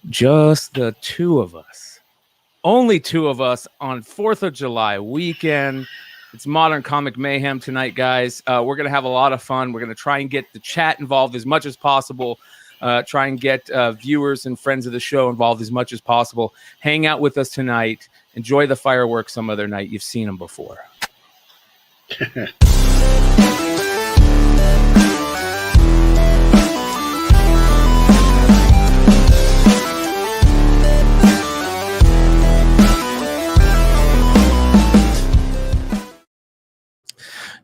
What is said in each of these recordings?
Just the two of us. Only two of us on 4th of July weekend. It's Modern Comic Mayhem tonight, guys. We're going to have a lot of fun. We're going to try and get the chat involved as much as possible. Try and get viewers and friends of the show involved as much as possible. Hang out with us tonight. Enjoy the fireworks some other night. You've seen them before.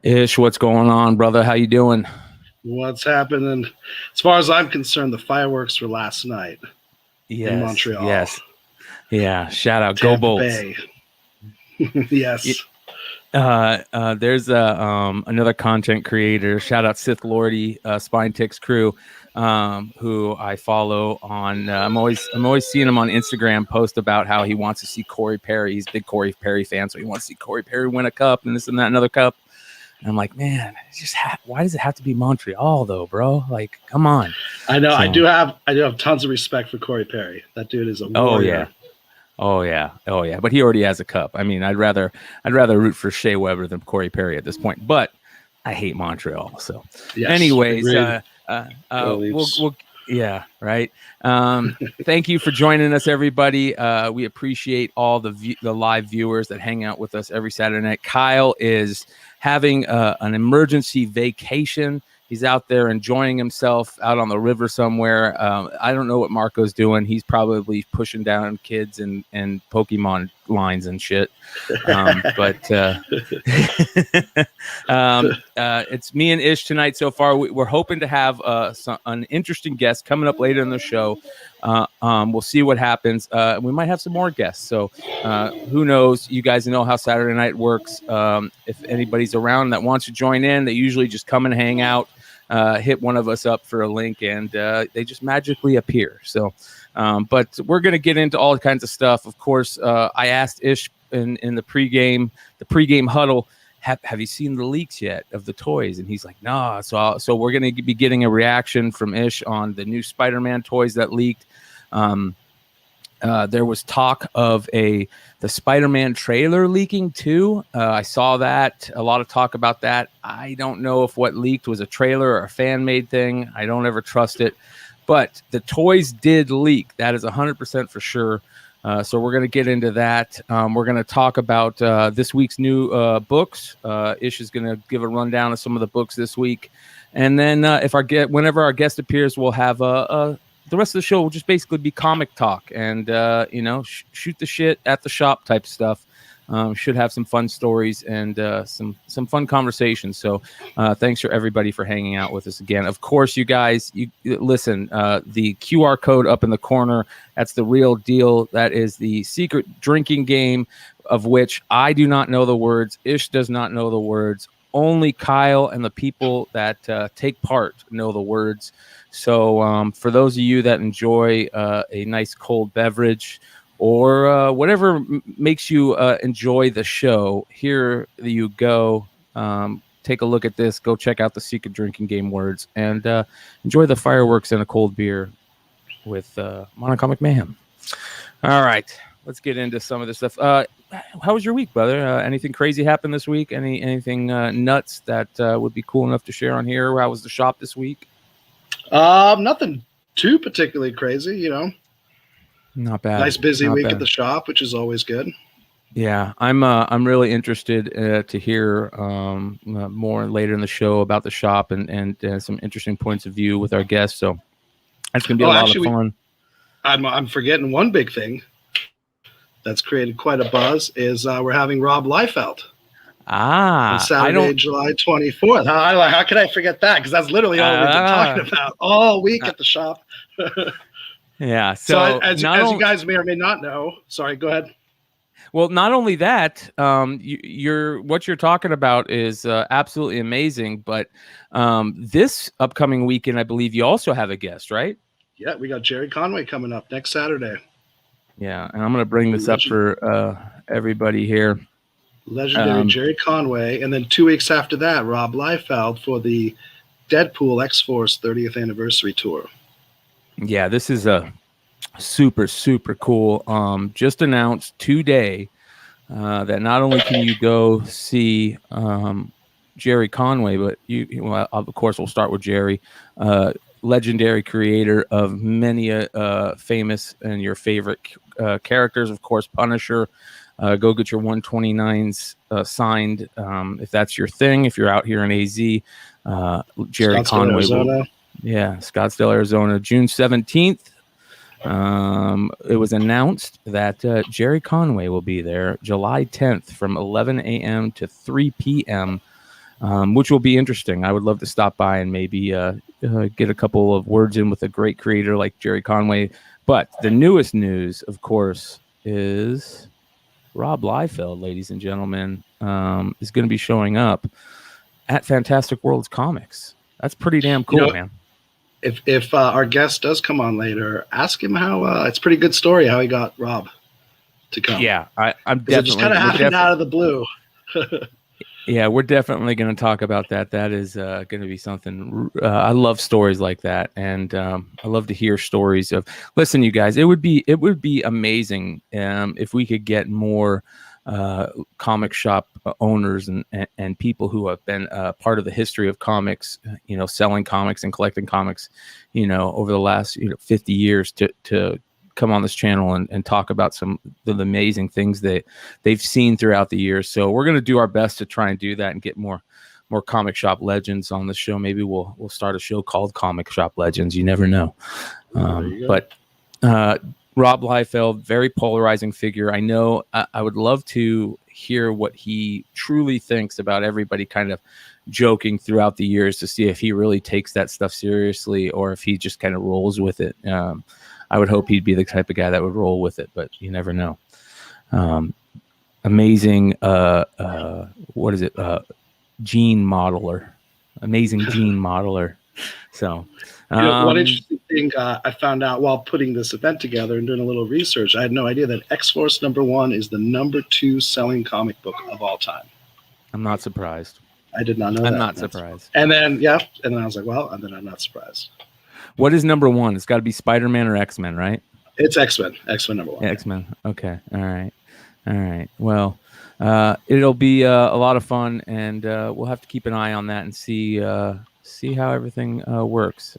Ish, what's going on, brother? How you doing? What's happening? As far as I'm concerned, the fireworks were last night in Montreal. Yes. Yeah. Shout out. Tampa Go Bolts. Bay. Yes. There's another content creator. Shout out Sith Lordy, Spine Ticks crew, who I follow on. I'm always seeing him on Instagram post about how he wants to see Corey Perry. He's a big Corey Perry fan, so he wants to see Corey Perry win a cup and this and that, another cup. And I'm like, man, why does it have to be Montreal though, bro? Like, come on. I know. So, I do have tons of respect for Corey Perry. That dude is a warrior. Oh yeah. But he already has a cup. I mean, I'd rather root for Shea Weber than Corey Perry at this point. But I hate Montreal. So, yes, anyways, yeah, right. Thank you for joining us, everybody. We appreciate all the live viewers that hang out with us every Saturday night. Kyle is having an emergency vacation. He's out there enjoying himself out on the river somewhere. I don't know what Marco's doing. He's probably pushing down kids and Pokemon lines and shit. But it's me and Ish tonight so far. We're hoping to have an interesting guest coming up later in the show. We'll see what happens. We might have some more guests. So who knows? You guys know how Saturday night works. If anybody's around that wants to join in, they usually just come and hang out. Hit one of us up for a link and they just magically appear. So, but we're going to get into all kinds of stuff. Of course, I asked Ish in the pregame huddle, have you seen the leaks yet of the toys? And he's like, nah. So we're going to be getting a reaction from Ish on the new Spider-Man toys that leaked. There was talk of the Spider-Man trailer leaking too. I saw that. A lot of talk about that. I don't know if what leaked was a trailer or a fan-made thing. I don't ever trust it. But the toys did leak. That is 100% for sure. So we're going to get into that. We're going to talk about this week's new books. Ish is going to give a rundown of some of the books this week. And then whenever our guest appears, we'll have the rest of the show will just basically be comic talk and, shoot the shit at the shop type stuff. Should have some fun stories and some fun conversations. So thanks for everybody for hanging out with us again. Of course, you guys, listen, the QR code up in the corner, that's the real deal. That is the secret drinking game of which I do not know the words. Ish does not know the words. Only Kyle and the people that take part know the words. So for those of you that enjoy a nice cold beverage or whatever makes you enjoy the show, here you go. Take a look at this. Go check out the secret drinking game words and enjoy the fireworks and a cold beer with Modern Comic Mayhem. All right, let's get into some of this stuff. How was your week, brother? Anything crazy happened this week? Anything nuts that would be cool enough to share on here? How was the shop this week? Nothing too particularly crazy, Not bad. Nice busy week at the shop, which is always good. Yeah, I'm really interested to hear more later in the show about the shop and some interesting points of view with our guests. So that's gonna be a lot of fun. I'm forgetting one big thing that's created quite a buzz is we're having Rob Liefeld. On Saturday, July 24th. How could I forget that? Because that's literally all we've been talking about all week at the shop. Yeah. So as you guys may or may not know, sorry, go ahead. Well, not only that, what you're talking about is absolutely amazing. But this upcoming weekend, I believe you also have a guest, right? Yeah, we got Jerry Conway coming up next Saturday. Yeah, and I'm going to bring this up for everybody here. Legendary Jerry Conway, and then 2 weeks after that, Rob Liefeld for the Deadpool X-Force 30th anniversary tour. Yeah, this is a Super, super cool. Just announced today that not only can you go see Jerry Conway, but well, of course, we'll start with Jerry, legendary creator of many famous and your favorite characters, of course, Punisher. Go get your 129s signed if that's your thing. If you're out here in AZ, Jerry Conway. Arizona. Scottsdale, Arizona, June 17th. It was announced that Jerry Conway will be there July 10th from 11 a.m. to 3 p.m., which will be interesting. I would love to stop by and maybe get a couple of words in with a great creator like Jerry Conway. But the newest news, of course, is Rob Liefeld, ladies and gentlemen, is going to be showing up at Fantastic Worlds Comics. That's pretty damn cool, man. If our guest does come on later, ask him how it's a pretty good story how he got Rob to come. Yeah, I'm definitely. It just kind of happened out of the blue. Yeah, we're definitely going to talk about that. That is going to be something. I love stories like that, and I love to hear stories of. Listen, you guys, it would be amazing if we could get more comic shop owners and people who have been part of the history of comics, selling comics and collecting comics, over the last 50 years to come on this channel and talk about some of the amazing things that they've seen throughout the years. So we're going to do our best to try and do that and get more comic shop legends on the show. Maybe we'll start a show called Comic Shop Legends. You never know. But Rob Liefeld, very polarizing figure. I know I would love to hear what he truly thinks about everybody kind of joking throughout the years to see if he really takes that stuff seriously or if he just kind of rolls with it. I would hope he'd be the type of guy that would roll with it, but you never know. Amazing. What is it? Gene modeler. Amazing gene modeler. So, one interesting thing I found out while putting this event together and doing a little research, I had no idea that X-Force #1 is the #2 selling comic book of all time. I'm not surprised. I did not know that. I'm not surprised. And then, and then I was like, well, and then I'm not surprised. What is #1? It's got to be Spider-Man or X-Men, right? It's X-Men. X-Men #1. Yeah, X-Men. Okay. All right. Well, it'll be a lot of fun, and we'll have to keep an eye on that and see how everything works.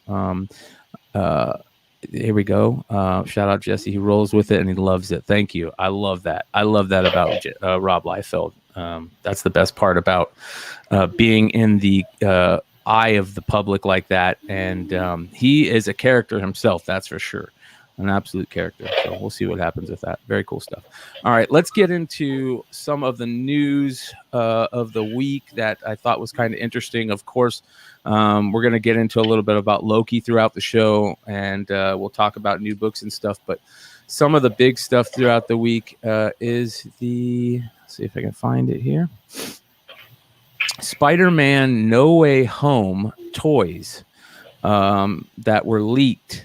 Here we go. Shout out Jesse. He rolls with it and he loves it. Thank you. I love that. I love that about Rob Liefeld. That's the best part about being in the eye of the public like that. And he is a character himself, that's for sure. An absolute character. So we'll see what happens with that. Very cool stuff. All right, let's get into some of the news of the week that I thought was kind of interesting. Of course, we're going to get into a little bit about Loki throughout the show, and we'll talk about new books and stuff. But some of the big stuff throughout the week is let's see if I can find it here. Spider-Man No Way Home toys that were leaked.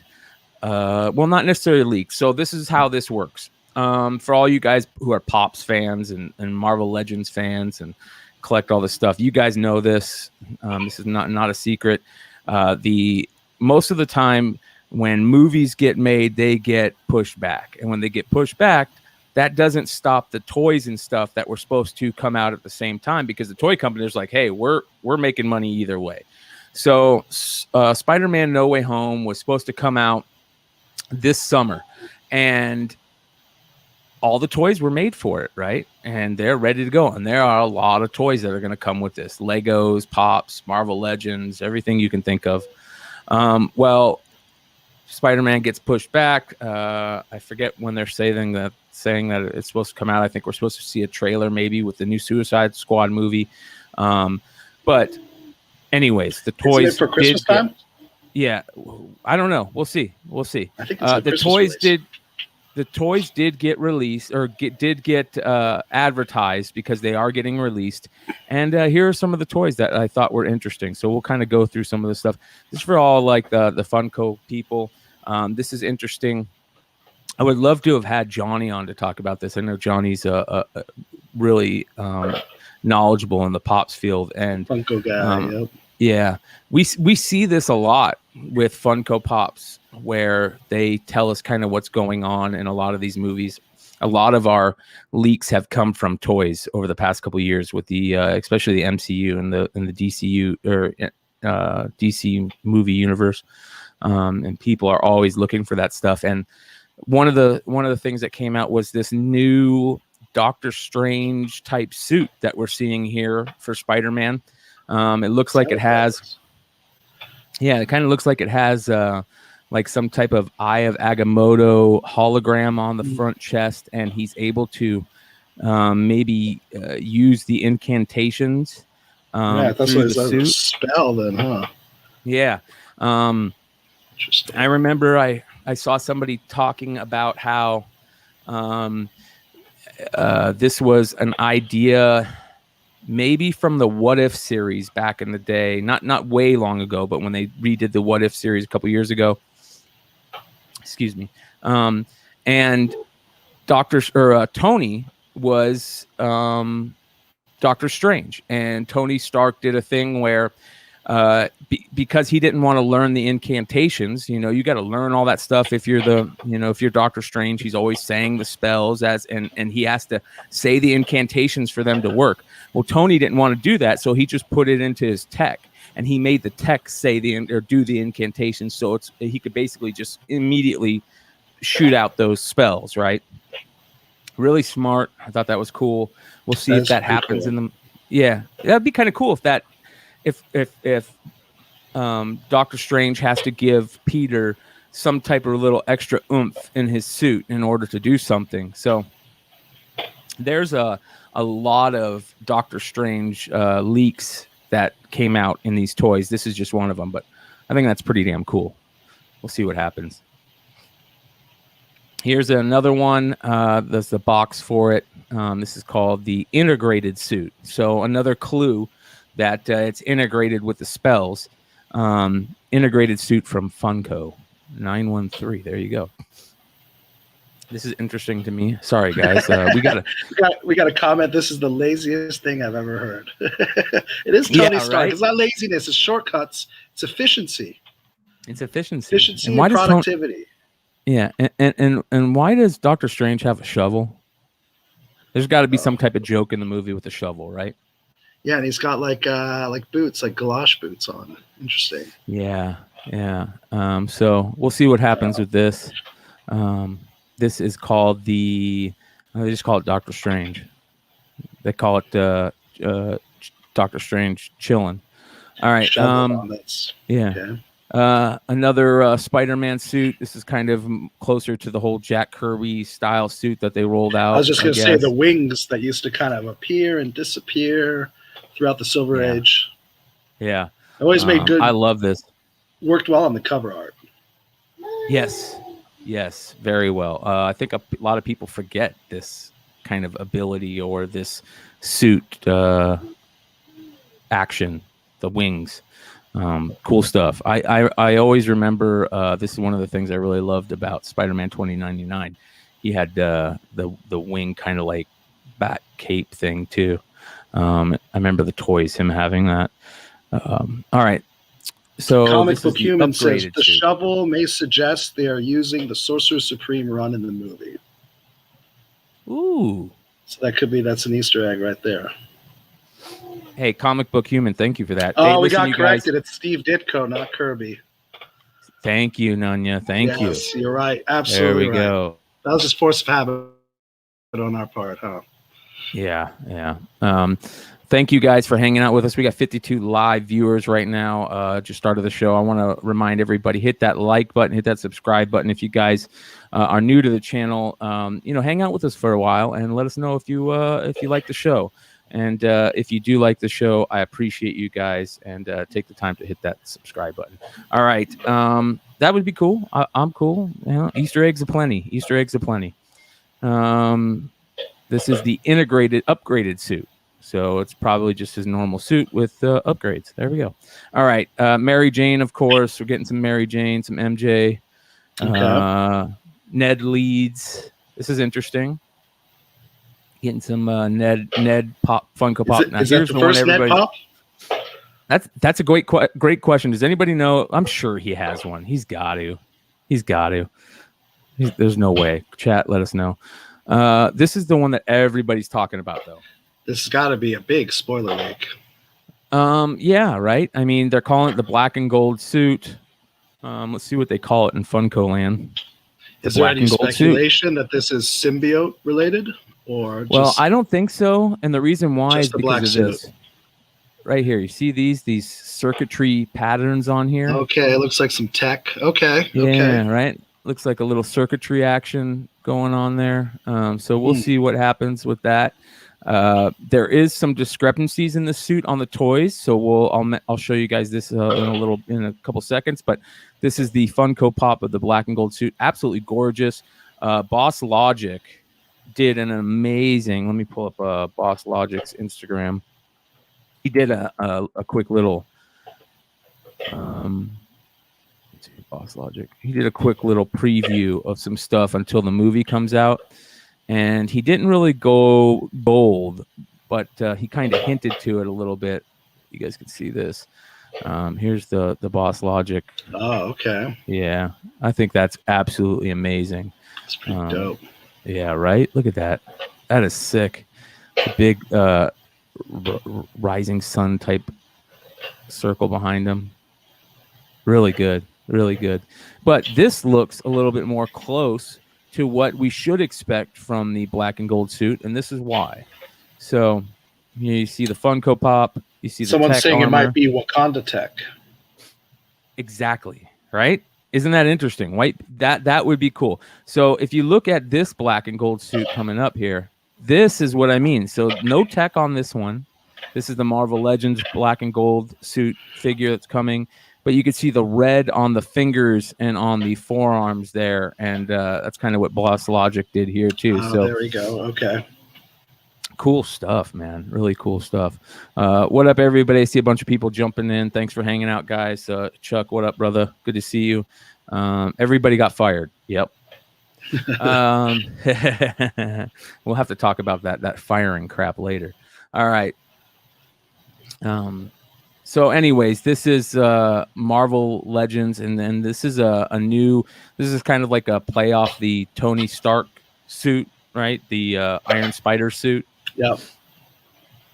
Well, not necessarily leaked. So this is how this works. For all you guys who are Pops fans and Marvel Legends fans and collect all this stuff, you guys know this. This is not a secret. Most of the time when movies get made, they get pushed back. And when they get pushed back, that doesn't stop the toys and stuff that were supposed to come out at the same time, because the toy company is like, hey, we're making money either way. So Spider-Man No Way Home was supposed to come out this summer, and all the toys were made for it, right? And they're ready to go. And there are a lot of toys that are going to come with this. Legos, Pops, Marvel Legends, everything you can think of. Well, Spider-Man gets pushed back. I forget when they're saying that it's supposed to come out. I think we're supposed to see a trailer maybe with the new Suicide Squad movie. But anyways, the toys... Is it for Christmas time? Yeah, I don't know. We'll see. I think it's the toys did get released, or did get advertised, because they are getting released. And here are some of the toys that I thought were interesting. So we'll kind of go through some of the stuff. This is for all like the Funko people. This is interesting. I would love to have had Johnny on to talk about this. I know Johnny's a really knowledgeable in the Pops field, and Funko guy. Yep. Yeah, we see this a lot with Funko Pops. where they tell us kind of what's going on in a lot of these movies. A lot of our leaks have come from toys over the past couple of years, with the especially the MCU and the DCU or DC movie universe, and people are always looking for that stuff. And one of the things that came out was this new Doctor Strange type suit that we're seeing here for Spider-Man. It looks like it has, it kind of looks like it has like some type of Eye of Agamotto hologram on the front chest, and he's able to maybe use the incantations. That's what it's a spell then, huh? Yeah. Interesting. I remember I saw somebody talking about how this was an idea maybe from the What If series back in the day, not way long ago, but when they redid the What If series a couple years ago. Excuse me. And Tony was Doctor Strange, and Tony Stark did a thing where because he didn't want to learn the incantations, you got to learn all that stuff. If you're if you're Doctor Strange, he's always saying the spells and he has to say the incantations for them to work. Well, Tony didn't want to do that, so he just put it into his tech, and he made the tech say do the incantations, so he could basically just immediately shoot out those spells. Right? Really smart. I thought that was cool. We'll see if that happens in the. Yeah, that'd be kind of cool if Doctor Strange has to give Peter some type of little extra oomph in his suit in order to do something. So there's a lot of Doctor Strange leaks that came out in these toys. This is just one of them, but I think that's pretty damn cool. We'll see what happens. Here's another one. There's the box for it. This is called the integrated suit. So another clue that it's integrated with the spells. Integrated suit from Funko 913. There you go. This is interesting to me. Sorry, guys. We got a comment. This is the laziest thing I've ever heard. It is Tony Stark. Right? It's not laziness. It's shortcuts. It's efficiency. It's efficiency. Efficiency and productivity. And why does Doctor Strange have a shovel? There's got to be some type of joke in the movie with a shovel, right? Yeah, and he's got like boots, like galosh boots on. Interesting. Yeah. So we'll see what happens with this. This is called they just call it Doctor Strange. They call it Doctor Strange chillin'. All right. Yeah. Okay. Another Spider-Man suit. This is kind of closer to the whole Jack Kirby style suit that they rolled out. I was just going to say the wings that used to kind of appear and disappear throughout the Silver Age. Yeah. It always made good. I love this. Worked well on the cover art. Yes, very well. I think a lot of people forget this kind of ability or this suit action, the wings. Cool stuff. I always remember this is one of the things I really loved about Spider-Man 2099. He had the wing kind of like bat cape thing too. I remember the toys, him having that. All right. So Comic Book Human says the shovel may suggest they are using the Sorcerer Supreme run in the movie. Ooh. So that's an Easter egg right there. Hey, Comic Book Human, thank you for that. Oh, hey, we got corrected. It's Steve Ditko, not Kirby. Thank you, Nunya. Thank you. Yes, you're right. Absolutely. There we go. That was just force of habit on our part, huh? Yeah. Thank you guys for hanging out with us. We got 52 live viewers right now. Just started the show. I want to remind everybody, hit that like button, hit that subscribe button. If you guys are new to the channel, hang out with us for a while and let us know if you like the show. And if you do like the show, I appreciate you guys, and take the time to hit that subscribe button. All right. That would be cool. I'm cool. Easter eggs aplenty. This is the integrated, upgraded suit. So it's probably just his normal suit with upgrades. There we go. All right. Mary Jane, of course. We're getting some Mary Jane, some MJ. Okay. Ned Leeds. This is interesting. Getting some Ned Pop Funko Pop. Is that the first Ned Pop? That's a great question. Does anybody know? I'm sure he has one. He's got to. He's got to. There's no way. Chat, let us know. This is the one that everybody's talking about, though. This has got to be a big spoiler leak. Yeah, right. I mean, they're calling it the black and gold suit. Let's see what they call it in Funko Land. Is there any speculation that this is symbiote related, or well, I don't think so. And the reason why is because of this. Suit. Right here, you see these circuitry patterns on here. Okay, it looks like some tech. Okay, yeah, right. Looks like a little circuitry action going on there. So we'll see what happens with that. There is some discrepancies in the suit on the toys, so I'll show you guys this in a couple seconds. But this is the Funko Pop of the black and gold suit, absolutely gorgeous. Boss Logic did an amazing. Let me pull up Boss Logic's Instagram. He did a quick little. Boss Logic. He did a quick little preview of some stuff until the movie comes out. And he didn't really go bold, but he kind of hinted to it a little bit. You guys can see this. Here's the Boss Logic. Oh, okay. Yeah, I think that's absolutely amazing. It's pretty dope. Yeah, right? Look at that. That is sick. The big rising sun type circle behind him. Really good. Really good. But this looks a little bit more close to what we should expect from the black and gold suit, and this is why. So you see the Funko Pop, you see the someone tech saying armor. It might be Wakanda tech. Exactly, right? Isn't that interesting? Right? That would be cool. So if you look at this black and gold suit coming up here, this is what I mean. So no tech on this one. This is the Marvel Legends black and gold suit figure that's coming. But you can see the red on the fingers and on the forearms there, and that's kind of what Boss Logic did here too. So there we go. Okay, cool stuff, man. Really cool stuff. What up, everybody? I see a bunch of people jumping in. Thanks for hanging out, guys. Chuck, what up, brother? Good to see you. Everybody got fired. Yep. We'll have to talk about that firing crap later. All right. So anyways, this is Marvel Legends, and then this is a new, this is kind of like a play off the Tony Stark suit, right? The Iron Spider suit. Yeah.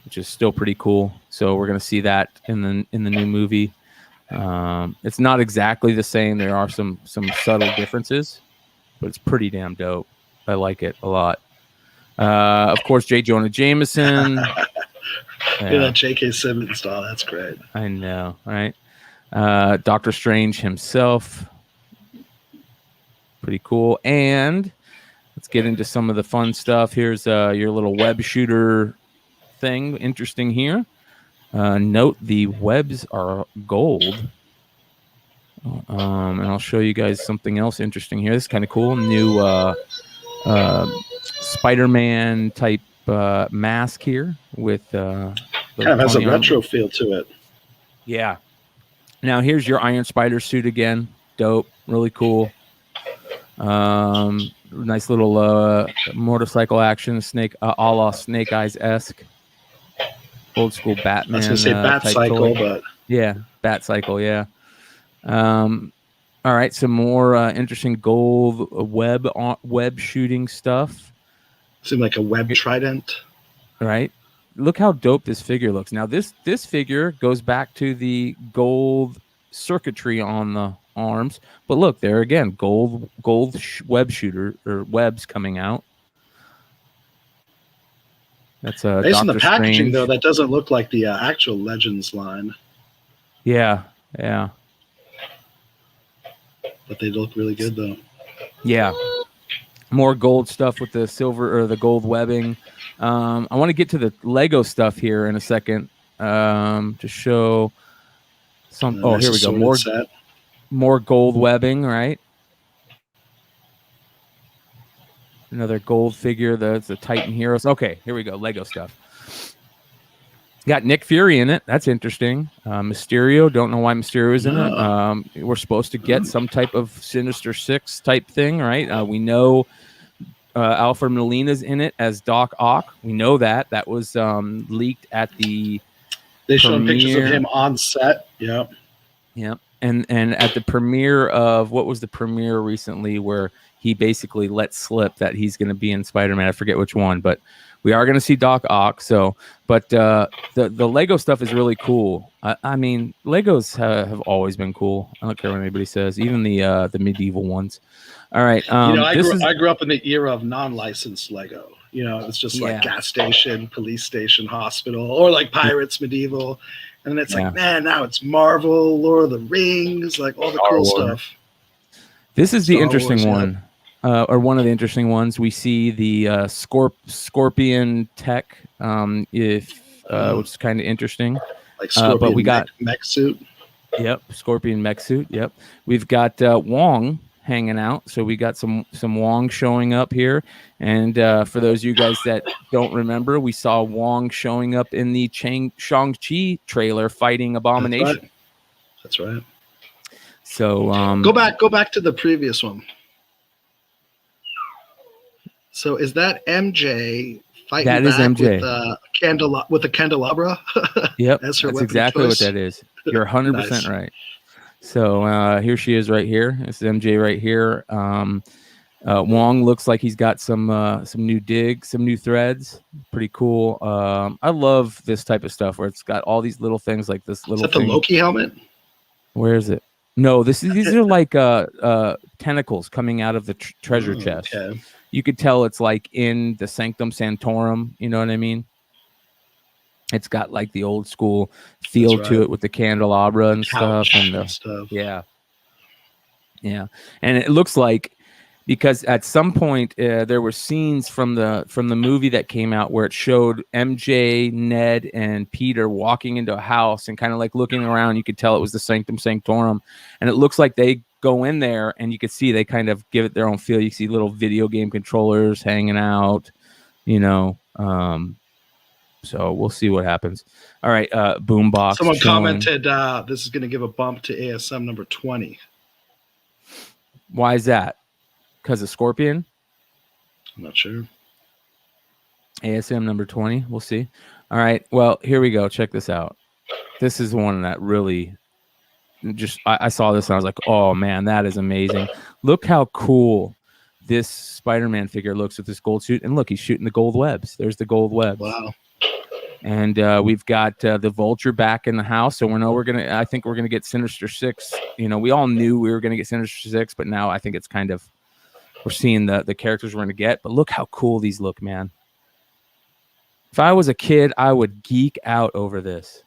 Which is still pretty cool. So we're going to see that in the new movie. It's not exactly the same. There are some subtle differences, but it's pretty damn dope. I like it a lot. Of course, J. Jonah Jameson. Yeah, that J.K. Simmons style. That's great. I know, right? Doctor Strange himself. Pretty cool. And let's get into some of the fun stuff. Here's your little web shooter thing. Interesting here. Note the webs are gold. And I'll show you guys something else interesting here. This is kind of cool. New Spider-Man type mask here with kind of has a retro feel to it. Yeah. Now here's your Iron Spider suit again. Dope. Really cool. Nice little motorcycle action, snake a la Snake Eyes-esque. Old school Batman. I was gonna say Bat Cycle, but yeah, Bat Cycle, yeah. All right, some more interesting gold web shooting stuff. Seemed like a web trident. Right. Look how dope this figure looks. Now this figure goes back to the gold circuitry on the arms, but look there again, gold web shooter or webs coming out. That's a based Doctor on the packaging Strange. Though. That doesn't look like the actual Legends line. Yeah. But they look really good though. Yeah. More gold stuff with the silver or the gold webbing. I want to get to the Lego stuff here in a second to show some. Oh, here we go. More gold webbing, right? Another gold figure. That's the Titan Heroes. Okay, here we go. Lego stuff. Got Nick Fury in it. That's interesting. Mysterio. Don't know why Mysterio is in it. We're supposed to get some type of Sinister Six type thing, right? We know Alfred Molina's in it as Doc Ock. We know that. That was leaked at the They showed pictures of him on set. Yep. And at the premiere of, what was the premiere recently where he basically let slip that he's going to be in Spider-Man? I forget which one, but we are going to see Doc Ock. So, but the Lego stuff is really cool. I mean, Legos have always been cool. I don't care what anybody says, even the medieval ones. All right. I grew up in the era of non-licensed Lego. It's just like gas station, police station, hospital, or like Pirates Medieval. And it's like, man, now it's Marvel, Lord of the Rings, like all the cool stuff. This is the interesting one, or one of the interesting ones. We see the Scorpion tech, which is kind of interesting. Like Scorpion but we got mech suit. Yep, Scorpion mech suit. Yep, we've got Wong hanging out, so we got some Wong showing up here. And for those of you guys that don't remember, we saw Wong showing up in the Shang-Chi trailer fighting Abomination. That's right. So go back to the previous one. So is that MJ fighting that is back MJ with a candelabra? Yep, that's exactly what that is. You're 100% nice. Right. So here she is right here. This is MJ right here. Wong looks like he's got some new digs, some new threads. Pretty cool. I love this type of stuff where it's got all these little things like this little. Is that the Loki helmet? Where is it? No, these are like tentacles coming out of the treasure chest. Okay. You could tell it's like in the Sanctum Sanctorum. You know what I mean? It's got like the old school feel to it with the candelabra and stuff. Yeah. And it looks like, because at some point there were scenes from the movie that came out where it showed MJ, Ned, and Peter walking into a house and kind of like looking around. You could tell it was the Sanctum Sanctorum, and it looks like they go in there and you could see they kind of give it their own feel. You see little video game controllers hanging out, so we'll see what happens. All right, Boombox. Someone commented this is going to give a bump to ASM number 20. Why is that? Because of Scorpion? I'm not sure. ASM number 20. We'll see. All right. Well, here we go. Check this out. This is one that really just, I saw this and I was like, oh man, that is amazing. Look how cool this Spider-Man figure looks with this gold suit. And look, he's shooting the gold webs. There's the gold webs. Wow. And we've got the Vulture back in the house. So I think we're gonna get Sinister Six. We all knew we were gonna get Sinister Six, but now I think it's kind of, we're seeing the characters we're gonna get. But look how cool these look, man. If I was a kid, I would geek out over this.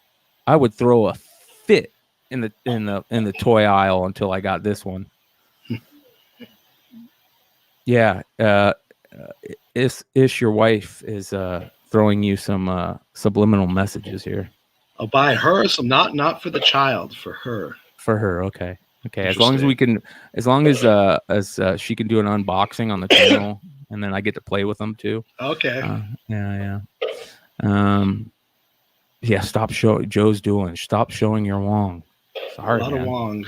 I would throw a fit in the toy aisle until I got this one. Yeah, Ish, your wife is throwing you some subliminal messages here. I'll buy her some, not for the child, for her. For her, okay. As long as she can do an unboxing on the channel, and then I get to play with them too. Okay. Stop showing Joe's doing. Stop showing your Wong. Sorry, a lot of Wong.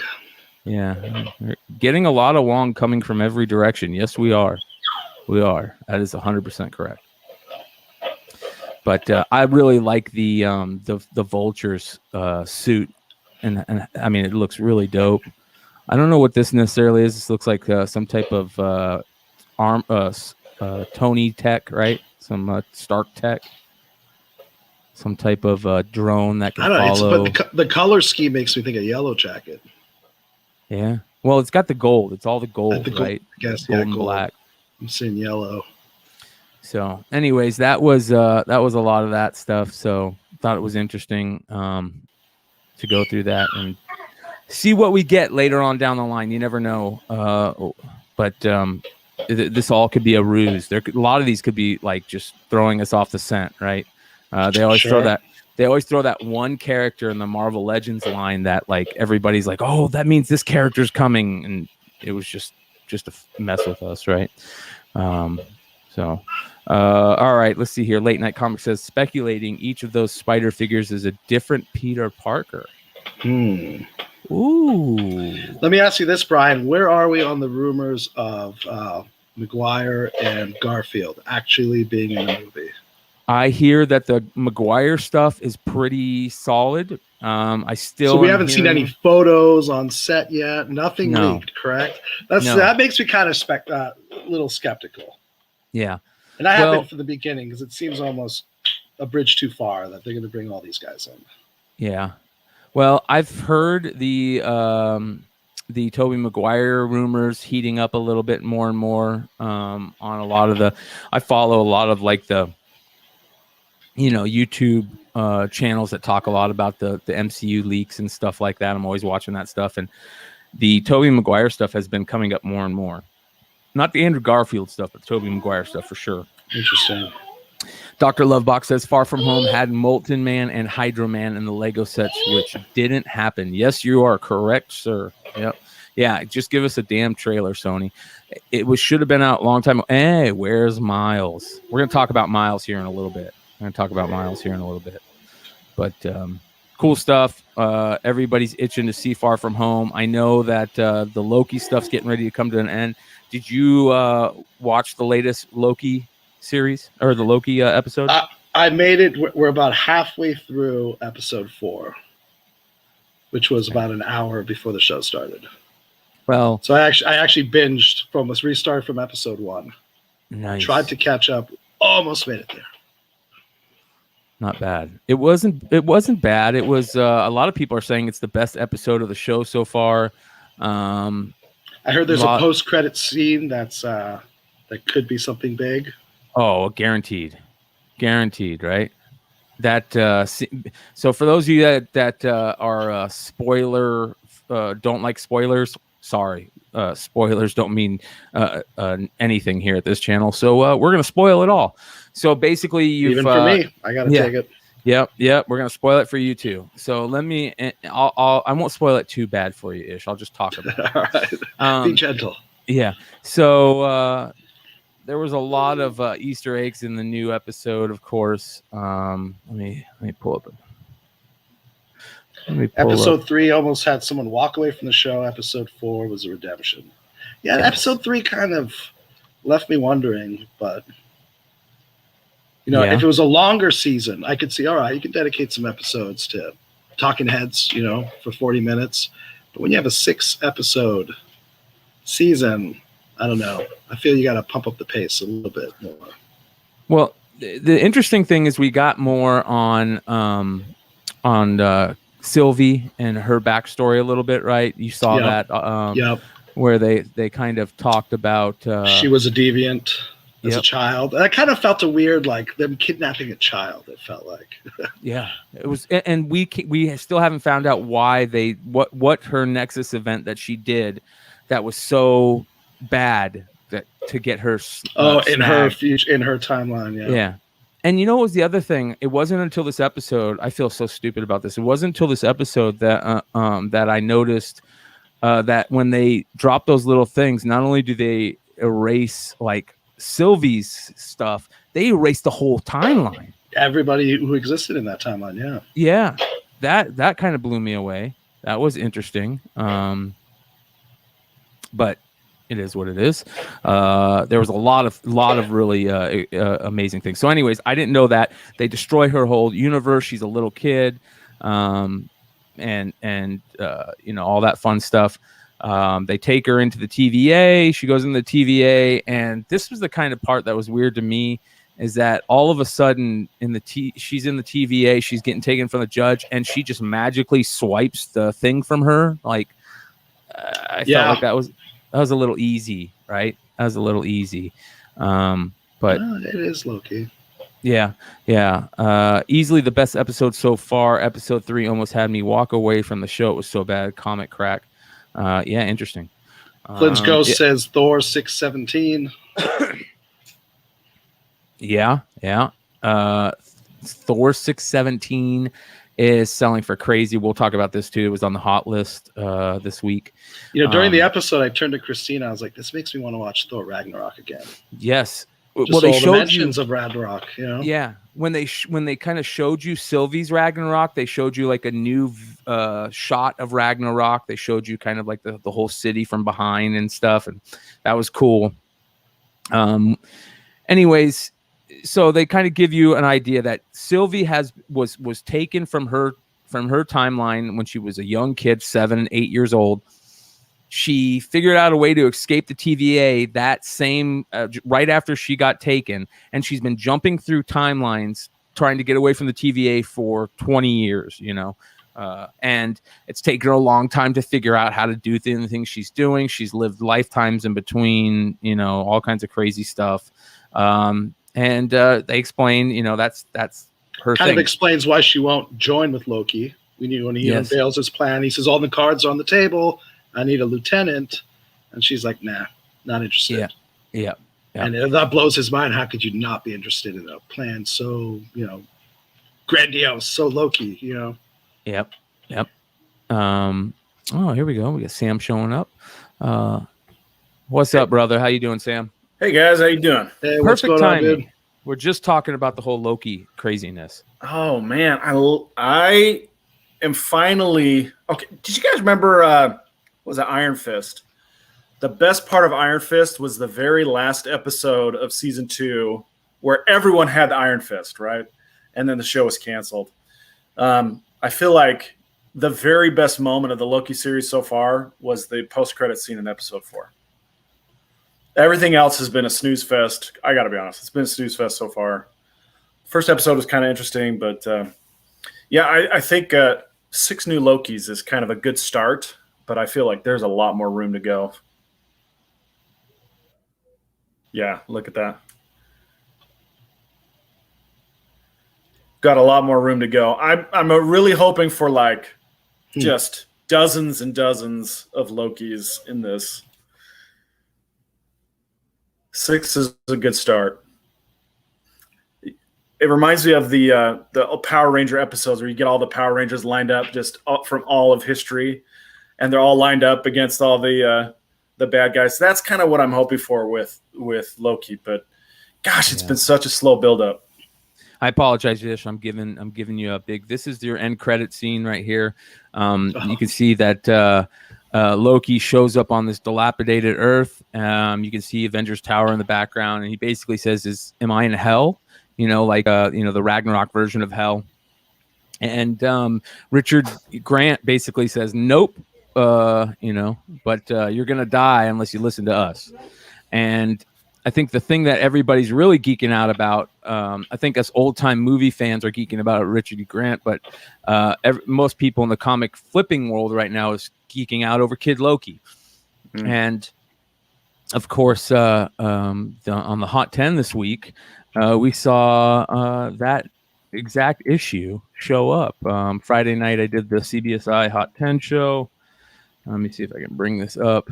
Yeah, we're getting a lot of Wong coming from every direction. Yes, we are. That is 100% correct. But I really like the Vulture's suit, and I mean it looks really dope. I don't know what this necessarily is. This looks like some type of Tony tech, right? Some Stark tech, some type of drone that can follow. But the color scheme makes me think of Yellow Jacket. Yeah. Well, it's got the gold. It's all the gold, right? I guess, gold and gold. black. I'm seeing yellow. So, anyways, that was a lot of that stuff. So, thought it was interesting to go through that and see what we get later on down the line. You never know. But this all could be a ruse. A lot of these could be like just throwing us off the scent, right? They always throw that. They always throw that one character in the Marvel Legends line that like everybody's like, oh, that means this character's coming, and it was just to mess with us, right? All right, let's see here. Late Night Comics says speculating each of those spider figures is a different Peter Parker. Ooh. Let me ask you this, Brian. Where are we on the rumors of Maguire and Garfield actually being in the movie? I hear that the Maguire stuff is pretty solid. So we haven't seen any photos on set yet. Nothing leaked, correct? That makes me kind of a little skeptical. Yeah, and I have been from the beginning because it seems almost a bridge too far that they're going to bring all these guys in. Yeah, well, I've heard the Tobey Maguire rumors heating up a little bit more and more on a lot of the. I follow a lot of like the YouTube channels that talk a lot about the MCU leaks and stuff like that. I'm always watching that stuff, and the Tobey Maguire stuff has been coming up more and more. Not the Andrew Garfield stuff, but the Tobey Maguire stuff for sure. Interesting. Dr. Lovebox says Far From Home had Molten Man and Hydro Man in the Lego sets, which didn't happen. Yes, you are correct, sir. Yep. Yeah, just give us a damn trailer, Sony. It should have been out a long time ago. Hey, where's Miles? We're going to talk about Miles here in a little bit. But cool stuff. Everybody's itching to see Far From Home. I know that the Loki stuff's getting ready to come to an end. Did you watch the latest Loki series or the Loki episode? I made it. We're about halfway through episode 4, which was about an hour before the show started. Well, so I actually binged restarted from episode 1. Nice. Tried to catch up. Almost made it there. Not bad. It wasn't bad. It was a lot of people are saying it's the best episode of the show so far. I heard there's a post-credit scene that could be something big. Oh, guaranteed, right? That so for those of you that are spoiler don't like spoilers, sorry, spoilers don't mean anything here at this channel. So we're gonna spoil it all. So basically, even for me, I gotta take it. Yep. We're gonna spoil it for you too. So let me. I won't spoil it too bad for you, Ish. I'll just talk about it. All right. Be gentle. Yeah. So there was a lot of Easter eggs in the new episode, of course. Let me pull up. Episode 3 almost had someone walk away from the show. Episode 4 was a redemption. Yeah, yes. Episode 3 kind of left me wondering, but. If it was a longer season, I could see, all right, you can dedicate some episodes to talking heads, for 40 minutes. But when you have a 6-episode season, I don't know. I feel you got to pump up the pace a little bit more. Well, the interesting thing is we got more on Sylvie and her backstory a little bit, right? You saw that where they kind of talked about she was a deviant. As a child, I kind of felt weird, like them kidnapping a child. It felt like, yeah, it was, and we still haven't found out why what her Nexus event that she did that was so bad that to get her. In her future, in her timeline, yeah. And what was the other thing? It wasn't until this episode. I feel so stupid about this. It wasn't until this episode that that I noticed that when they drop those little things, not only do they erase like Sylvie's stuff, they erased the whole timeline. Everybody who existed in that timeline, yeah. That kind of blew me away. That was interesting. But it is what it is. There was a lot of really amazing things. So, anyways, I didn't know that they destroy her whole universe. She's a little kid, and all that fun stuff. They take her into the TVA. She goes into the TVA, and this was the kind of part that was weird to me, is that all of a sudden she's in the TVA, she's getting taken from the judge, and she just magically swipes the thing from her. Like, I felt like that was a little easy, right? That was a little easy. But it is Loki. Yeah. Easily the best episode so far. Episode 3 almost had me walk away from the show. It was so bad. Comic crack. Interesting. Flynn's Ghost says Thor 617. Yeah. Thor 617 is selling for crazy. We'll talk about this too. It was on the hot list this week. During the episode, I turned to Christina. I was like, "This makes me want to watch Thor Ragnarok again." Yes. They showed mentions of Ragnarok. Yeah. When they kind of showed you Sylvie's Ragnarok, they showed you like a new shot of Ragnarok. They showed you kind of like the whole city from behind and stuff, and that was cool. Anyways, so they kind of give you an idea that Sylvie was taken from her from her timeline when she was a young kid, 7 and 8 years old. She figured out a way to escape the TVA that same right after she got taken, and she's been jumping through timelines trying to get away from the TVA for 20 years, and it's taken her a long time to figure out how to do the things she's doing. She's lived lifetimes in between, all kinds of crazy stuff. And they explain, that's her kind thing. of explains why she won't join with Loki. When he unveils his plan, he says, all the cards are on the table. I need a lieutenant. And she's like, nah, not interested. Yeah. And that blows his mind. How could you not be interested in a plan so, grandiose, so Loki, Yep. Here we go. We got Sam showing up. What's up, brother? How you doing, Sam? Hey, guys. How you doing? Hey, what's Perfect going timing. on, dude? We're just talking about the whole Loki craziness. Oh, man. I am finally... Okay, did you guys remember... was it Iron Fist? The best part of Iron Fist was the very last episode of season 2 where everyone had the Iron Fist, right? And then the show was canceled. I feel like the very best moment of the Loki series so far was the post-credit scene in episode 4. Everything else has been a snooze fest. I got to be honest. It's been a snooze fest so far. First episode was kind of interesting, but I think 6 new Lokis is kind of a good start. But I feel like there's a lot more room to go. Yeah, look at that. Got a lot more room to go. I'm really hoping for just dozens and dozens of Lokis in this. 6 is a good start. It reminds me of the Power Ranger episodes where you get all the Power Rangers lined up just up from all of history. And they're all lined up against all the bad guys. So that's kind of what I'm hoping for with Loki. But gosh, it's been such a slow buildup. I apologize, Ish. I'm giving you a big. This is your end credit scene right here. You can see that Loki shows up on this dilapidated Earth. You can see Avengers Tower in the background, and he basically says, "Am I in hell?" The Ragnarok version of hell. And Richard Grant basically says, "Nope." But you're going to die unless you listen to us. And I think the thing that everybody's really geeking out about, I think us old time movie fans are geeking about Richard Grant, but most people in the comic flipping world right now is geeking out over Kid Loki. And of course, on the Hot 10 this week, we saw that exact issue show up. Friday night, I did the CBSI Hot 10 show. Let me see if I can bring this up.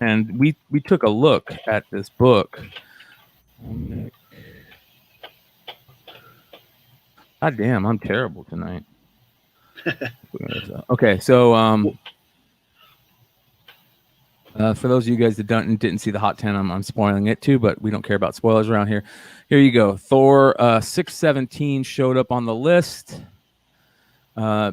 And we took a look at this book. God damn, I'm terrible tonight. Okay, so for those of you guys that didn't see the Hot 10, I'm spoiling it too, but we don't care about spoilers around here. Here you go. Thor 617 showed up on the list.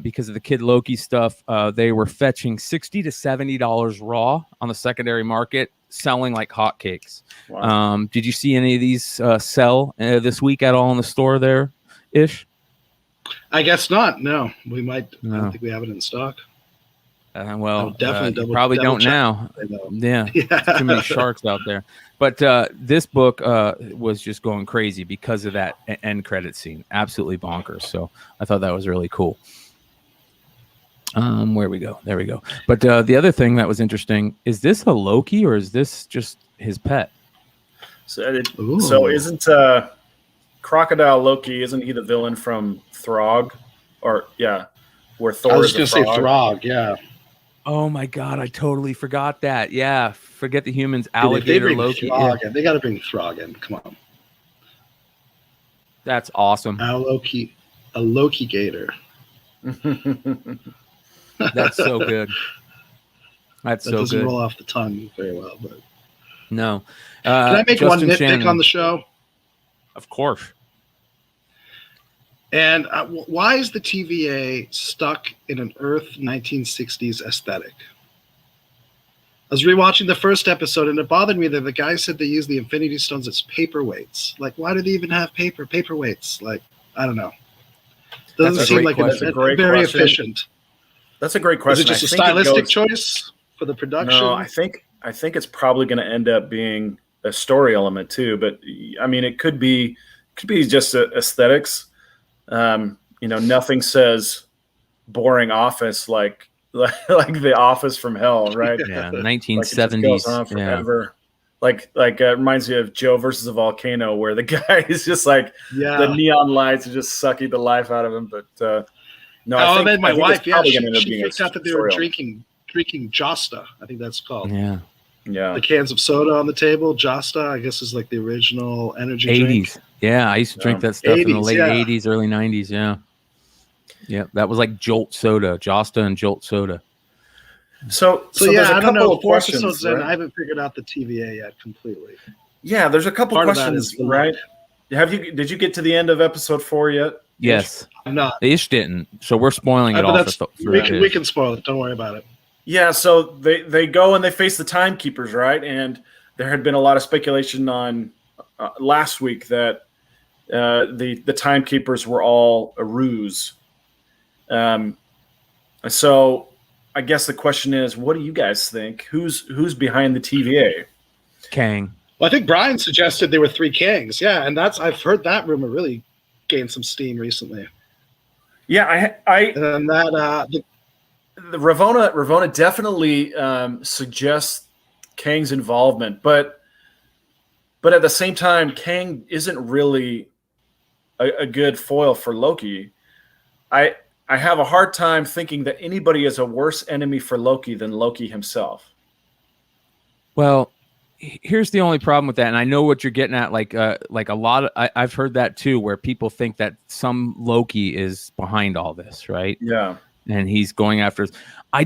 Because of the Kid Loki stuff, they were fetching $60 to $70 raw on the secondary market, selling like hotcakes. Wow. Did you see any of these sell this week at all in the store there, Ish? I guess not. No, we might. No. I don't think we have it in stock. Definitely probably don't now. Yeah, too many sharks out there. But this book was just going crazy because of that end credit scene. Absolutely bonkers. So I thought that was really cool. Where we go? There we go. But the other thing that was interesting, is this a Loki or is this just his pet? So isn't Crocodile Loki, isn't he the villain from Throg? Or, yeah, where Thor I was going to say Throg, yeah. Oh my God, I totally forgot that. Yeah, forget the humans. Alligator Loki. They got to bring Throg in. Come on. That's awesome. A Loki Gator. That's so good. That doesn't roll off the tongue very well, but no. Can I make one nitpick on the show? Of course. And why is the TVA stuck in an Earth 1960s aesthetic? I was rewatching the first episode, and it bothered me that the guy said they use the Infinity Stones as paperweights. Like, why do they even have paperweights? Like, I don't know. Doesn't seem like it's very efficient. That's a great question. Is it just a stylistic choice for the production? No, I think it's probably going to end up being a story element too. But I mean, it could be just aesthetics. Nothing says boring office like the Office from Hell, right? Yeah, 1970s. Like forever. Like it reminds me of Joe versus a Volcano, where the guy is just like the neon lights are just sucking the life out of him. But no, I think my wife, she figured out that they were drinking Josta. I think that's called. Yeah. The cans of soda on the table. Josta, I guess, is like the original energy 80s. drink. Yeah, I used to drink that stuff 80s, in the late 80s, early 90s. Yeah. Yeah, that was like Jolt Soda, Josta and Jolt Soda. So yeah, I don't know. 4 episodes in, I haven't figured out the TVA yet completely. Yeah, there's a couple questions, right? Did you get to the end of episode 4 yet? Yes. I'm not. Ish didn't. So we're spoiling it all. We can spoil it. Don't worry about it. Yeah, so they go and they face the timekeepers, right? And there had been a lot of speculation on last week that the timekeepers were all a ruse. So I guess the question is, what do you guys think? Who's behind the TVA? Kang. Well, I think Bryan suggested there were 3 Kangs. Yeah, and I've heard that rumor really gained some steam recently. Yeah, and that the Ravonna definitely suggests Kang's involvement, but at the same time, Kang isn't really a good foil for Loki. I have a hard time thinking that anybody is a worse enemy for Loki than Loki himself. Well, here's the only problem with that, and I know what you're getting at. Like a lot of I've heard that too, where people think that some Loki is behind all this, right? Yeah, and he's going after us. I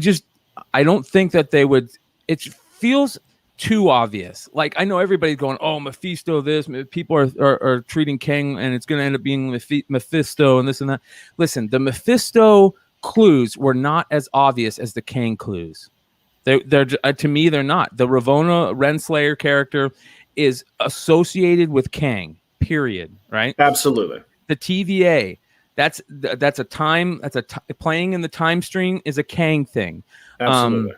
don't think that they would. It feels too obvious. Like, I know everybody's going, oh, Mephisto this. People are treating Kang, and it's going to end up being Mephisto and this and that. Listen, the Mephisto clues were not as obvious as the Kang clues. They're to me, they're not. The Ravonna Renslayer character is associated with Kang, period, right? Absolutely. The TVA, that's a time, playing in the time stream is a Kang thing. Absolutely.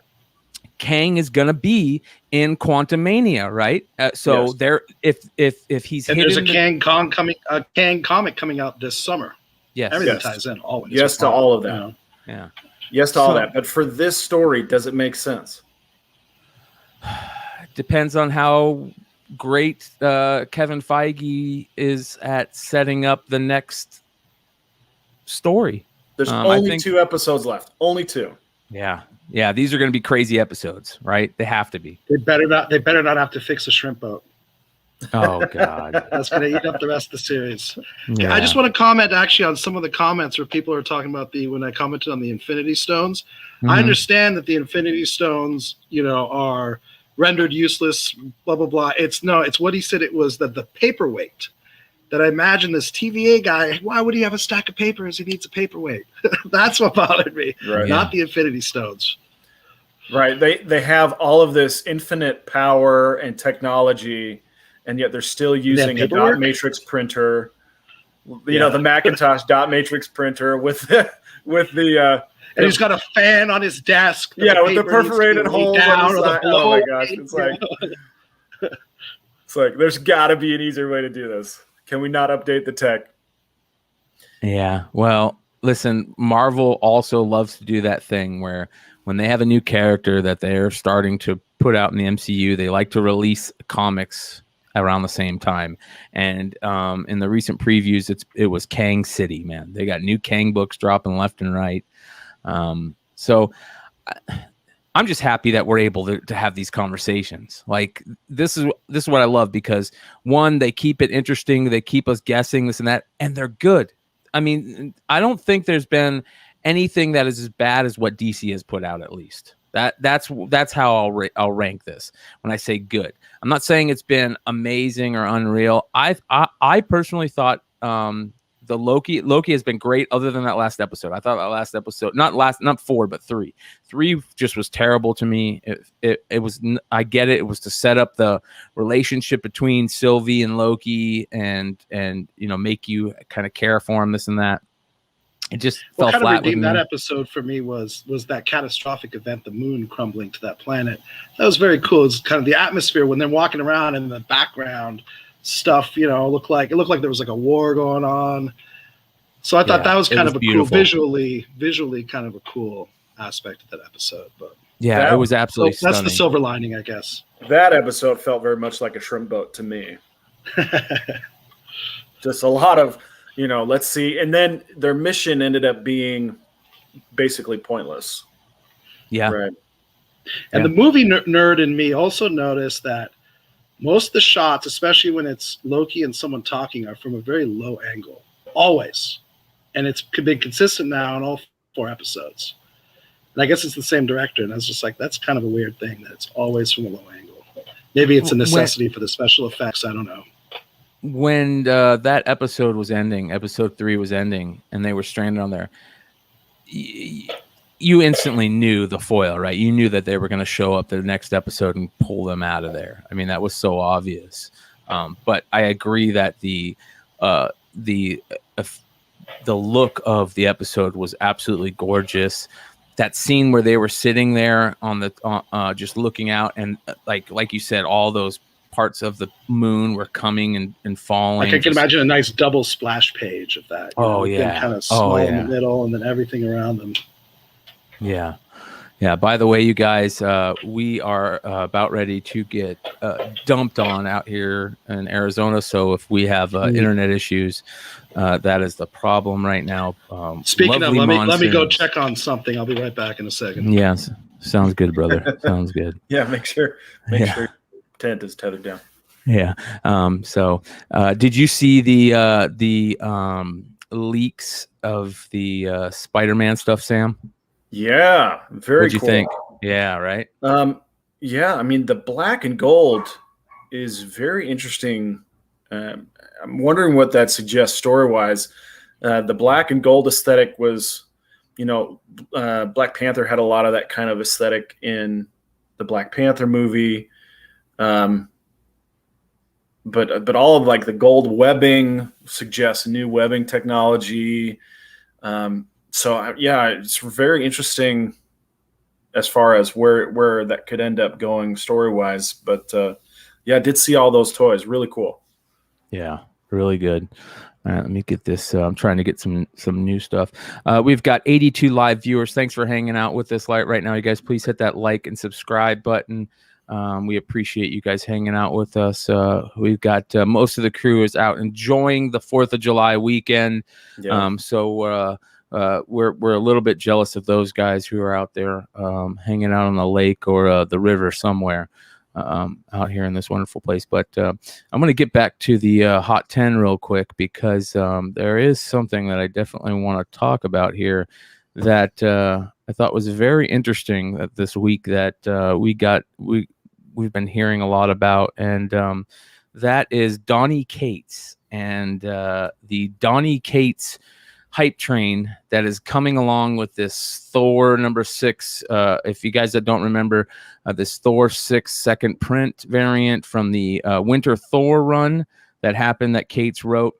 Kang is gonna be in Quantumania, right? So yes. There, if he's and hidden, there's a Kang comic coming out this summer. Yes, everything ties in. Always. Yes to all of that. You know? Yeah. Yes to all that. But for this story, does it make sense? Depends on how great Kevin Feige is at setting up the next story. There's only 2 episodes left. Only 2. Yeah, these are going to be crazy episodes, right? They have to be. They better not have to fix a shrimp boat. Oh God, that's going to eat up the rest of the series. Yeah. I just want to comment actually on some of the comments where people are talking about when I commented on the Infinity Stones. Mm-hmm. I understand that the Infinity Stones, are rendered useless. Blah blah blah. It's what he said. It was that the paperweight. That I imagine this TVA guy, why would he have a stack of papers? He needs a paperweight. That's what bothered me, right, not the Infinity Stones. Right. They have all of this infinite power and technology, and yet they're still using a dot matrix printer. The Macintosh dot matrix printer with the and he's got a fan on his desk. Yeah, with the perforated hole. Oh my gosh! It's like there's got to be an easier way to do this. Can we not update the tech? Yeah. Well, listen, Marvel also loves to do that thing where when they have a new character that they're starting to put out in the MCU, they like to release comics around the same time. And in the recent previews, it was Kang City, man. They got new Kang books dropping left and right. So I'm just happy that we're able to have these conversations. Like this is what I love, because one, they keep it interesting. They keep us guessing this and that, and they're good. I mean, I don't think there's been anything that is as bad as what DC has put out, at least. That's how I'll rank this when I say good. I'm not saying it's been amazing or unreal. I personally thought the Loki has been great, other than that last episode. I thought that last episode, not 4, but 3. 3 just was terrible to me. It was, I get it. It was to set up the relationship between Sylvie and Loki and make you kind of care for him, this and that. it just what fell kind flat of redeemed with me. that episode for me was that catastrophic event, the moon crumbling to that planet. That was very cool. It's kind of the atmosphere when they're walking around in the background stuff, you know, it looked like there was like a war going on. So I thought that was kind of a beautiful. cool visually kind of a cool aspect of that episode. But yeah, it was absolutely stunning. That's the silver lining, I guess. That episode felt very much like a shrimp boat to me. Just a lot of, you know, let's see. And then their mission ended up being basically pointless. Yeah. Right. And the movie nerd in me also noticed that most of the shots, especially when it's Loki and someone talking, are from a very low angle. Always. And it's been consistent now in all 4 episodes. And I guess it's the same director. And I was just like, that's kind of a weird thing that it's always from a low angle. Maybe it's a necessity for the special effects. I don't know. When that episode was ending, episode 3 was ending, and they were stranded on there, you instantly knew the foil, right? You knew that they were going to show up the next episode and pull them out of there. I mean, that was so obvious. But I agree that the look of the episode was absolutely gorgeous. That scene where they were sitting there on the just looking out, and like you said, all those parts of the moon were coming and falling. Like I can imagine a nice double splash page of that. Kind of small in the middle, and then everything around them. Yeah. Yeah. By the way, you guys, we are about ready to get dumped on out here in Arizona. So if we have internet issues, that is the problem right now. Speaking of, let me go check on something. I'll be right back in a second. Yes. Sounds good, brother. Sounds good. Yeah. Make sure tent is tethered down. Yeah. So did you see the leaks of the Spider-Man stuff, Sam? Yeah, very What'd cool. you think? Yeah, right. Yeah, I mean the black and gold is very interesting. I'm wondering what that suggests story-wise. The black and gold aesthetic was, Black Panther had a lot of that kind of aesthetic in the Black Panther movie. But all of like the gold webbing suggests new webbing technology. So it's very interesting as far as where that could end up going story wise. But I did see all those toys. Really cool. Yeah, really good. All right, let me get this. I'm trying to get some new stuff. We've got 82 live viewers. Thanks for hanging out with us right now, you guys. Please hit that like and subscribe button. We appreciate you guys hanging out with us. We've got most of the crew is out enjoying the 4th of July weekend. Yeah. So we're a little bit jealous of those guys who are out there hanging out on the lake or the river somewhere out here in this wonderful place. But I'm going to get back to the Hot 10 real quick because there is something that I definitely want to talk about here that I thought was very interesting this week that we've been hearing a lot about, and that is Donnie Cates and the Donnie Cates hype train that is coming along with this Thor #6. If you guys that don't remember, this Thor 6 second print variant from the Winter Thor run that happened that Cates wrote.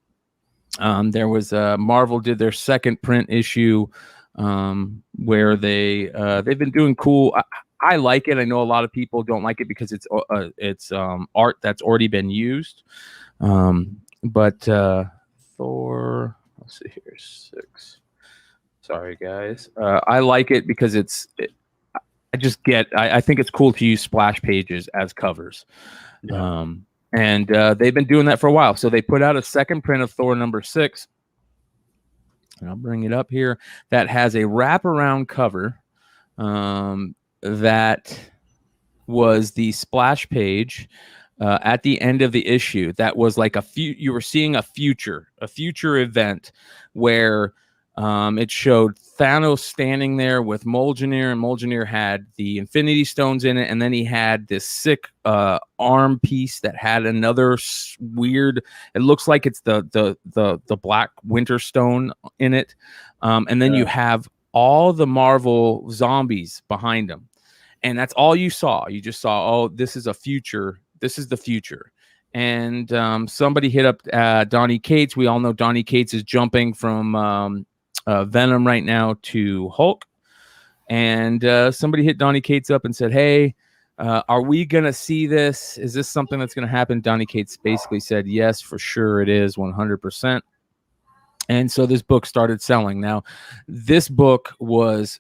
There was Marvel did their second print issue where they've been doing cool. I like it. I know a lot of people don't like it because it's art that's already been used. But Thor. Let's see here, 6. Sorry, guys. I like it because I think it's cool to use splash pages as covers. Yeah. And they've been doing that for a while. So they put out a second print of Thor #6. And I'll bring it up here. That has a wraparound cover that was the splash page at the end of the issue. That was like you were seeing a future event where it showed Thanos standing there with Mjolnir, and Mjolnir had the Infinity Stones in it, and then he had this sick arm piece that had another weird. It looks like it's the Black Winter Stone in it, and then you have all the Marvel zombies behind him, and that's all you saw. You just saw, oh, this is a future. This is the future. And somebody hit up Donnie Cates. We all know Donnie Cates is jumping from Venom right now to Hulk. And somebody hit Donnie Cates up and said, hey, are we going to see this? Is this something that's going to happen? Donnie Cates basically said, yes, for sure it is, 100%. And so this book started selling. Now, this book was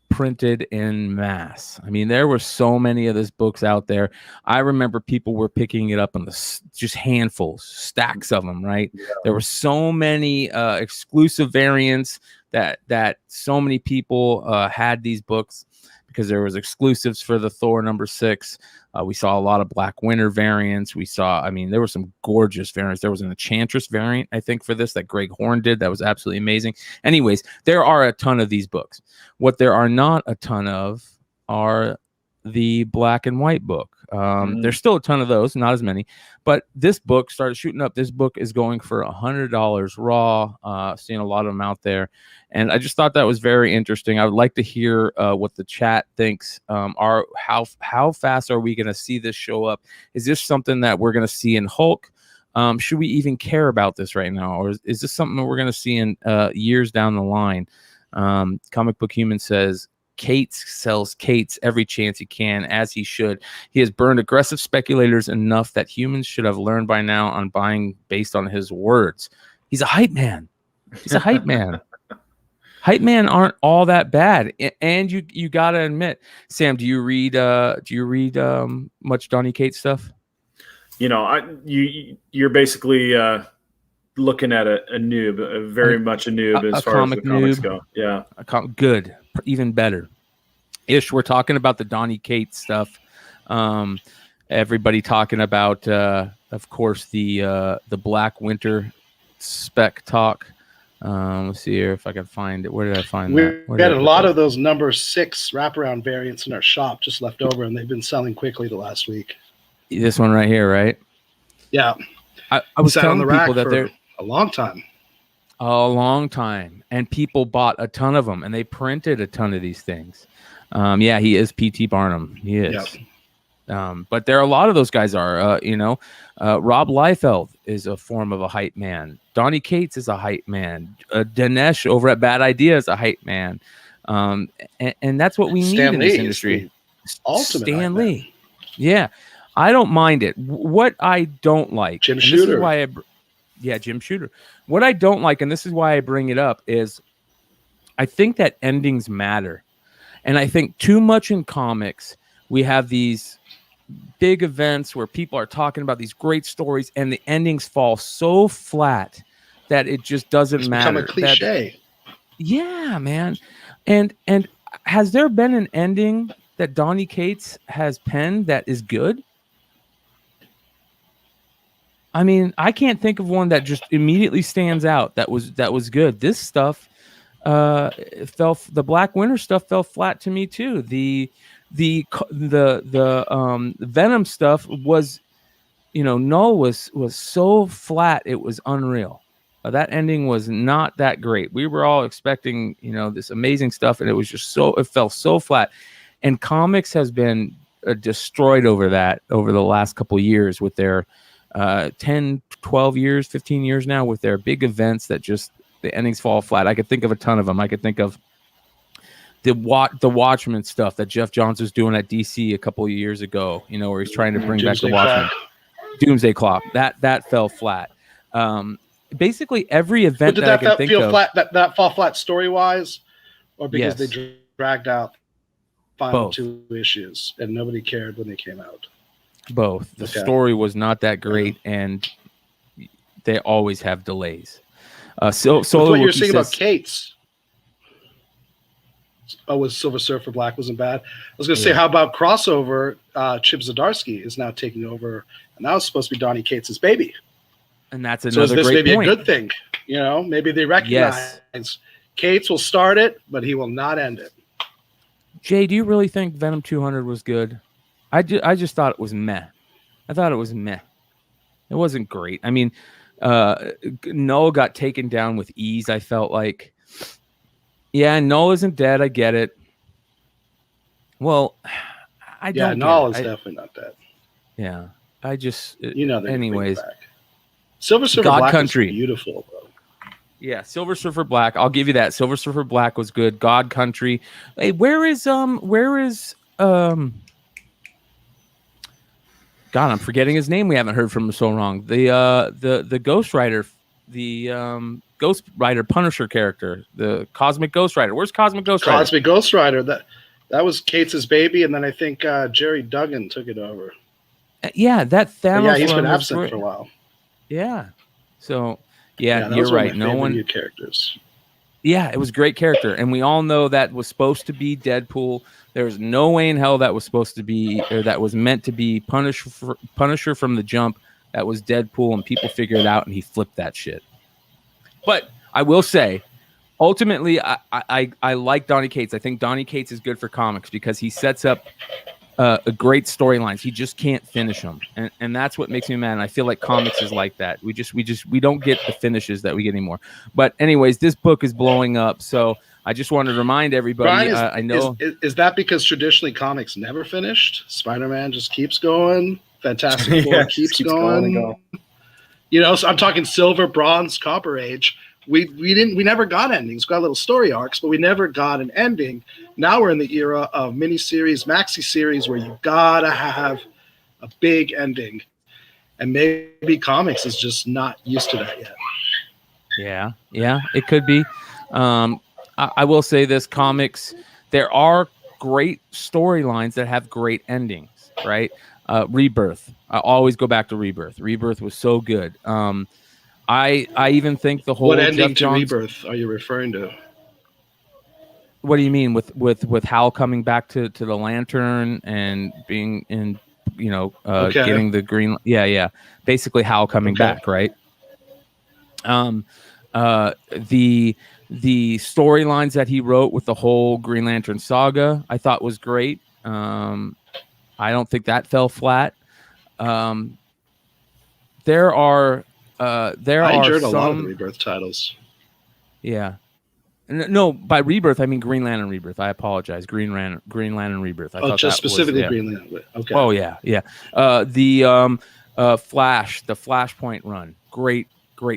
printed in mass. I mean, there were so many of these books out there. I remember people were picking it up in just handfuls, stacks of them, right? Yeah. There were so many exclusive variants that so many people had these books because there was exclusives for the Thor #6. We saw a lot of Black Winter variants. There were some gorgeous variants. There was an Enchantress variant, I think, for this that Greg Horn did. That was absolutely amazing. Anyways, there are a ton of these books. What there are not a ton of are the black and white book. There's still a ton of those, not as many, but this book started shooting up. This book is going for $100 raw. Seeing a lot of them out there, and I just thought that was very interesting. I would like to hear what the chat thinks. How fast are we going to see this show up? Is this something that we're going to see in Hulk? Should we even care about this right now, or is this something that we're going to see in years down the line? Comic Book Human says, Cates sells Cates every chance he can, as he should. He has burned aggressive speculators enough that humans should have learned by now on buying based on his words. He's a hype man. He's a hype man. Hype man aren't all that bad. And you gotta admit, Sam, do you read much Donnie Cates stuff? You're basically looking at a noob, very much a noob as far as the comics go. Yeah, good. Even better. Ish, we're talking about the Donnie Cates stuff. Everybody talking about, of course, the Black Winter spec talk. Let's see here if I can find it. Where did I find that? We had a lot of those #6 wraparound variants in our shop just left over, and they've been selling quickly the last week. This one right here, right? Yeah. I was telling people that they're a long time. A long time, and people bought a ton of them, and they printed a ton of these things. Yeah, he is P.T. Barnum. He is. Yep. But there are a lot of those guys are. Rob Liefeld is a form of a hype man. Donnie Cates is a hype man. Dinesh over at Bad Idea is a hype man. And that's what we need in this industry. Stan Lee. Yeah, I don't mind it. What I don't like, Jim Shooter. This is why Jim Shooter. What I don't like, and this is why I bring it up, is I think that endings matter. And I think too much in comics, we have these big events where people are talking about these great stories and the endings fall so flat that it just doesn't matter. It's become a cliche. Yeah, man. And has there been an ending that Donnie Cates has penned that is good? I mean, I can't think of one that just immediately stands out that was good. This stuff the Black Winter stuff fell flat to me too. The Venom stuff was, Null was so flat it was unreal. That ending was not that great. We were all expecting, this amazing stuff, and it was just it fell so flat. And comics has been destroyed over the last couple of years with their 10, 12 years, 15 years now with their big events that just the endings fall flat. I could think of a ton of them. I could think of the Watchmen stuff that Jeff Johns was doing at DC a couple of years ago, where he's trying to bring back the Watchmen. Doomsday Clock. That fell flat. Basically every event but did that I can think feel of, flat, that fall flat story-wise, or because they dragged out final 2 issues and nobody cared when they came out? Both. The story was not that great, and they always have delays. So what you're saying about Cates? Was Silver Surfer Black wasn't bad. I was going to say, how about crossover? Chip Zdarsky is now taking over, and that was supposed to be Donnie Cates' baby. And that's another great point. So is this maybe a good thing? Maybe they recognize Cates will start it, but he will not end it. Jay, do you really think Venom 200 was good? I just thought it was meh. I thought it was meh. It wasn't great. I mean, Null got taken down with ease, I felt like. Yeah, Null isn't dead. I get it. Well, I don't. Yeah, Null is definitely not dead. Yeah, I just. Anyways, Silver Surfer Black Country is beautiful, though. Yeah, Silver Surfer Black. I'll give you that. Silver Surfer Black was good. God Country. Hey, where is God, I'm forgetting his name. We haven't heard from him so long. The Ghost Rider, Ghost Rider Punisher character, the Cosmic Ghost Rider. Where's Cosmic Ghost Rider? Cosmic Ghost Rider. That was Cates' baby, and then I think Jerry Duggan took it over. Yeah, that Thanos. Yeah, he's been absent for a while. Yeah. So yeah, you're right. No one characters. Yeah, it was a great character, and we all know that was supposed to be Deadpool. There's no way in hell that was supposed to be, or that was meant to be Punisher from the jump. That was Deadpool, and people figured it out, and he flipped that shit. But I will say, ultimately, I like Donnie Cates. I think Donnie Cates is good for comics because he sets up a great storylines. He just can't finish them, and that's what makes me mad. And I feel like comics is like that. We don't get the finishes that we get anymore. But anyways, this book is blowing up, so I just wanted to remind everybody. Bryan, I know is that because traditionally comics never finished? Spider-Man just keeps going. Fantastic Four keeps going. You know, so I'm talking Silver, Bronze, Copper Age. We never got endings. We got little story arcs, but we never got an ending. Now we're in the era of miniseries, maxi series, where you gotta have a big ending, and maybe comics is just not used to that yet. Yeah, it could be. I will say this: comics, there are great storylines that have great endings, right? Rebirth. I always go back to Rebirth. Rebirth was so good. I even think the whole what ending to Rebirth are you referring to? What do you mean with Hal coming back to the Lantern and being in, getting the green? Yeah. Basically, Hal coming back, right? The storylines that he wrote with the whole Green Lantern saga, I thought was great. I don't think that fell flat. There are enjoyed some, a lot of the Rebirth titles. Yeah. No, by Rebirth I mean Green Lantern Rebirth. I apologize. Green Lantern Rebirth. I thought just specifically was, Green Lantern. Okay. Oh yeah. The Flash, the Flashpoint run. Great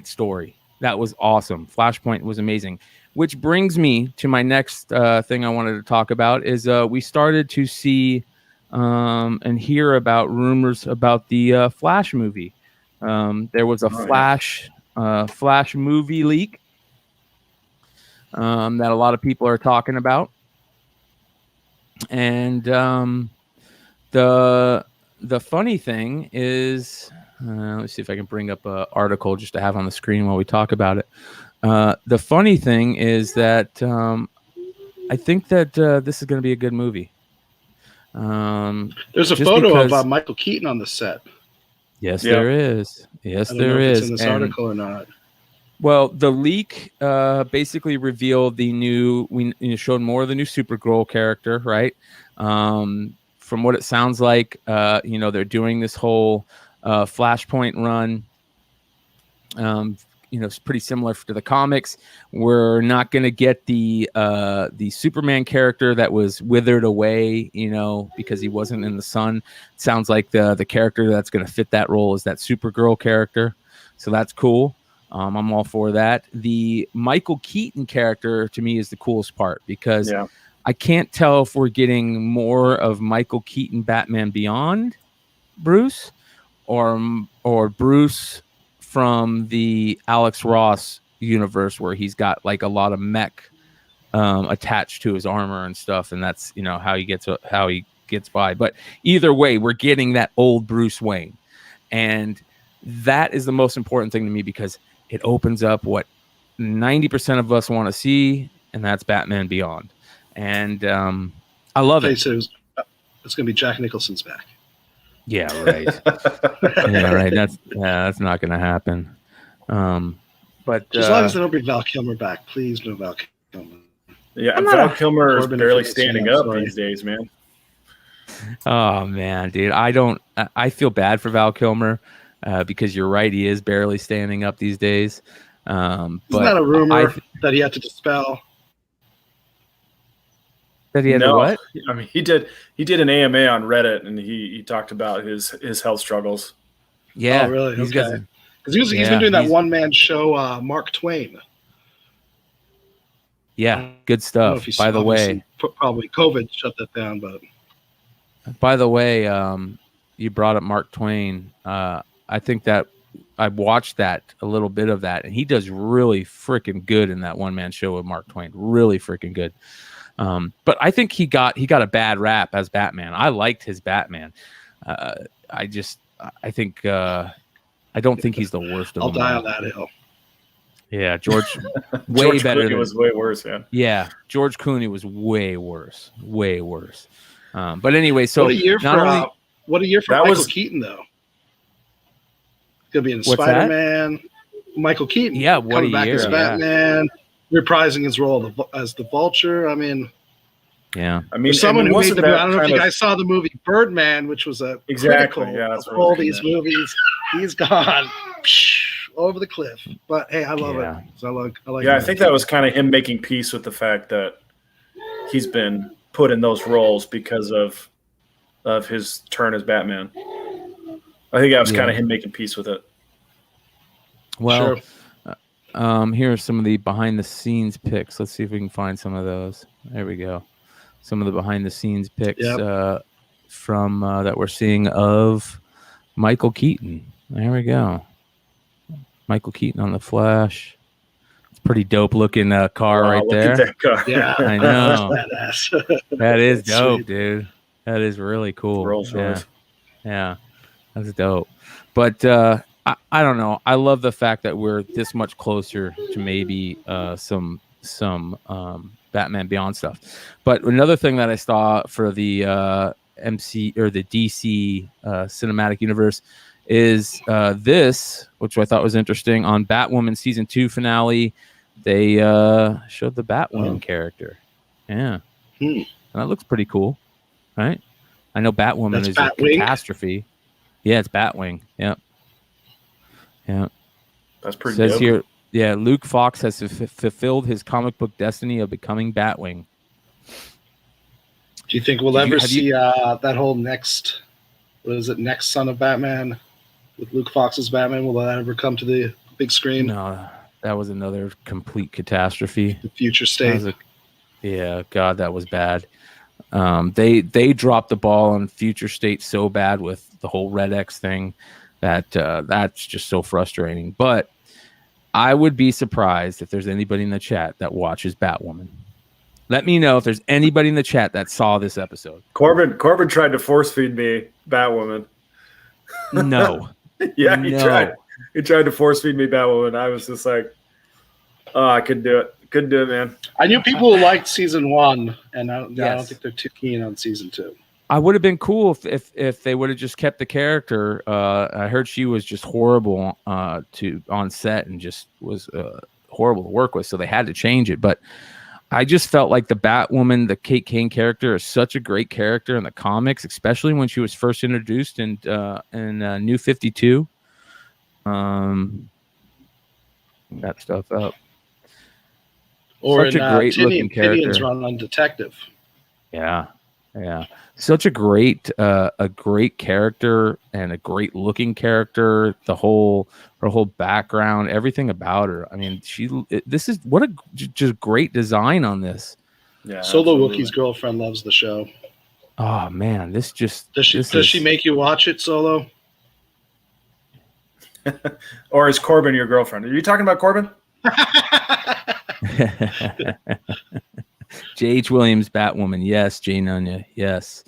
story. That was awesome. Flashpoint was amazing. Which brings me to my next thing I wanted to talk about is we started to see and hear about rumors about the Flash movie. There was a Flash movie leak that a lot of people are talking about, and the funny thing is, let's see if I can bring up an article just to have on the screen while we talk about it. The funny thing is that I think that this is going to be a good movie. There's a photo of Michael Keaton on the set. Yes, there is. Yes, there is. It's in this article or not. Well, the leak basically revealed we showed more of the new Supergirl character, right? From what it sounds like, they're doing this whole Flashpoint run. It's pretty similar to the comics. We're not going to get the Superman character that was withered away, because he wasn't in the sun. It sounds like the character that's going to fit that role is that Supergirl character. So that's cool. I'm all for that. The Michael Keaton character to me is the coolest part because I can't tell if we're getting more of Michael Keaton Batman Beyond Bruce or Bruce from the Alex Ross universe where he's got like a lot of mech attached to his armor and stuff, and that's how he gets by. But either way, we're getting that old Bruce Wayne, and that is the most important thing to me because it opens up what 90% of us want to see, and that's Batman Beyond. And I love it. So it's going to be Jack Nicholson's back. Yeah, right. Yeah, right. That's not going to happen. But as long as they don't bring Val Kilmer back, please no Val Kilmer. Yeah, Val Kilmer is barely standing up these days, man. Oh man, dude, I feel bad for Val Kilmer because you're right, he is barely standing up these days. Isn't that a rumor that he had to dispel? That he had to what? I mean, he did an AMA on Reddit, and he talked about his health struggles. Yeah, really? Okay. Because he's been doing that one man show, Mark Twain. Yeah, good stuff. By the way, probably COVID shut that down, but by the way, you brought up Mark Twain. I think that I watched that a little bit of that, and he does really freaking good in that one-man show with Mark Twain. Really freaking good. But I think he got a bad rap as Batman. I liked his Batman. I don't think he's the worst of them. I'll die on that hill. Yeah, George, George Clooney was way worse. Yeah, George Clooney was way worse. But anyway, so what a year for Michael Keaton, though. He's gonna be in Spider-Man. Michael Keaton, coming back as Batman, reprising his role as the Vulture. I mean, for someone who made the movie. I don't know if you guys saw the movie Birdman, which was a critical of all these movies. He's gone over the cliff. But hey, I love it. So I like. Yeah, I think that was kind of him making peace with the fact that he's been put in those roles because of his turn as Batman. I think that was kind of him making peace with it. Well, here are some of the behind the scenes picks. Let's see if we can find some of those. There we go. Some of the behind the scenes picks from that we're seeing of Michael Keaton. There we go. Michael Keaton on the Flash. It's pretty dope looking car right there. Look at that car. Yeah, I know. That's badass. That is dope, dude. That is really cool. Rolls Royce. Yeah, that's dope. But I don't know. I love the fact that we're this much closer to maybe some Batman Beyond stuff. But another thing that I saw for the MC or the DC cinematic universe is this, which I thought was interesting. On Batwoman season 2 finale, they showed the Batwoman character. Yeah, and that looks pretty cool, right? I know Batwoman is a catastrophe. Yeah, it's Batwing. Yep. Yeah, that's pretty. Says dope. here, yeah, Luke Fox has fulfilled his comic book destiny of becoming Batwing. Do you think we'll ever see that whole next Son of Batman with Luke Fox's Batman? Will that ever come to the big screen? No, that was another complete catastrophe. The Future State. God, that was bad. They dropped the ball on Future State so bad with the whole Red X thing that that's just so frustrating. But I would be surprised if there's anybody in the chat that watches Batwoman. Let me know if there's anybody in the chat that saw this episode. Corbin tried to force feed me Batwoman. No. Yeah, he tried. He tried to force feed me Batwoman. I was just like, I couldn't do it. Couldn't do it, man. I knew people who liked season 1, and I don't think they're too keen on season 2. I would have been cool if they would have just kept the character. I heard she was just horrible on set and just was horrible to work with, so they had to change it. But I just felt like the Batwoman, the Kate Kane character, is such a great character in the comics, especially when she was first introduced in New 52. That stuff up. Or such a great looking character. Run on Detective. Yeah. Such a great character and a great looking character. Her whole background, everything about her. I mean, this is what a just great design on this. Yeah. Solo Wookie's girlfriend loves the show. Oh man, does she make you watch it, Solo? Or is Corbin your girlfriend? Are you talking about Corbin? J.H. Williams, Batwoman. Yes. Jay Nunya. Yes.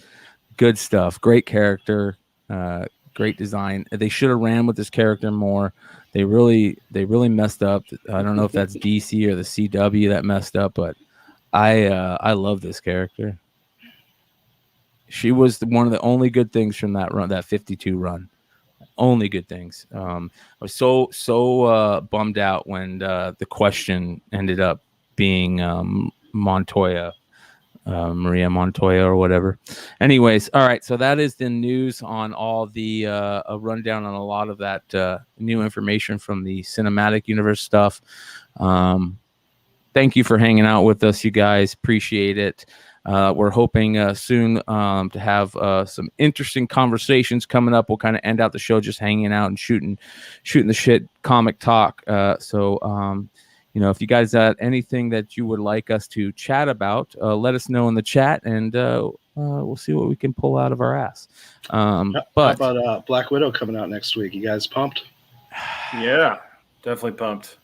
Good stuff. Great character. Great design. They should have ran with this character more. They really messed up. I don't know if that's DC or the CW that messed up, but I love this character. She was one of the only good things from that run, that 52 run. Only good things. I was so bummed out when the Question ended up being Montoya, Maria Montoya or whatever. Anyways, all right. So that is the news on all the a rundown on a lot of that new information from the cinematic universe stuff. Thank you for hanging out with us, you guys. Appreciate it. We're hoping soon to have some interesting conversations coming up. We'll kind of end out the show just hanging out and shooting the shit comic talk. So if you guys got anything that you would like us to chat about, let us know in the chat, and we'll see what we can pull out of our ass. But how about Black Widow coming out next week? You guys pumped? Yeah, definitely pumped.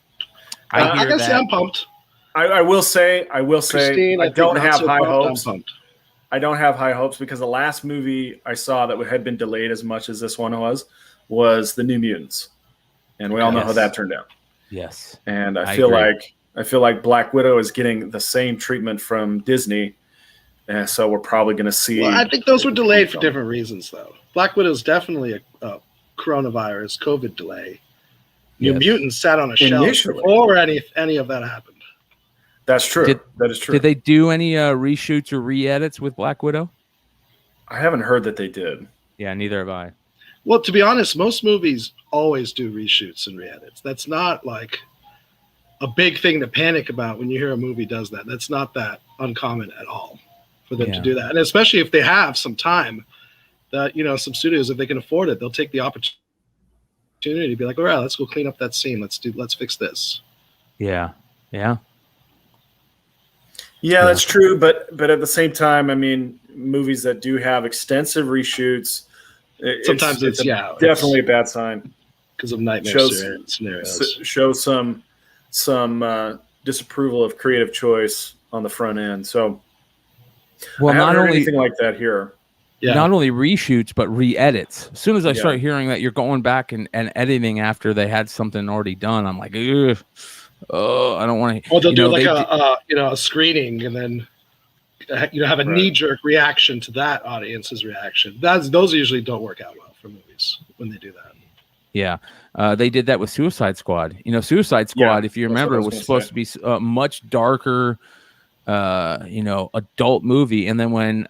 I can say I'm pumped. I will say, Christine, I don't have high hopes. I don't have high hopes because the last movie I saw that had been delayed as much as this one was the New Mutants, and we all know how that turned out. Yes, and I feel like Black Widow is getting the same treatment from Disney, and so we're probably going to see. Well, I think those were delayed for different reasons, though. Black Widow is definitely a coronavirus COVID delay. New Mutants sat on a shelf before any of that happened. That's true. That is true. Did they do any reshoots or re-edits with Black Widow? I haven't heard that they did. Yeah, neither have I. Well, to be honest, most movies always do reshoots and re-edits. That's not like a big thing to panic about when you hear a movie does that. That's not that uncommon at all for them to do that. And especially if they have some time that, some studios, if they can afford it, they'll take the opportunity to be like, all right, let's go clean up that scene. Let's fix this. Yeah. Yeah, that's true. But at the same time, I mean, movies that do have extensive reshoots, sometimes it's definitely a bad sign because of nightmare scenarios. Shows some disapproval of creative choice on the front end. So, I haven't heard anything like that here. Yeah. Not only reshoots, but re-edits. As soon as I start hearing that you're going back and editing after they had something already done, I'm like, ugh. Oh, I don't want to. Well, they'll do like a screening, and then have a knee-jerk reaction to that audience's reaction. Those usually don't work out well for movies when they do that. Yeah, they did that with Suicide Squad. Suicide Squad, if you remember, was supposed to be a much darker, adult movie, and then when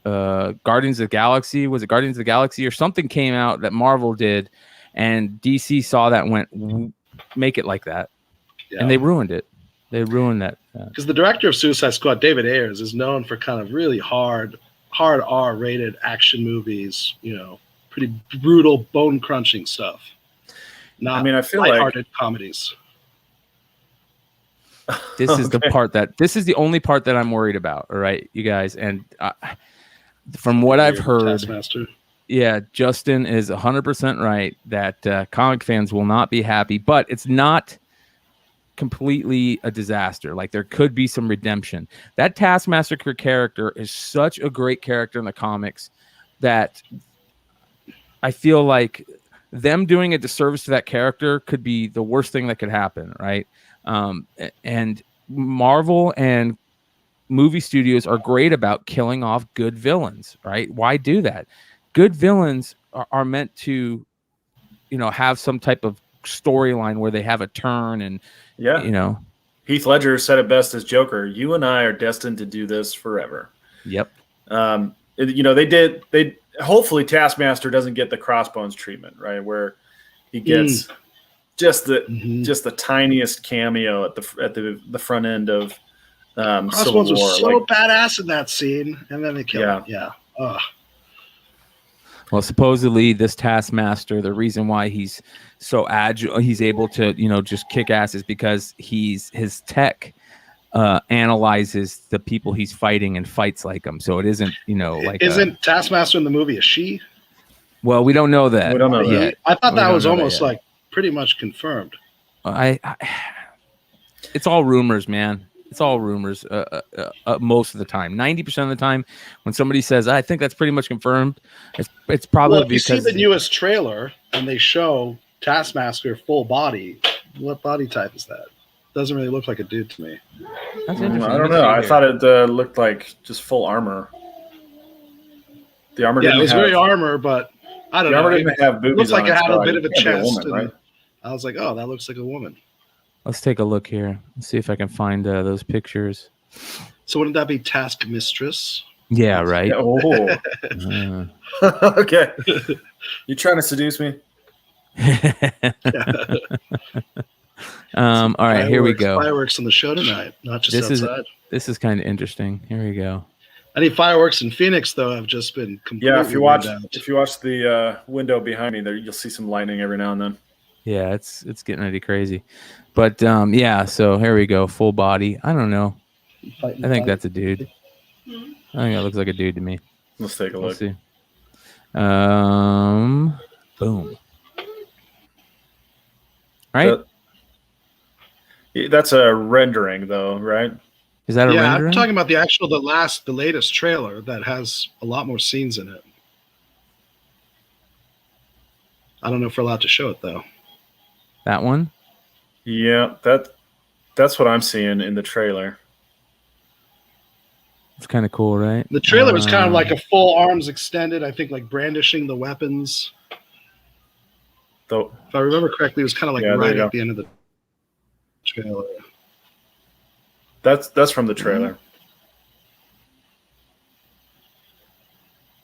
Guardians of the Galaxy, was it Guardians of the Galaxy or something came out that Marvel did, and DC saw that and went, make it like that, and they ruined it. They ruined that because the director of Suicide Squad, David Ayers, is known for kind of really hard R-rated action movies. Pretty brutal, bone-crunching stuff. I feel lighthearted comedies. This is this is the only part that I'm worried about. All right, you guys, and from what I've heard. Taskmaster. Yeah, Justin is 100% right that comic fans will not be happy, but it's not completely a disaster. Like, there could be some redemption. That Taskmaster character is such a great character in the comics that I feel like them doing a disservice to that character could be the worst thing that could happen, right? And Marvel and movie studios are great about killing off good villains, right? Why do that? Good villains are meant to, have some type of storyline where they have a turn and, Heath Ledger said it best as Joker. You and I are destined to do this forever. Yep. They hopefully Taskmaster doesn't get the Crossbones treatment, right? Where he gets just the tiniest cameo at the front end of Crossbones was so badass in that scene, and then they killed him. Yeah. Ugh. Well, supposedly this Taskmaster, the reason why he's so agile, he's able to, just kick ass is because his tech analyzes the people he's fighting and fights like them. So it isn't, Isn't Taskmaster in the movie a she? Well, we don't know that. We don't know yet. I thought that was almost like pretty much confirmed. It's all rumors, man. It's all rumors most of the time. 90% of the time when somebody says, I think that's pretty much confirmed, it's probably if because... you see the newest trailer and they show Taskmaster full body, what body type is that? Doesn't really look like a dude to me. That's interesting. I don't know. I thought it looked like just full armor. The armor didn't it was very armor, but I don't know. The armor didn't have boobies. It looks like it had a bit of a chest. Woman, right? I was like, oh, that looks like a woman. Let's take a look here. Let's see if I can find those pictures. So wouldn't that be Task Mistress? Yeah, right. Oh. Okay. You trying to seduce me? All right, here we go. Fireworks on the show tonight, not just outside. This is kind of interesting. Here we go. Any fireworks in Phoenix, though, have just been completely if you watch the window behind me there, you'll see some lightning every now and then. Yeah, it's getting really crazy. But yeah, so here we go. Full body. I don't know. I think that's a dude. I think that looks like a dude to me. Let's take a look. See. Boom. Right? That's a rendering, though, right? Is that a rendering? I'm talking about the latest trailer that has a lot more scenes in it. I don't know if we're allowed to show it, though. That one? Yeah, that's what I'm seeing in the trailer. It's kind of cool, right? The trailer is kind of like a full arms extended, I think, like brandishing the weapons. If I remember correctly, it was kind of like right at the end of the trailer. That's from the trailer.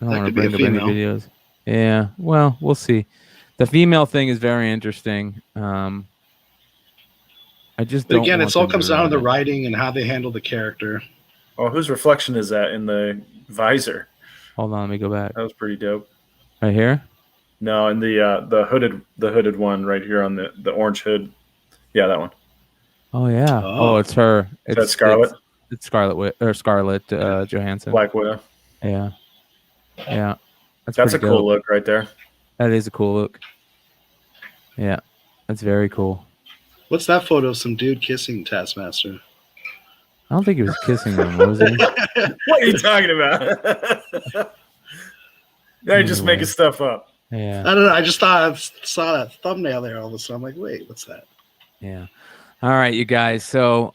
I don't want to bring up any videos. Yeah, well, we'll see. The female thing is very interesting. I just don't. Again, it all comes down to the writing and how they handle the character. Oh, whose reflection is that in the visor? Hold on, let me go back. That was pretty dope. Right here? No, in the hooded one right here on the orange hood. Yeah, that one. Oh yeah. Oh, it's her. It's Scarlet. It's Scarlett Johansson. Black Widow. Yeah. Yeah. That's a cool look right there. That is a cool look. Yeah. That's very cool. What's that photo of some dude kissing Taskmaster? I don't think he was kissing him, was he? What are you talking about? They're just making stuff up. Yeah. I don't know. I just thought I saw that thumbnail there all of a sudden. I'm like, wait, what's that? Yeah. All right, you guys. So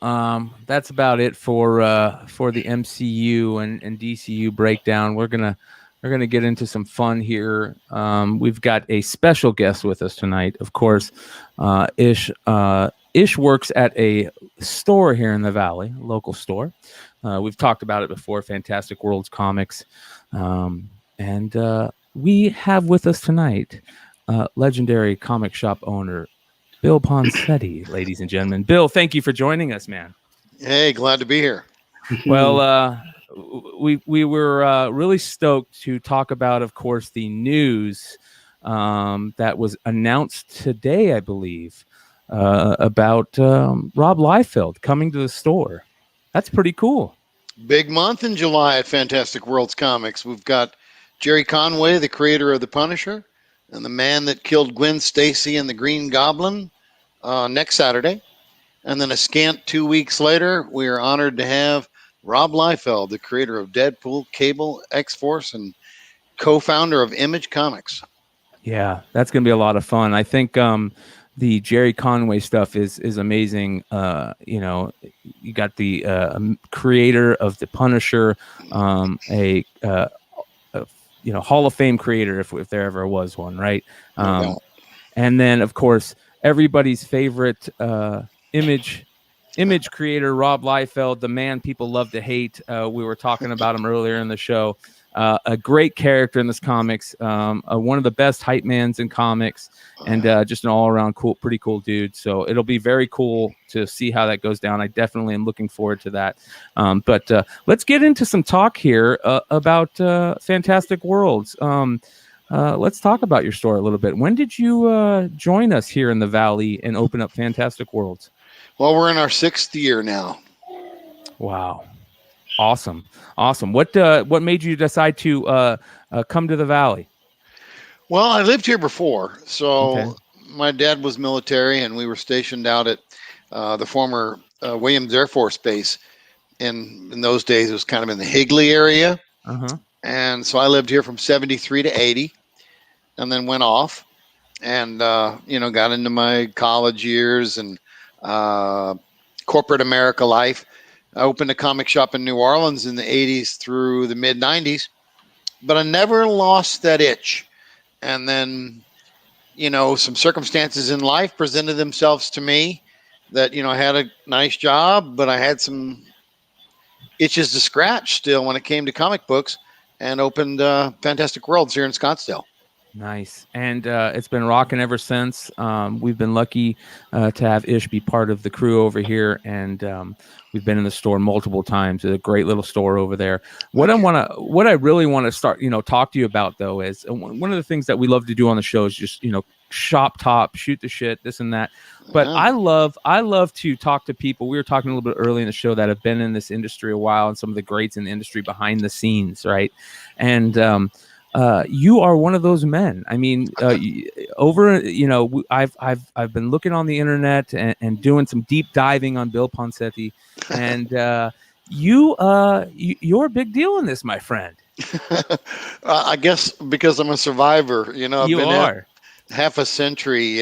that's about it for the MCU and DCU breakdown. We're gonna get into some fun here. We've got a special guest with us tonight. Of course, Ish works at a store here in the Valley, a local store. We've talked about it before, Fantastic Worlds Comics. And we have with us tonight legendary comic shop owner, Bill Ponsetti, ladies and gentlemen. Bill, thank you for joining us, man. Hey, glad to be here. Well, we were really stoked to talk about, of course, the news that was announced today, I believe, about Rob Liefeld coming to the store. That's pretty cool. Big month in July at Fantastic Worlds Comics. We've got Jerry Conway, the creator of The Punisher, and the man that killed Gwen Stacy and the Green Goblin next Saturday. And then a scant 2 weeks later, we are honored to have Rob Liefeld, the creator of Deadpool, Cable, X-Force, and co-founder of Image Comics. Yeah, that's going to be a lot of fun. I think the Jerry Conway stuff is amazing. You know, you got the creator of The Punisher, a Hall of Fame creator, if there ever was one, right? And then, of course, everybody's favorite image creator, Rob Liefeld, the man people love to hate. We were talking about him earlier in the show. A great character in this comics, one of the best hype mans in comics, and just an all-around pretty cool dude. So it'll be very cool to see how that goes down. I definitely am looking forward to that. But let's get into some talk here about Fantastic Worlds. Let's talk about your store a little bit. When did you join us here in the Valley and open up Fantastic Worlds? Well, we're in our 6th year now. Wow. Awesome. What made you decide to come to the Valley? Well, I lived here before. So my dad was military, and we were stationed out at the former Williams Air Force Base. In those days, it was kind of in the Higley area. And so I lived here from 73 to 80, and then went off and, got into my college years and corporate America life. I opened a comic shop in New Orleans in the 80s through the mid 90s, but I never lost that itch. And then, some circumstances in life presented themselves to me that, I had a nice job, but I had some itches to scratch still when it came to comic books, and opened Fantastic Worlds here in Scottsdale. Nice. And it's been rocking ever since. We've been lucky to have Ish be part of the crew over here, and we've been in the store multiple times. It's a great little store over there. What I really want to start, talk to you about, though, is one of the things that we love to do on the show is just, shop top, shoot the shit, this and that. But I love to talk to people. We were talking a little bit early in the show that have been in this industry a while, and some of the greats in the industry behind the scenes, right? And you are one of those men. I mean, I've been looking on the internet and doing some deep diving on Bill Ponsetto, and you're a big deal in this, my friend. I guess because I'm a survivor, I've been half a century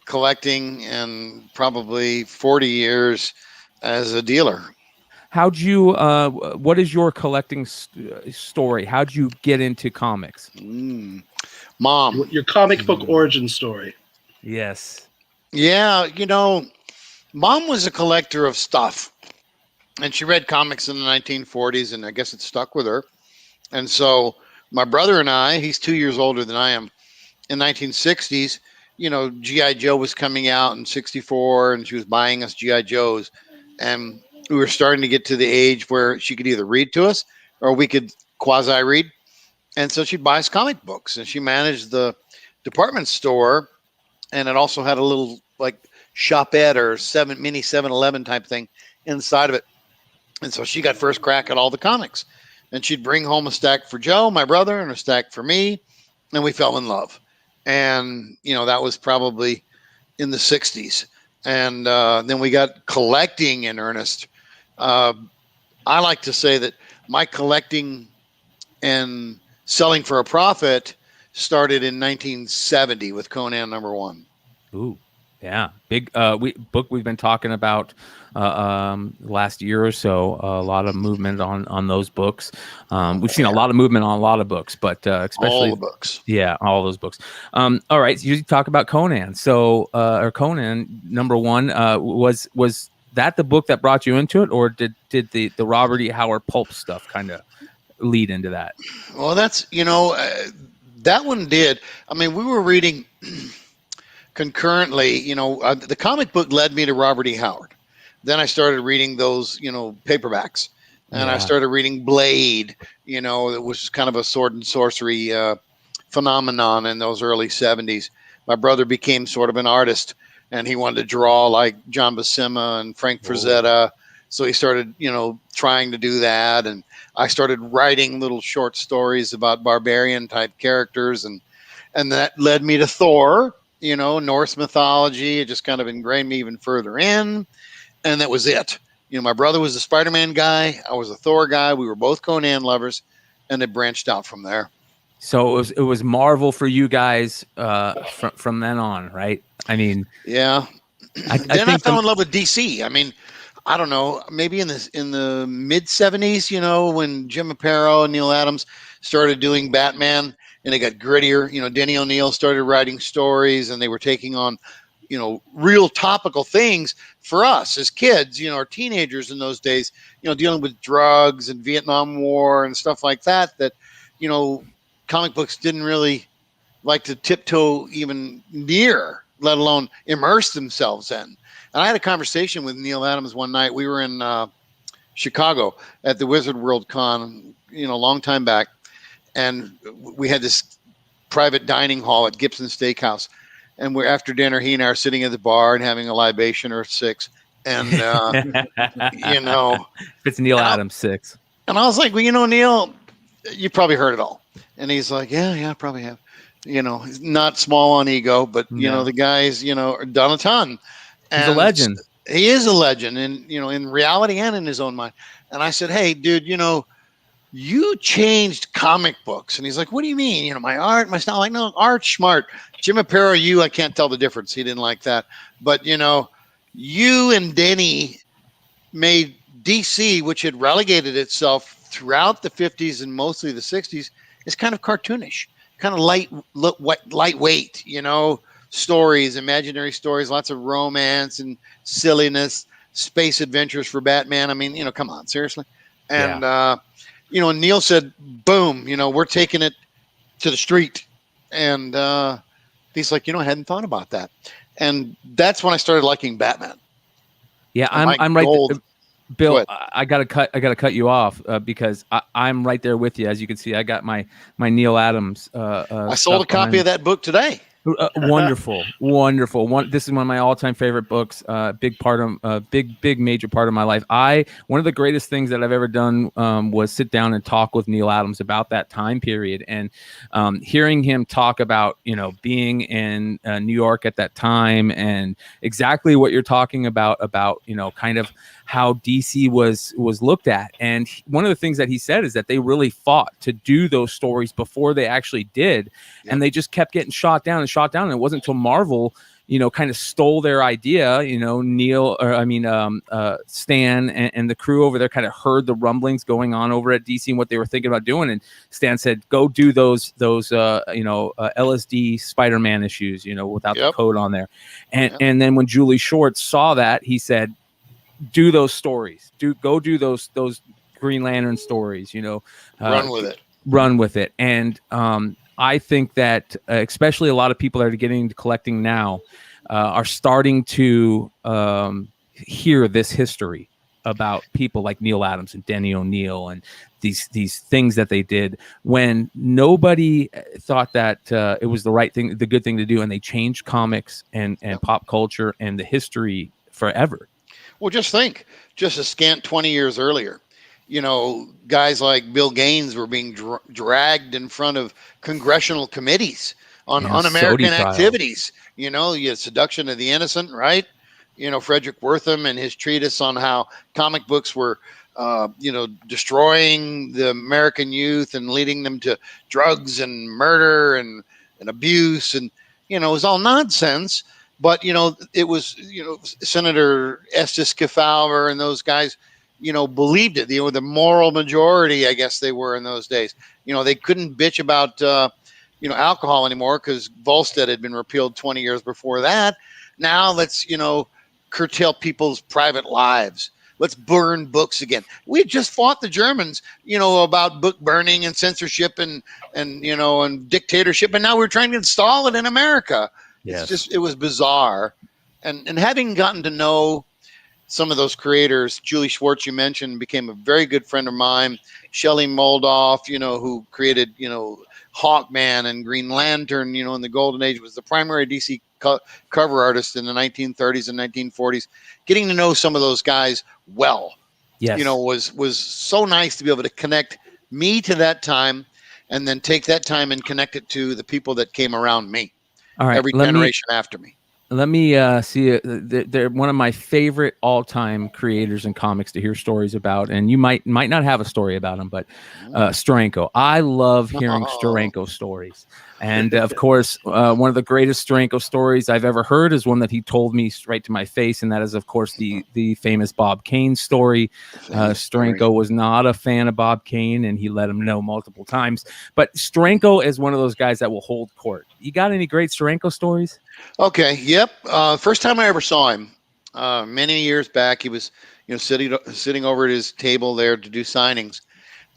collecting and probably 40 years as a dealer. How'd you? What is your collecting story? How'd you get into comics? Mom, your comic book origin story. Yes. Yeah, Mom was a collector of stuff, and she read comics in the 1940s, and I guess it stuck with her. And so my brother and I, he's 2 years older than I am, in 1960s, G.I. Joe was coming out in 64, and she was buying us G.I. Joes. And we were starting to get to the age where she could either read to us or we could quasi-read. And so she'd buy us comic books. And she managed the department store, and it also had a little like shopette or mini 7-Eleven type thing inside of it. And so she got first crack at all the comics. And she'd bring home a stack for Joe, my brother, and a stack for me. And we fell in love. And, that was probably in the 60s. And then we got collecting in earnest. I like to say that my collecting and selling for a profit started in 1970 with Conan #1. Ooh, yeah. Big book we've been talking about last year or so. A lot of movement on those books. We've seen a lot of movement on a lot of books, but especially all the books. Yeah, all those books. All right, so you talk about Conan. So or Conan #1 was that the book that brought you into it, or did the Robert E. Howard pulp stuff kind of lead into that? Well, that's that one did. I mean, we were reading concurrently. The comic book led me to Robert E. Howard. Then I started reading those, paperbacks, and I started reading Blade. It was kind of a sword and sorcery phenomenon in those early 70s. My brother became sort of an artist, and he wanted to draw like John Buscema and Frank Frazetta. So he started, trying to do that. And I started writing little short stories about barbarian type characters. And that led me to Thor, Norse mythology. It just kind of ingrained me even further in. And that was it. My brother was a Spider-Man guy. I was a Thor guy. We were both Conan lovers, and it branched out from there. So it was Marvel for you guys from then on, right? I mean, yeah. Then I fell in love with DC. I mean, I don't know, maybe in the mid 70s, when Jim Aparo and Neil Adams started doing Batman, and it got grittier. Denny O'Neil started writing stories, and they were taking on, real topical things for us as kids, or teenagers in those days, dealing with drugs and Vietnam War and stuff like that, comic books didn't really like to tiptoe even near, let alone immerse themselves in. And I had a conversation with Neil Adams one night. We were in Chicago at the Wizard World Con, a long time back. And we had this private dining hall at Gibson Steakhouse. And we're after dinner, he and I are sitting at the bar and having a libation or 6. And, if it's Neil Adams 6. And I was like, well, Neil, you probably heard it all. And he's like, yeah, I probably have. He's not small on ego, but, the guy's, done a ton. And he's a legend. He is a legend, and, in reality and in his own mind. And I said, hey, dude, you changed comic books. And he's like, what do you mean? My art, my style. Like, no, art, smart. Jim Aparo, I can't tell the difference. He didn't like that. But, you and Denny made DC, which had relegated itself throughout the 50s and mostly the 60s, is kind of cartoonish, kind of lightweight, stories, imaginary stories, lots of romance and silliness, space adventures for Batman. I mean, come on, seriously. And, and Neil said, boom, we're taking it to the street. And he's like, I hadn't thought about that. And that's when I started liking Batman. Yeah, I'm right there. Bill, I gotta cut you off because I'm right there with you. As you can see, I got my Neil Adams. I sold a copy of that book today. Wonderful. This is one of my all-time favorite books. Big major part of my life. One of the greatest things that I've ever done was sit down and talk with Neal Adams about that time period, and hearing him talk about being in New York at that time, and exactly what you're talking about kind of how DC was looked at. And one of the things that he said is that they really fought to do those stories before they actually did. Yep. And they just kept getting shot down. And it wasn't until Marvel, kind of stole their idea, Stan and the crew over there kind of heard the rumblings going on over at DC and what they were thinking about doing. And Stan said, go do those LSD Spider-Man issues, without the code on there. And then when Julie Shorts saw that, he said, do those stories, go do those Green Lantern stories, run with it. And I think that especially a lot of people that are getting into collecting now are starting to hear this history about people like Neal Adams and Denny O'Neil and these things that they did when nobody thought that it was the good thing to do, and they changed comics and pop culture and the history forever. Well, just think, just a scant 20 years earlier, guys like Bill Gaines were being dragged in front of congressional committees on un-American activities. You had Seduction of the Innocent, right? Frederick Wortham and his treatise on how comic books were, destroying the American youth and leading them to drugs and murder and abuse. And, it was all nonsense. But, it was, Senator Estes Kefauver and those guys, believed it. They were the moral majority, I guess they were in those days. They couldn't bitch about, alcohol anymore because Volstead had been repealed 20 years before that. Now let's, curtail people's private lives. Let's burn books again. We just fought the Germans, about book burning and censorship and dictatorship. And now we're trying to install it in America. Yes. It was bizarre. And having gotten to know some of those creators, Julie Schwartz, you mentioned, became a very good friend of mine. Shelley Moldoff, who created, Hawkman and Green Lantern, in the Golden Age, was the primary DC cover artist in the 1930s and 1940s. Getting to know some of those guys well, was so nice to be able to connect me to that time and then take that time and connect it to the people that came around me. All right, every generation after me. Let me see. They're one of my favorite all-time creators in comics to hear stories about, and you might not have a story about him, but Steranko. I love hearing Steranko stories, and of course, one of the greatest Steranko stories I've ever heard is one that he told me straight to my face, and that is, of course, the famous Bob Kane story. Steranko was not a fan of Bob Kane, and he let him know multiple times. But Steranko is one of those guys that will hold court. You got any great Steranko stories? Okay. Yep. First time I ever saw him, many years back, he was, sitting over at his table there to do signings.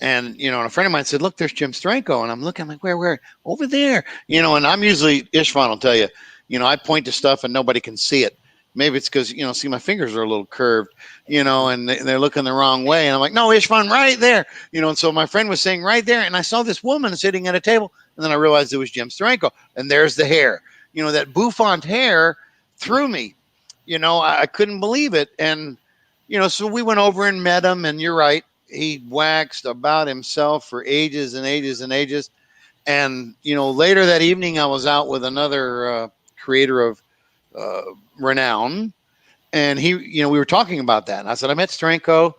And, and a friend of mine said, look, there's Jim Steranko. And I'm looking, I'm like, where? Over there. And I'm usually, Ishvan will tell you, I point to stuff and nobody can see it. Maybe it's because, see, my fingers are a little curved, and they're looking the wrong way. And I'm like, no, Ishvan, right there. And so my friend was saying right there. And I saw this woman sitting at a table. And then I realized it was Jim Steranko. And there's the hair. That bouffant hair threw me. I couldn't believe it. And, so we went over and met him. And you're right. He waxed about himself for ages and ages and ages. And, later that evening, I was out with another creator of renown. And we were talking about that. And I said, I met Steranko,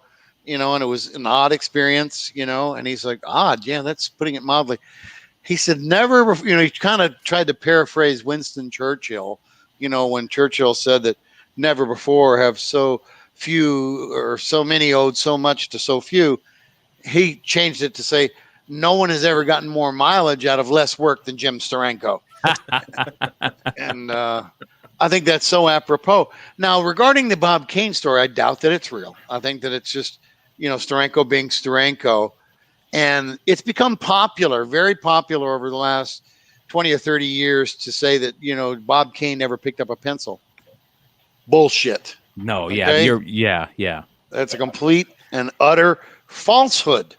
and it was an odd experience, and he's like, odd. Yeah, that's putting it mildly. He said, never, he kind of tried to paraphrase Winston Churchill, when Churchill said that never before have so few or so many owed so much to so few. He changed it to say, no one has ever gotten more mileage out of less work than Jim Steranko. And I think that's so apropos. Now, regarding the Bob Kane story, I doubt that it's real. I think that it's just, Steranko being Steranko. And it's become popular, very popular over the last 20 or 30 years to say that, Bob Kane never picked up a pencil. Bullshit. No, okay? Yeah. That's a complete and utter falsehood.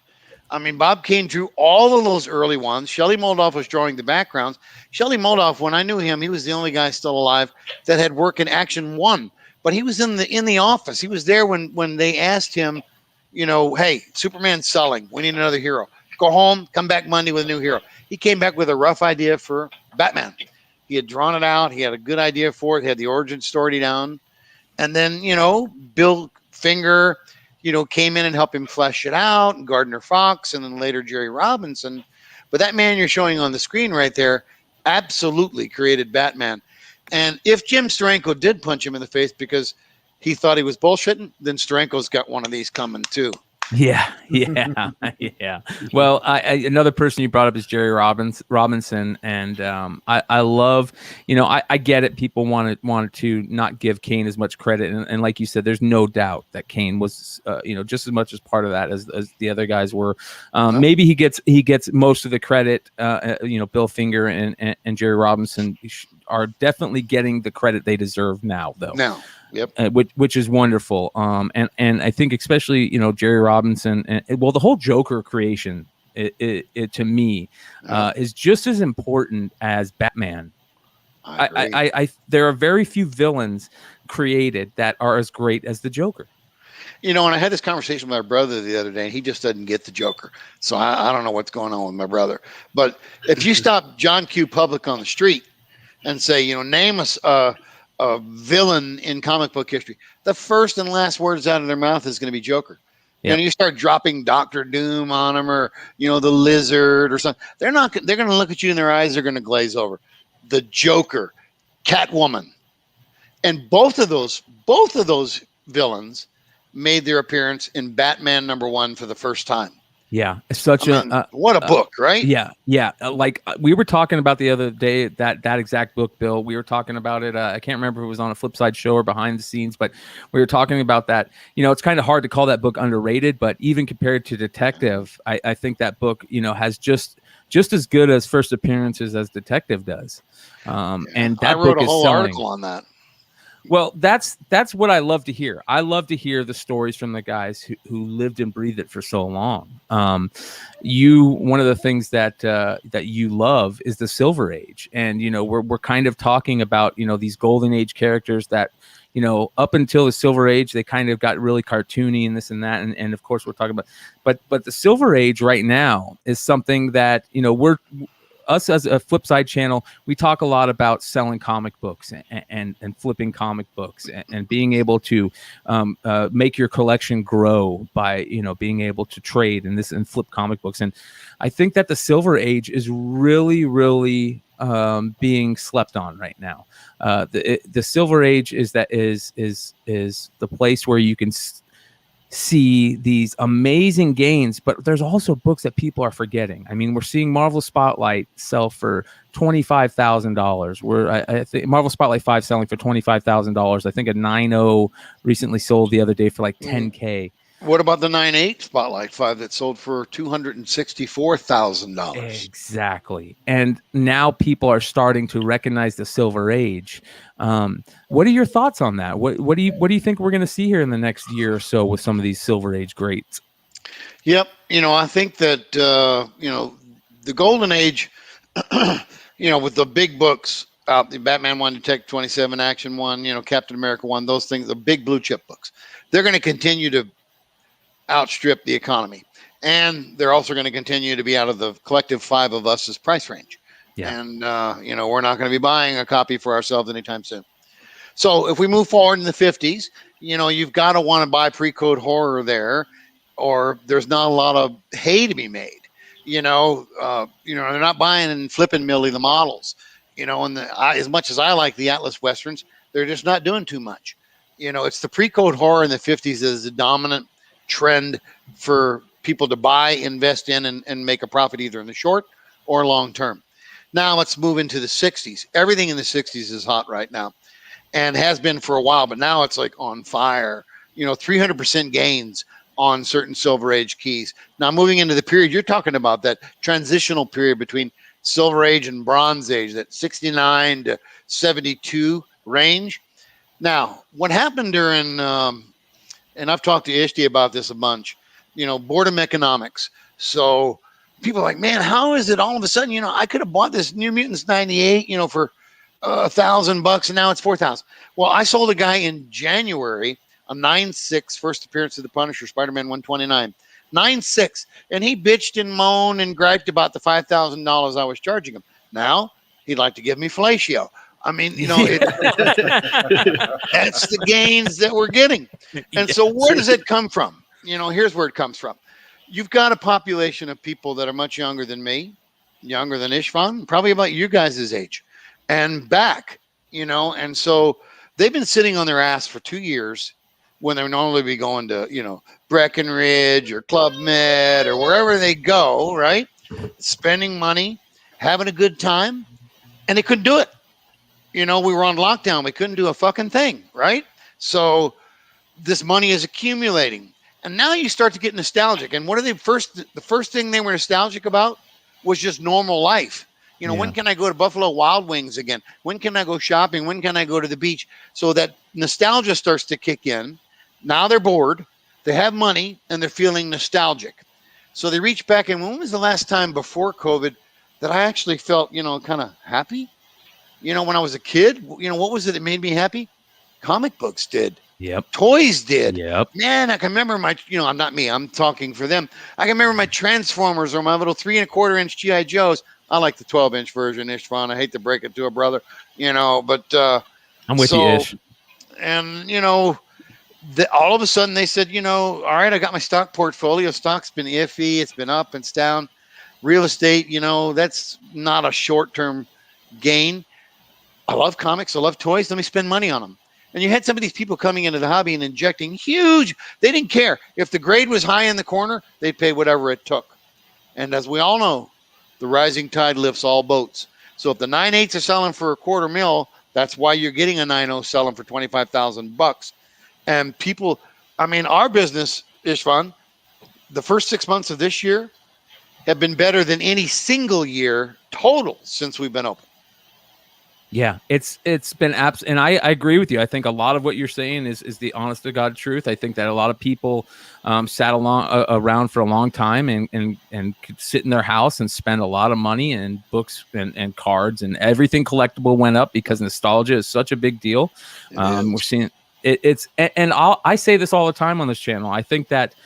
I mean, Bob Kane drew all of those early ones. Shelley Moldoff was drawing the backgrounds. Shelley Moldoff, when I knew him, he was the only guy still alive that had work in Action 1. But he was in the office. He was there when they asked him, you know, hey, Superman's selling. We need another hero. Go home, come back Monday with a new hero. He came back with a rough idea for Batman. He had drawn it out. He had a good idea for it. He had the origin story down. And then, you know, Bill Finger, you know, came in and helped him flesh it out, and Gardner Fox, and then later Jerry Robinson. But that man you're showing on the screen right there absolutely created Batman. And if Jim Steranko did punch him in the face because he thought he was bullshitting, then Steranko's got one of these coming too. Yeah. Yeah. Well, another person you brought up is Jerry Robinson, and I love, you know, I get it. People wanted to not give Kane as much credit, and like you said, there's no doubt that Kane was, you know, just as much as part of that as the other guys were. Maybe he gets most of the credit. You know, Bill Finger and Jerry Robinson are definitely getting the credit they deserve now, though. Yep. Which is wonderful. And I think especially, you know, Jerry Robinson and the whole Joker creation, it to me, is just as important as Batman. I there are very few villains created that are as great as the Joker. You know, and I had this conversation with my brother the other day, and he just doesn't get the Joker. So I don't know what's going on with my brother. But if you stop John Q. Public on the street and say, you know, name us a villain in comic book history, the first and last words out of their mouth is going to be Joker. Yep. You know, you start dropping Dr. Doom on them, or, you know, the Lizard or something. They're going to look at you in their eyes. They're going to glaze over. The Joker, Catwoman, and both of those villains made their appearance in Batman #1 for the first time. Yeah, it's such what a book, right? Yeah. Like we were talking about the other day, that exact book, Bill. We were talking about it. I can't remember if it was on a Flipside show or behind the scenes, but we were talking about that. You know, it's kind of hard to call that book underrated, but even compared to Detective, I think that book, you know, has just as good as first appearances as Detective does. And that I wrote book a whole is selling. article on that. Well, that's what I love to hear. I love to hear the stories from the guys who lived and breathed it for so long. One of the things that you love is the Silver Age, and you know we're kind of talking about, you know, these Golden Age characters that, you know, up until the Silver Age they kind of got really cartoony and this and that, and of course we're talking about, but the Silver Age right now is something that, you know, us as a Flipside channel, we talk a lot about selling comic books and flipping comic books and being able to make your collection grow by, you know, being able to trade and flip comic books. And I think that the Silver Age is really, really being slept on right now. The Silver Age is the place where you can see these amazing gains, but there's also books that people are forgetting. I mean, we're seeing Marvel Spotlight sell for $25,000. I think Marvel Spotlight 5 selling for $25,000. I think a 9.0 recently sold the other day for like $10K. What about the 9.8 Spotlight 5 that sold for $264,000? Exactly. And now people are starting to recognize the Silver Age. What are your thoughts on that? What do you think we're going to see here in the next year or so with some of these Silver Age greats? Yep. You know, I think that, you know, the Golden Age, you know, with the big books out, the Batman 1, Detective 27, Action 1, you know, Captain America 1, those things, the big blue chip books, they're going to continue to outstrip the economy, and they're also going to continue to be out of the collective 5 of us's price range. Yeah. And you know, we're not going to be buying a copy for ourselves anytime soon. So if we move forward in the 50s, you know, you've got to want to buy pre-code horror there, or there's not a lot of hay to be made. You know, they're not buying and flipping Millie the models. You know, and as much as I like the Atlas Westerns, they're just not doing too much. You know, it's the pre-code horror in the 50s is the dominant trend for people to buy, invest in, and make a profit either in the short or long term. Now let's move into the 60s. Everything in the 60s is hot right now and has been for a while, but now it's like on fire. You know, 300% gains on certain Silver Age keys. Now moving into the period you're talking about, that transitional period between Silver Age and Bronze Age, that 69 to 72 range. Now, what happened during and I've talked to Ishti about this a bunch, you know, boredom economics. So people are like, man, how is it all of a sudden, I could have bought this New Mutants 98, for $1,000 and now it's 4,000. Well, I sold a guy in January a 9.6 first appearance of the Punisher, Spider-Man 129, 9.6, and he bitched and moaned and griped about the $5,000 I was charging him. Now he'd like to give me fellatio. I mean, that's the gains that we're getting. And so where does it come from? Here's where it comes from. You've got a population of people that are much younger than me, younger than Ishvan, probably about you guys' age and back, and so they've been sitting on their ass for 2 years when they would normally be going to, Breckenridge or Club Med or wherever they go, right? Spending money, having a good time, and they couldn't do it. We were on lockdown. We couldn't do a fucking thing, right? So this money is accumulating. And now you start to get nostalgic. And what are the first thing they were nostalgic about was just normal life. When can I go to Buffalo Wild Wings again? When can I go shopping? When can I go to the beach? So that nostalgia starts to kick in. Now they're bored. They have money and they're feeling nostalgic. So they reach back. And when was the last time before COVID that I actually felt, kind of happy? When I was a kid, what was it that made me happy? Comic books did. Yep. Toys did. Yep. Man, I can remember my, I'm not me, I'm talking for them. I can remember my Transformers or my little 3 1/4 inch G.I. Joes. I like the 12-inch version, Ishvan. I hate to break it to a brother, but I'm with you, Ish. And all of a sudden they said, all right, I got my stock portfolio. Stock's been iffy. It's been up and down. Real estate, that's not a short-term gain. I love comics. I love toys. Let me spend money on them. And you had some of these people coming into the hobby and injecting huge. They didn't care. If the grade was high in the corner, they'd pay whatever it took. And as we all know, the rising tide lifts all boats. So if the 9.8s are selling for $250,000, that's why you're getting a 9.0 selling for $25,000. And people, our business, Ishvan, the first 6 months of this year have been better than any single year total since we've been open. Yeah, it's been and I agree with you. I think a lot of what you're saying is the honest to God truth. I think that a lot of people sat around for a long time and could sit in their house and spend a lot of money and books and cards, and everything collectible went up because nostalgia is such a big deal. We're seeing I say this all the time on this channel. I think that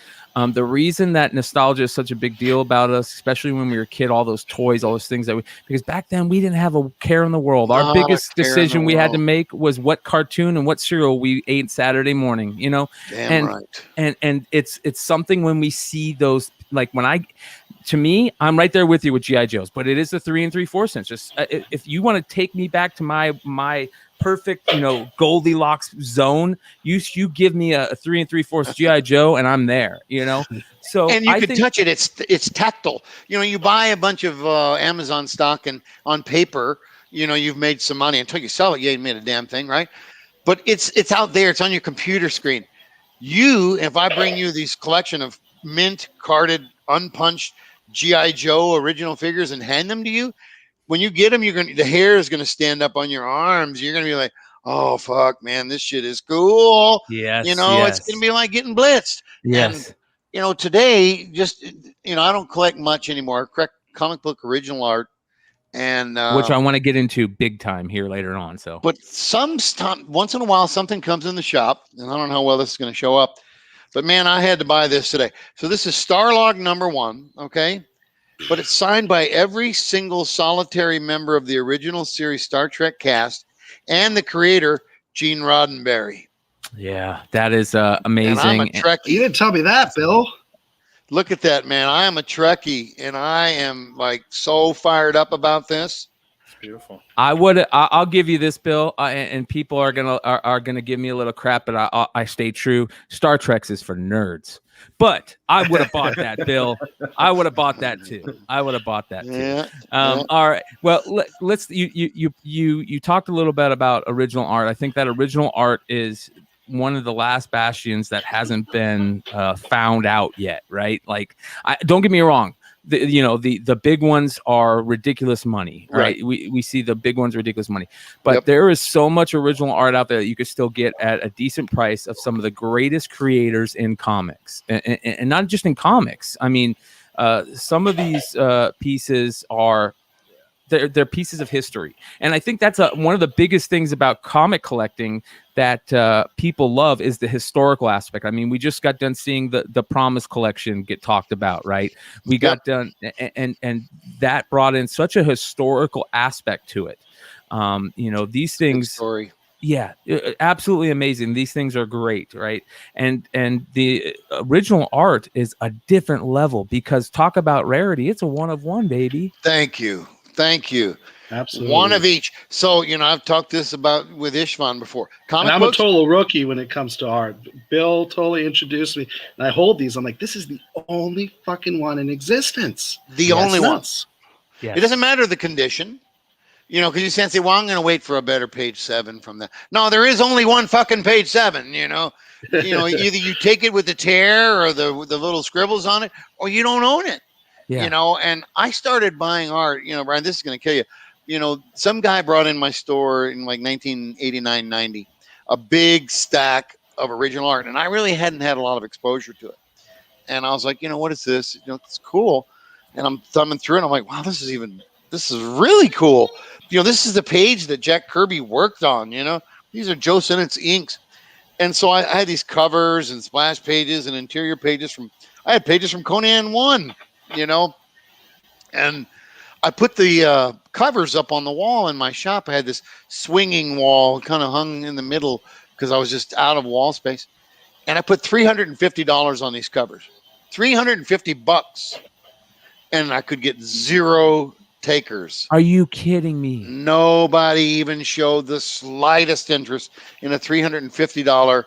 the reason that nostalgia is such a big deal about us, especially when we were a kid, all those toys, all those things because back then we didn't have a care in the world. Our biggest decision we had to make was what cartoon and what cereal we ate Saturday morning, Damn right. And it's something when we see those, like to me, I'm right there with you with G.I. Joes, but it is the 3 3/4 inch. Just if you want to take me back to my perfect, Goldilocks zone, you give me a 3 3/4 G.I. Joe and I'm there, So and you can touch it. It's tactile. You buy a bunch of Amazon stock and on paper, you've made some money. Until you sell it, you ain't made a damn thing, right? But it's out there. It's on your computer screen. If I bring you these collection of mint carded, unpunched G.I. Joe original figures and hand them to you, when you get them, the hair is going to stand up on your arms. You're going to be like, oh, fuck, man, this shit is cool. Yes. It's going to be like getting blitzed. Yes. And, today, just, I don't collect much anymore. I collect comic book original art. And which I want to get into big time here later on. So, but once in a while, something comes in the shop, and I don't know how well this is going to show up. But, man, I had to buy this today. So this is Starlog #1, okay? But it's signed by every single solitary member of the original series Star Trek cast and the creator, Gene Roddenberry. Yeah, that is amazing. And I'm a Trekkie. You didn't tell me that, Bill. Look at that, man. I am a Trekkie, and I am so fired up about this. It's beautiful. I'll give you this, Bill, and people are gonna give me a little crap, but I stay true. Star Trek is for nerds. But I would have bought that, Bill. I would have bought that too. Yeah. All right. Well, let's. You talked a little bit about original art. I think that original art is one of the last bastions that hasn't been found out yet. Right? Don't get me wrong. The big ones are ridiculous money, right? We see the big ones ridiculous money, but there is so much original art out there that you could still get at a decent price of some of the greatest creators in comics, and not just in comics. I mean, some of these pieces are they're pieces of history, and I think that's one of the biggest things about comic collecting that people love is the historical aspect. I mean, we just got done seeing the Promise collection get talked about, right? We got done, and that brought in such a historical aspect to it. These things. Story. Yeah, absolutely amazing. These things are great, right? And the original art is a different level because talk about rarity. It's a one of one, baby. Thank you. Absolutely. One of each. So, I've talked this about with Ishvan before. And I'm a total rookie when it comes to art. Bill totally introduced me, and I hold these. I'm like, this is the only fucking one in existence. The only one. Yes. It doesn't matter the condition. Because you can't say, well, I'm going to wait for a better page 7 from that. No, there is only one fucking page 7, Either you take it with the tear or the little scribbles on it, or you don't own it. Yeah. And I started buying art, Bryan, this is going to kill you. Some guy brought in my store in like 1989, 90, a big stack of original art. And I really hadn't had a lot of exposure to it. And I was like, what is this? It's cool. And I'm thumbing through it. And I'm like, wow, this is really cool. This is the page that Jack Kirby worked on, these are Joe Sinnott's inks. And so I had these covers and splash pages and interior pages I had pages from Conan 1, and I put the covers up on the wall in my shop. I had this swinging wall kind of hung in the middle because I was just out of wall space. And I put $350 on these covers, $350. And I could get 0 takers. Are you kidding me? Nobody even showed the slightest interest in a $350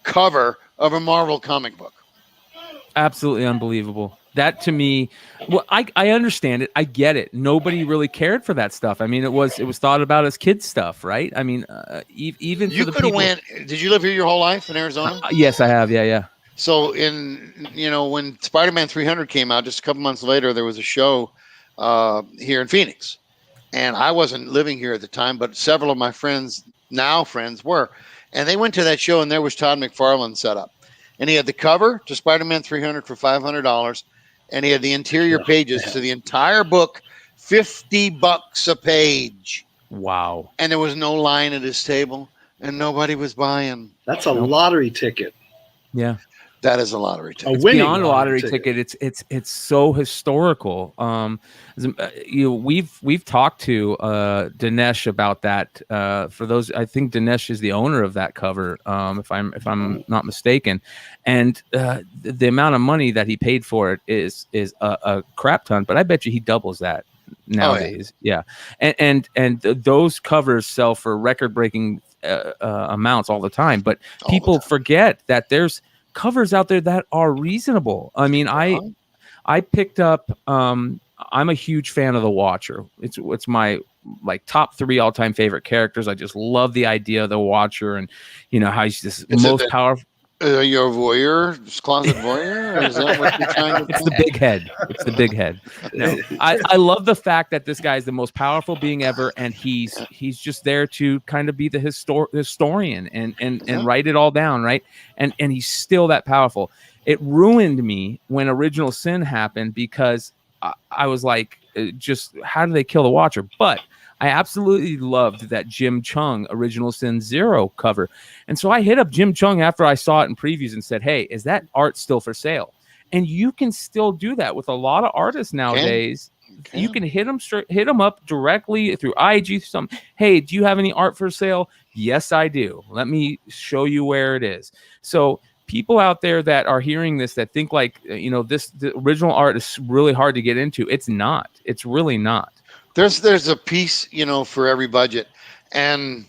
cover of a Marvel comic book. Absolutely unbelievable. That to me, well, I understand it. I get it. Nobody really cared for that stuff. I mean, it was thought about as kids stuff, right? I mean, even you could have went. Did you live here your whole life in Arizona? Yes, I have. Yeah. So when Spider-Man 300 came out, just a couple months later, there was a show here in Phoenix, and I wasn't living here at the time, but several of my friends were, and they went to that show, and there was Todd McFarlane set up, and he had the cover to Spider-Man 300 for $500, and he had the interior pages to the entire book, $50 a page. Wow! And there was no line at his table, and nobody was buying. That's a lottery ticket. Yeah. That is a lottery ticket. It's beyond a lottery ticket. It's so historical. We've talked to Dinesh about that. For those, I think Dinesh is the owner of that cover, if I'm not mistaken. And the amount of money that he paid for it is a crap ton. But I bet you he doubles that nowadays. Oh, yeah. And those covers sell for record breaking amounts all the time. But people forget that there's covers out there that are reasonable. I mean, I picked up I'm a huge fan of the Watcher. It's my top 3 all-time favorite characters. I just love the idea of the Watcher, and how he's this most powerful. You're a voyeur, closet voyeur? Is that what you're trying to It's the big head. It's the big head. No, I love the fact that this guy is the most powerful being ever, and he's just there to kind of be the historian and write it all down, right? And he's still that powerful. It ruined me when Original Sin happened because I was like, just how do they kill the Watcher? But I absolutely loved that Jim Chung Original Sin 0 cover. And so I hit up Jim Chung after I saw it in previews and said, hey, is that art still for sale? And you can still do that with a lot of artists nowadays. You can hit them up directly through IG. Hey, do you have any art for sale? Yes, I do. Let me show you where it is. So people out there that are hearing this that think the original art is really hard to get into. It's not. It's really not. There's a piece, for every budget, and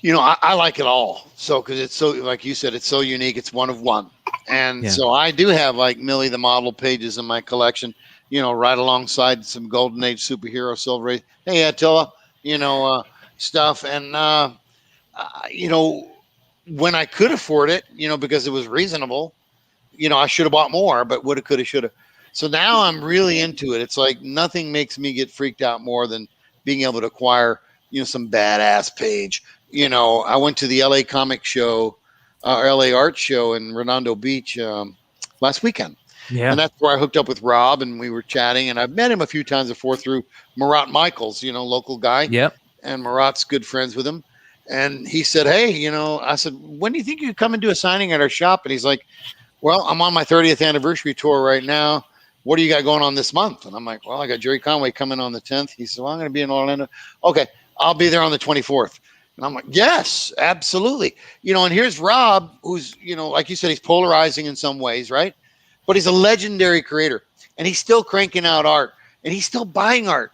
I like it all. So because it's so, like you said, it's so unique. It's one of one, and so I do have like Millie the Model pages in my collection. Right alongside some Golden Age superhero Silver Age. Hey, Attila, stuff, and when I could afford it, because it was reasonable, I should have bought more, but woulda, coulda, shoulda. So now I'm really into it. It's like nothing makes me get freaked out more than being able to acquire, some badass page. I went to the LA Comic Show, LA Art Show in Redondo Beach last weekend. Yeah. And that's where I hooked up with Rob, and we were chatting, and I've met him a few times before through Marat Michaels, local guy. Yep. And Marat's good friends with him. And he said, hey, I said, when do you think you come and do a signing at our shop? And he's like, well, I'm on my 30th anniversary tour right now. What do you got going on this month? And I'm like, well, I got Jerry Conway coming on the 10th. He said, well, I'm going to be in Orlando. Okay, I'll be there on the 24th. And I'm like, yes, absolutely. And here's Rob, who's, like you said, he's polarizing in some ways, right? But he's a legendary creator, and he's still cranking out art, and he's still buying art.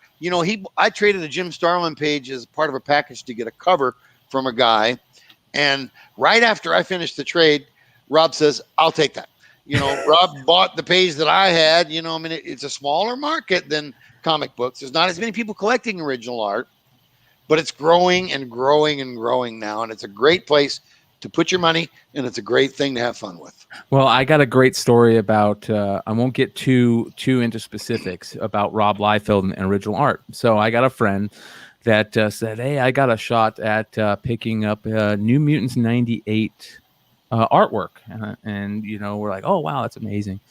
I traded a Jim Starlin page as part of a package to get a cover from a guy. And right after I finished the trade, Rob says, I'll take that. Rob bought the page that I had. It's a smaller market than comic books. There's not as many people collecting original art, but it's growing and growing and growing now. And it's a great place to put your money, and it's a great thing to have fun with. Well, I got a great story about, I won't get too into specifics about Rob Liefeld and original art. So I got a friend that said, hey, I got a shot at picking up New Mutants 98 artwork. And we're like, oh, wow, that's amazing.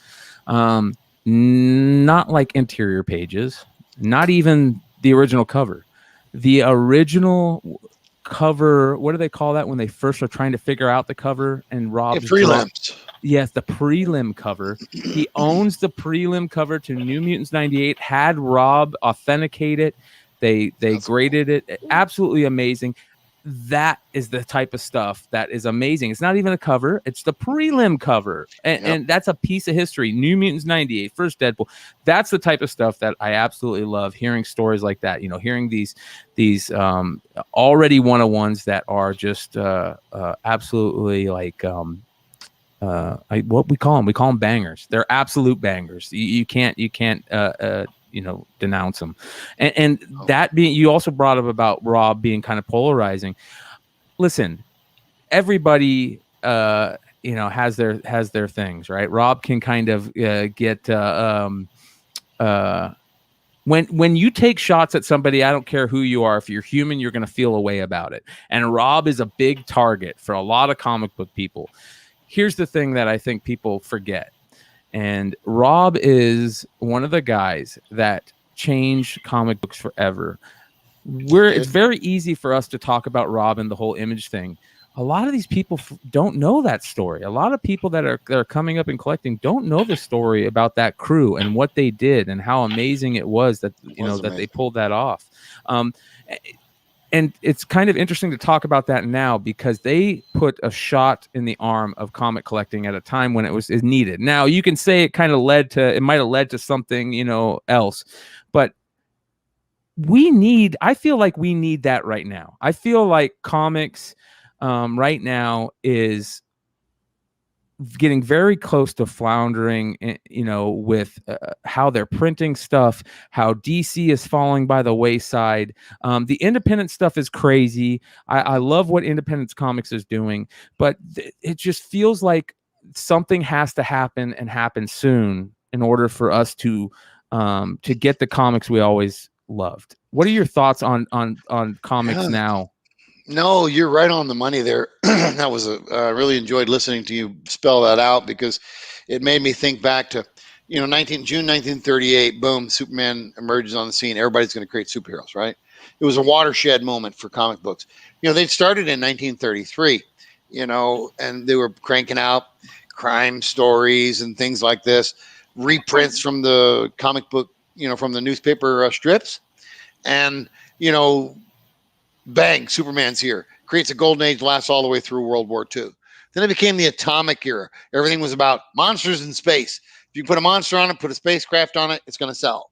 Not like interior pages, not even the original cover. The original cover, what do they call that when they first are trying to figure out the cover? And Rob, prelims. Yes, the prelim cover. He owns the prelim cover to New Mutants 98. Had Rob authenticate it. They graded it. Absolutely amazing. That is the type of stuff that is amazing. It's not even a cover. It's the prelim cover. And that's a piece of history. New Mutants 98, first Deadpool. That's the type of stuff that I absolutely love. Hearing stories like that, hearing these already 101s that are just absolutely like what we call them bangers. They're absolute bangers. You can't denounce them. And that being, you also brought up about Rob being kind of polarizing. Listen, everybody has their things, right? Rob can kind of get when you take shots at somebody, I don't care who you are, if you're human, you're going to feel a way about it. And Rob is a big target for a lot of comic book people. Here's the thing that I think people forget. And Rob is one of the guys that changed comic books forever. It's very easy for us to talk about Rob and the whole Image thing. A lot of these people don't know that story. A lot of people that are coming up and collecting don't know the story about that crew and what they did and how amazing it was that that they pulled that off. And it's kind of interesting to talk about that now because they put a shot in the arm of comic collecting at a time when is needed. Now you can say it might have led to something, else, but I feel like we need that right now. I feel like comics right now is getting very close to floundering, with how they're printing stuff, how DC is falling by the wayside. The independent stuff is crazy. I love what Independence Comics is doing, but it just feels like something has to happen and happen soon in order for us to get the comics we always loved. What are your thoughts on comics now? No, you're right on the money there. That was I really enjoyed listening to you spell that out because it made me think back to, June 1938, boom, Superman emerges on the scene. Everybody's going to create superheroes, right? It was a watershed moment for comic books. They'd started in 1933, and they were cranking out crime stories and things like this, reprints from the comic book, from the newspaper strips. And, bang, Superman's here. Creates a golden age, lasts all the way through World War II. Then it became the atomic era. Everything was about monsters in space. If you put a monster on it, put a spacecraft on it, it's going to sell.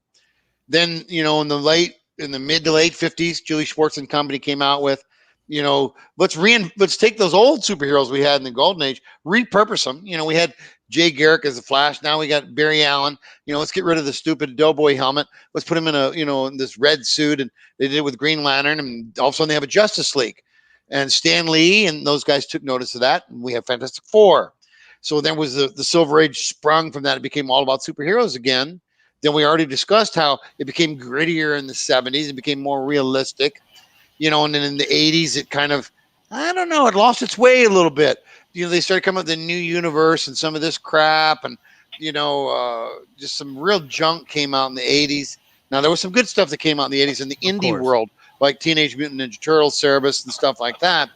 Then, in the mid to late 50s, Julie Schwartz and company came out with, let's take those old superheroes we had in the golden age, repurpose them. We had Jay Garrick as the Flash. Now we got Barry Allen. Let's get rid of the stupid doughboy helmet. Let's put him in in this red suit. And they did it with Green Lantern. And all of a sudden they have a Justice League. And Stan Lee and those guys took notice of that. And we have Fantastic Four. So then was the Silver Age sprung from that. It became all about superheroes again. Then we already discussed how it became grittier in the 70s. It became more realistic. And then in the 80s, it kind of, it lost its way a little bit. They started coming up with the new universe and some of this crap. And just some real junk came out in the 80s. Now, there was some good stuff that came out in the 80s in the indie world, like Teenage Mutant Ninja Turtles, Cerebus, and stuff like that.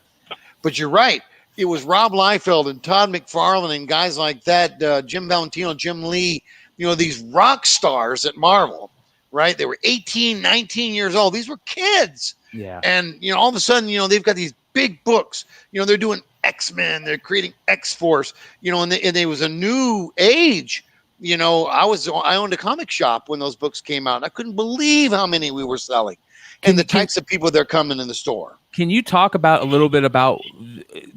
But you're right. It was Rob Liefeld and Todd McFarlane and guys like that, Jim Valentino, Jim Lee, these rock stars at Marvel, right? They were 18, 19 years old. These were kids. Yeah. And, all of a sudden, they've got these big books. They're doing X-Men. They're creating X-Force, and there was a new age. I owned a comic shop when those books came out. And I couldn't believe how many we were selling and the types of people that are coming in the store. Can you talk about a little bit about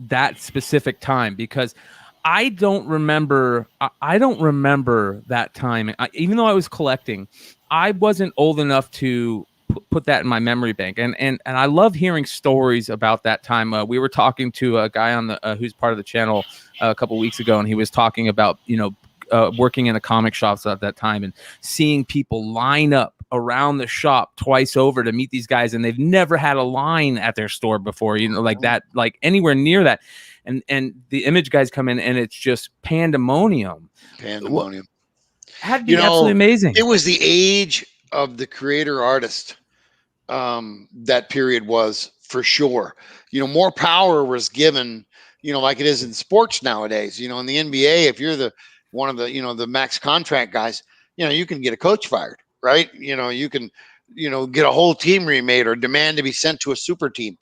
that specific time? Because I don't remember that time. Even though I was collecting, I wasn't old enough to put that in my memory bank. And I love hearing stories about that time. We were talking to a guy on the who's part of the channel a couple weeks ago, and he was talking about working in a comic shop at that time and seeing people line up around the shop twice over to meet these guys, and they've never had a line at their store before, like that, like anywhere near that. And the Image guys come in, and it's just pandemonium. Had to be absolutely amazing. It was the age of the creator artist. That period was, for sure. More power was given, like it is in sports nowadays. In the NBA, if you're one of the max contract guys, you can get a coach fired, right? You can, get a whole team remade or demand to be sent to a super team.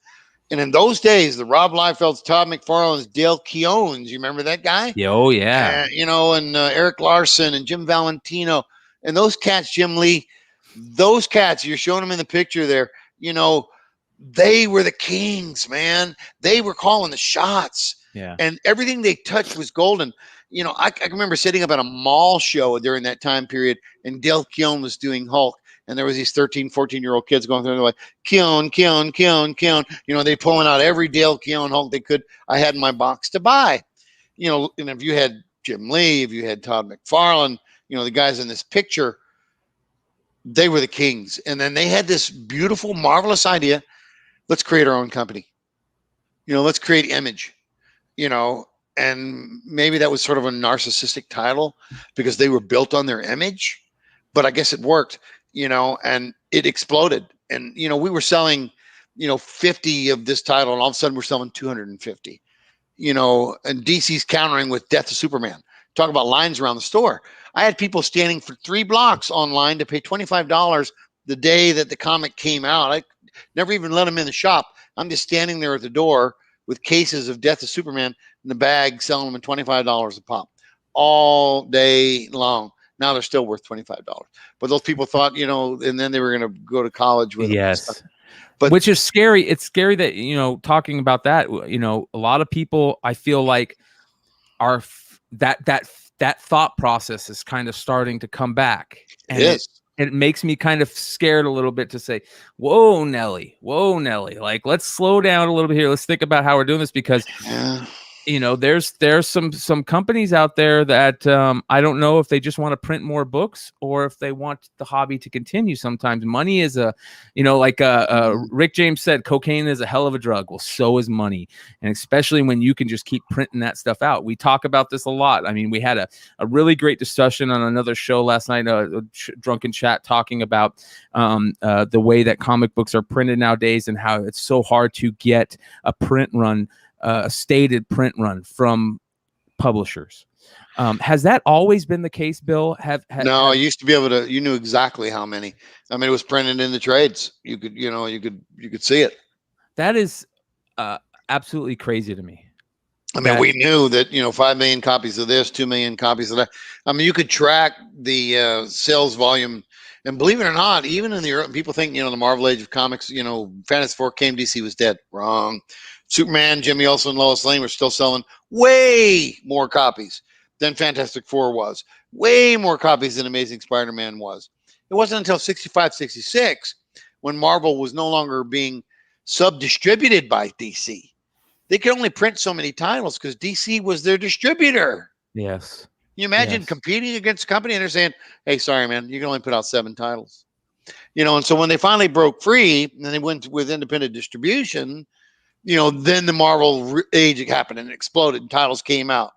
And in those days, the Rob Liefelds, Todd McFarlane's, Dale Keown's, you remember that guy? Oh, yeah. And Eric Larson and Jim Valentino and those cats, Jim Lee, those cats, you're showing them in the picture there, they were the kings, man. They were calling the shots. Yeah. And everything they touched was golden. I remember sitting up at a mall show during that time period, and Dale Keown was doing Hulk. And there was these 13, 14-year-old kids going through, and they're like, Keown. They pulling out every Dale Keown Hulk they could. I had in my box to buy. And if you had Jim Lee, if you had Todd McFarlane, the guys in this picture, they were the kings. And then they had this beautiful, marvelous idea. Let's create our own company. Let's create Image, and maybe that was sort of a narcissistic title because they were built on their image, but I guess it worked, and it exploded. And, we were selling, 50 of this title, and all of a sudden we're selling 250, and DC's countering with Death of Superman. Talk about lines around the store. I had people standing for 3 blocks online to pay $25 the day that the comic came out. I never even let them in the shop. I'm just standing there at the door with cases of Death of Superman in the bag, selling them at $25 a pop all day long. Now they're still worth $25. But those people thought, and then they were going to go to college with yes. But which is scary. It's scary that, talking about that, a lot of people, I feel like, are that thought process is kind of starting to come back. And it makes me kind of scared a little bit to say, whoa, Nelly, like, let's slow down a little bit here. Let's think about how we're doing this, because there's some companies out there that I don't know if they just want to print more books or if they want the hobby to continue. Sometimes money is Rick James said, cocaine is a hell of a drug. Well, so is money. And especially when you can just keep printing that stuff out. We talk about this a lot. I mean, we had a really great discussion on another show last night, Drunken Chat, talking about the way that comic books are printed nowadays and how it's so hard to get a print run, a stated print run from publishers. Has that always been the case, Bill? No, I used to be able to. You knew exactly how many. I mean, it was printed in the trades. You could see it. That is absolutely crazy to me. I mean, we knew that 5 million copies of this, 2 million copies of that. I mean, you could track the sales volume. And believe it or not, even in the people think the Marvel Age of Comics, Fantastic Four came, DC was dead. Wrong. Superman, Jimmy Olsen, and Lois Lane were still selling way more copies than Fantastic Four was. Way more copies than Amazing Spider-Man was. It wasn't until 65, 66 when Marvel was no longer being sub-distributed by DC. They could only print so many titles because DC was their distributor. Yes. You imagine competing against a company and they're saying, hey, sorry, man, you can only put out 7 titles. And so when they finally broke free and they went with independent distribution, then the Marvel age happened and it exploded and titles came out.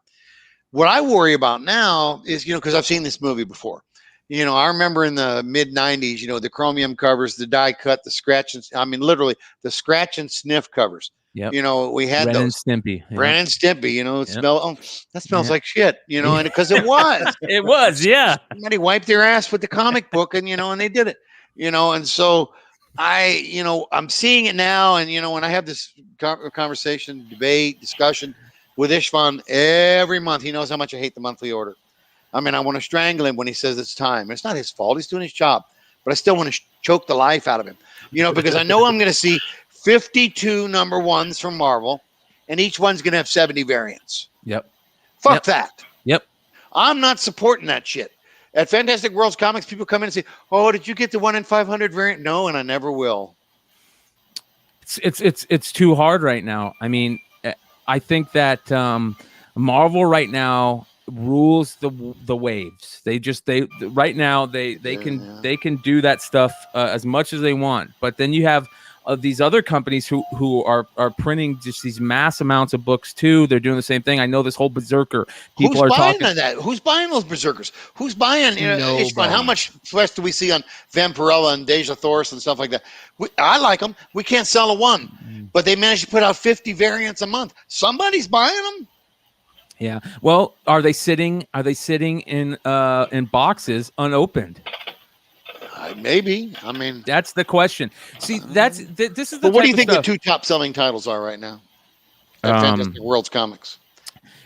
What I worry about now is, because I've seen this movie before. I remember in the mid 90s, the chromium covers, the die cut, the scratch, literally the scratch and sniff covers. Yep. We had Ren those. and Stimpy. Ren and Stimpy, smell. Oh, that smells like shit, and because it was. It was, yeah. Somebody wiped their ass with the comic book and, and they did it, and so I'm seeing it now. And, when I have this conversation, debate, discussion with Ishvan every month, he knows how much I hate the monthly order. I want to strangle him when he says it's time. It's not his fault. He's doing his job, but I still want to choke the life out of him, because I know I'm going to see 52 number ones from Marvel, and each one's going to have 70 variants. Yep. Fuck that. Yep. I'm not supporting that shit. At Fantastic Worlds Comics, people come in and say, "Oh, did you get the 1 in 500 variant?" No, and I never will. It's too hard right now. I think that Marvel right now rules the waves. They right now they can do that stuff as much as they want. But then you have these other companies who are printing just these mass amounts of books too. They're doing the same thing. I know this whole Berserker. People Who's are buying talking that? Who's buying those Berserkers? Who's buying? Ishvan, how much press do we see on Vampirella and Deja Thoris and stuff like that? I like them. We can't sell a one, but they managed to put out 50 variants a month. Somebody's buying them. Yeah. Well, are they sitting in boxes unopened? Maybe. That's the question. See, this is the. But what do you think the two top selling titles are right now? Fantastic Worlds Comics.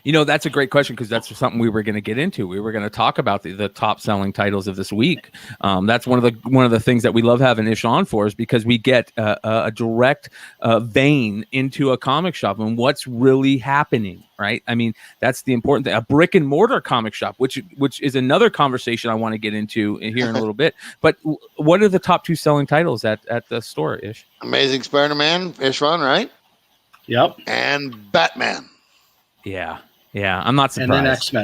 That's a great question, because that's something we were going to get into. We were going to talk about the top selling titles of this week. That's one of the things that we love having Ish on for, is because we get a direct vein into a comic shop and what's really happening, right? That's the important thing. A brick and mortar comic shop, which is another conversation I want to get into here in a little bit. But what are the top 2 selling titles at the store, Ish? Amazing Spider-Man, Ishvan, right? Yep. And Batman. Yeah, I'm not surprised.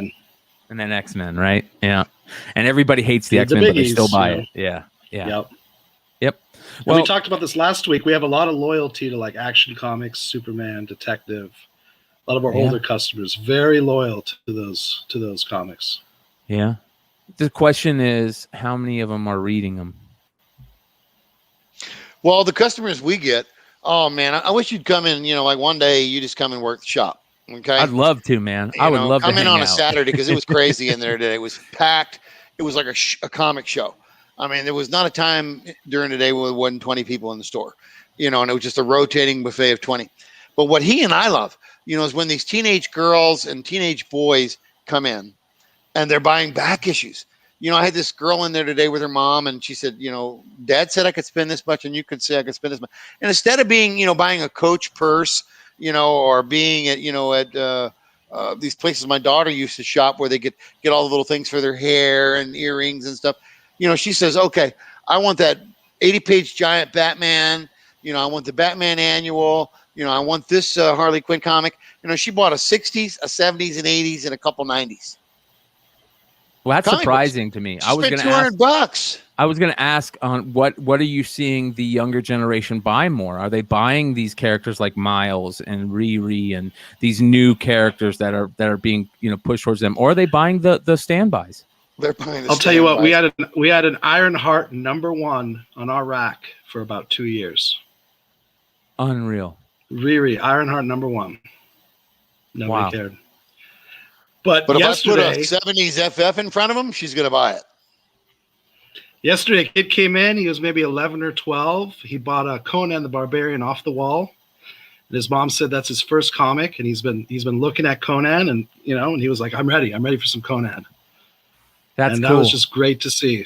And then X-Men. Right? Yeah. And everybody hates the X-Men, but they still buy it. Yeah. Yep. Well, we talked about this last week. We have a lot of loyalty to like Action Comics, Superman, Detective. A lot of our older customers very loyal to those comics. Yeah. The question is, how many of them are reading them? Well, the customers we get, oh man, I wish you'd come in. Like one day you just come and work the shop. Okay, I'd love to, man. I would love to come in on out. a Saturday, because it was crazy in there today. It was packed. It was like a comic show. There was not a time during the day where there wasn't 20 people in the store, and it was just a rotating buffet of 20. But what he and I love, is when these teenage girls and teenage boys come in and they're buying back issues. I had this girl in there today with her mom, and she said, Dad said I could spend this much, and you could say I could spend this much. And instead of being, buying a Coach purse, or being at, these places my daughter used to shop where they get all the little things for their hair and earrings and stuff. She says, okay, I want that 80-page giant Batman. I want the Batman annual. I want this Harley Quinn comic. She bought a 60s, a 70s, and 80s, and a couple 90s. Well, that's surprising to me. I was going to ask $200. I was going to ask on what are you seeing the younger generation buy more? Are they buying these characters like Miles and Riri and these new characters that are being pushed towards them, or are they buying the standbys? They're buying. I'll tell you what, we had an Ironheart #1 on our rack for about 2 years. Unreal. Riri, Ironheart #1. Nobody cared. But if yesterday, I put a 70s FF in front of him, she's going to buy it. Yesterday, a kid came in. He was maybe 11 or 12. He bought a Conan the Barbarian off the wall. And his mom said that's his first comic, and he's been looking at Conan, and and he was like, "I'm ready for some Conan." That cool. Was just great to see.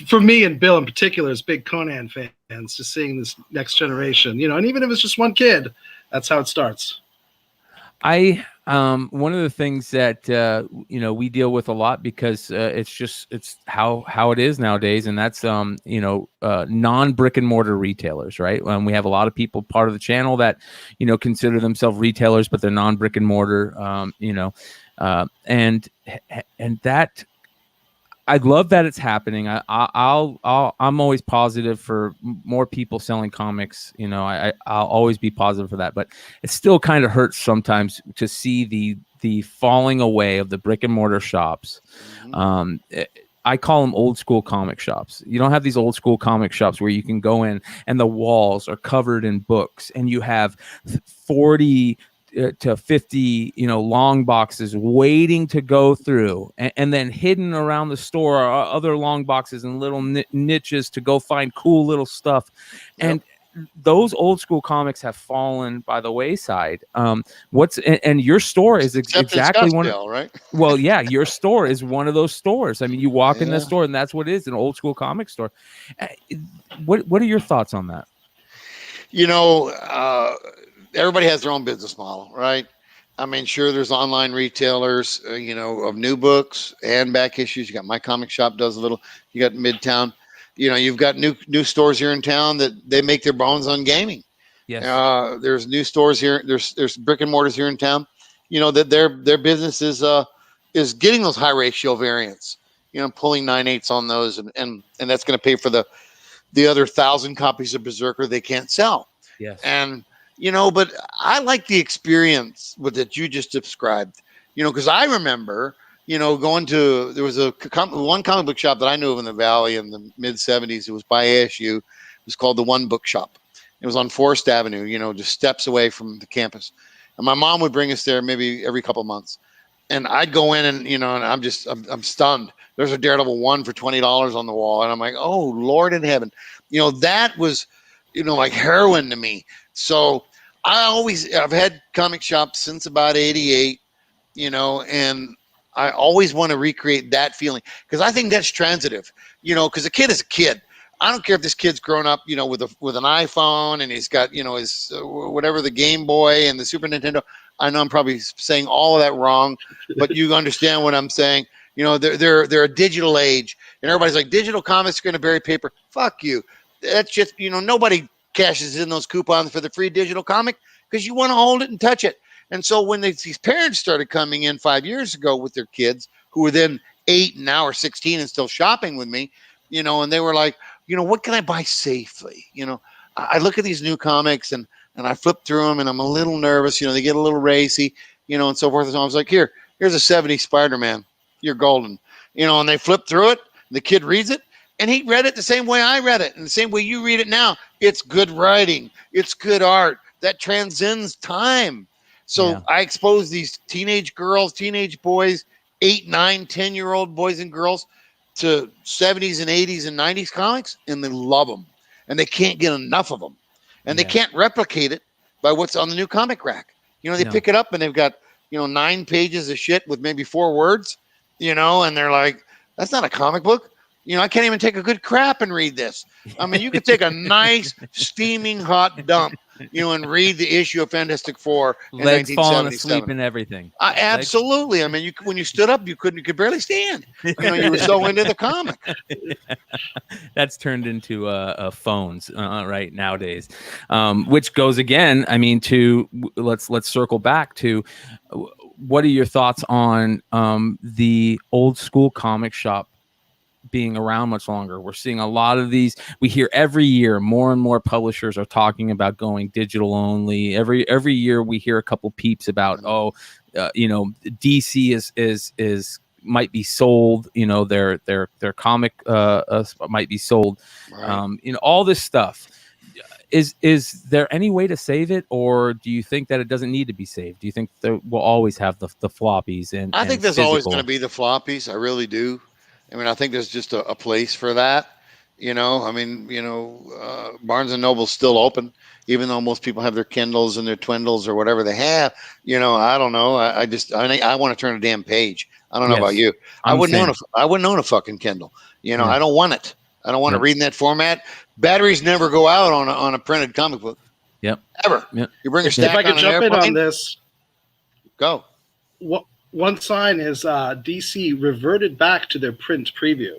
For me and Bill in particular, as big Conan fans, just seeing this next generation. And even if it's just one kid, that's how it starts. One of the things that we deal with a lot, because it's how it is nowadays, and that's non brick and mortar retailers, right? We have a lot of people part of the channel that consider themselves retailers, but they're non brick and mortar, and that. I love that it's happening. I'm always positive for more people selling comics. I'll always be positive for that. But it still kind of hurts sometimes to see the falling away of the brick and mortar shops. I call them old school comic shops. You don't have these old school comic shops where you can go in and the walls are covered in books and you have 40 to 50, long boxes waiting to go through, and then hidden around the store are other long boxes and little niches to go find cool little stuff. Yep. And those old school comics have fallen by the wayside. And your store is exactly one, right? Well, yeah, your store is one of those stores. I mean, you walk in the store and that's what it is, an old school comic store. What are your thoughts on that? Everybody has their own business model, right? I mean, sure, there's online retailers, of new books and back issues. You got My Comic Shop does a little. You got Midtown. You've got new stores here in town that they make their bones on gaming. Yes. There's new stores here. There's brick and mortars here in town. That their business is getting those high ratio variants. Pulling 9/8 on those, and that's going to pay for the other 1,000 copies of Berserker they can't sell. Yes. And but I like the experience that you just described. Because I remember. Going to, there was one comic book shop that I knew of in the Valley in the mid 70s. It was by ASU. It was called the One Book Shop. It was on Forest Avenue, just steps away from the campus. And my mom would bring us there maybe every couple of months. And I'd go in and, and I'm stunned. There's a Daredevil 1 for $20 on the wall. And I'm like, oh, Lord in heaven. That was, like heroin to me. So I've had comic shops since about 88, and I always want to recreate that feeling because I think that's transitive, because a kid is a kid. I don't care if this kid's grown up, with an iPhone and he's got, his whatever, the Game Boy and the Super Nintendo. I know I'm probably saying all of that wrong, but you understand what I'm saying. They're a digital age, and everybody's like, digital comics are going to bury paper. Fuck you. That's just, nobody cashes in those coupons for the free digital comic because you want to hold it and touch it. And so when these parents started coming in 5 years ago with their kids who were then 8 and now are 16 and still shopping with me, and they were like, what can I buy safely? I look at these new comics and I flip through them and I'm a little nervous, they get a little racy, and so forth. And so I was like, here's a 70s Spider-Man. You're golden, and they flip through it. The kid reads it and he read it the same way I read it and the same way you read it now. It's good writing. It's good art that transcends time. So I expose these teenage girls, teenage boys, 8, 9, 10-year-old boys and girls to 70s and 80s and 90s comics, and they love them. And they can't get enough of them. And they can't replicate it by what's on the new comic rack. They pick it up and they've got, 9 pages of shit with maybe 4 words, and they're like, that's not a comic book. I can't even take a good crap and read this. I mean, you could take a nice steaming hot dump, and read the issue of Fantastic Four in legs 1977. falling asleep and everything. Absolutely. I mean, when you stood up, you could barely stand. You were so into the comic. That's turned into phones right nowadays, which goes again. I mean, let's circle back to what are your thoughts on the old school comic shop being around much longer? We're seeing a lot of these. We hear every year more and more publishers are talking about going digital only. Every year we hear a couple peeps about DC is might be sold. Their comic might be sold. Right. All this stuff. Is there any way to save it, or do you think that it doesn't need to be saved? Do you think that we'll always have the floppies? I think there's always going to be the floppies. I really do. I mean, I think there's just a place for that. Barnes and Noble's still open, even though most people have their Kindles and their Twindles or whatever they have. I don't know. I want to turn a damn page. I don't know about you. I wouldn't own a fucking Kindle. I don't want it. I don't want to read in that format. Batteries never go out on a printed comic book. Yep. Ever. Yep. You bring a stack if I could jump in on this. Go. One sign is DC reverted back to their print preview.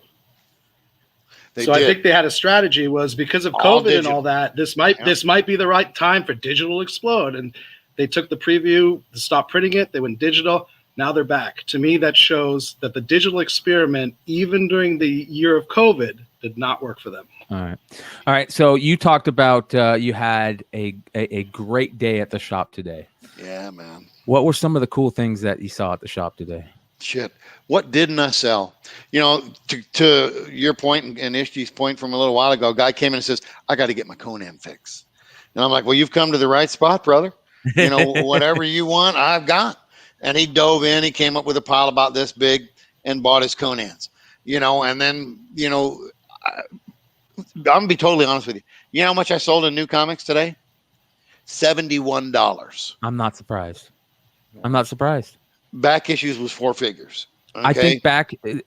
I think they had a strategy was because of COVID and all that. This might be the right time for digital explode, and they took the preview, stopped printing it. They went digital. Now they're back. To me, that shows that the digital experiment, even during the year of COVID, did not work for them. All right. So you talked about you had a great day at the shop today. Yeah, man. What were some of the cool things that you saw at the shop today? Shit. What didn't I sell? You know, to your point and Ishji's point from a little while ago, a guy came in and says, I got to get my Conan fix. And I'm like, well, you've come to the right spot, brother. You know, whatever you want, I've got. And he dove in. He came up with a pile about this big and bought his Conans. You know, and then, you know, I'm going to be totally honest with you. You know how much I sold in new comics today? $71. I'm not surprised. Back issues was 4 figures. Okay?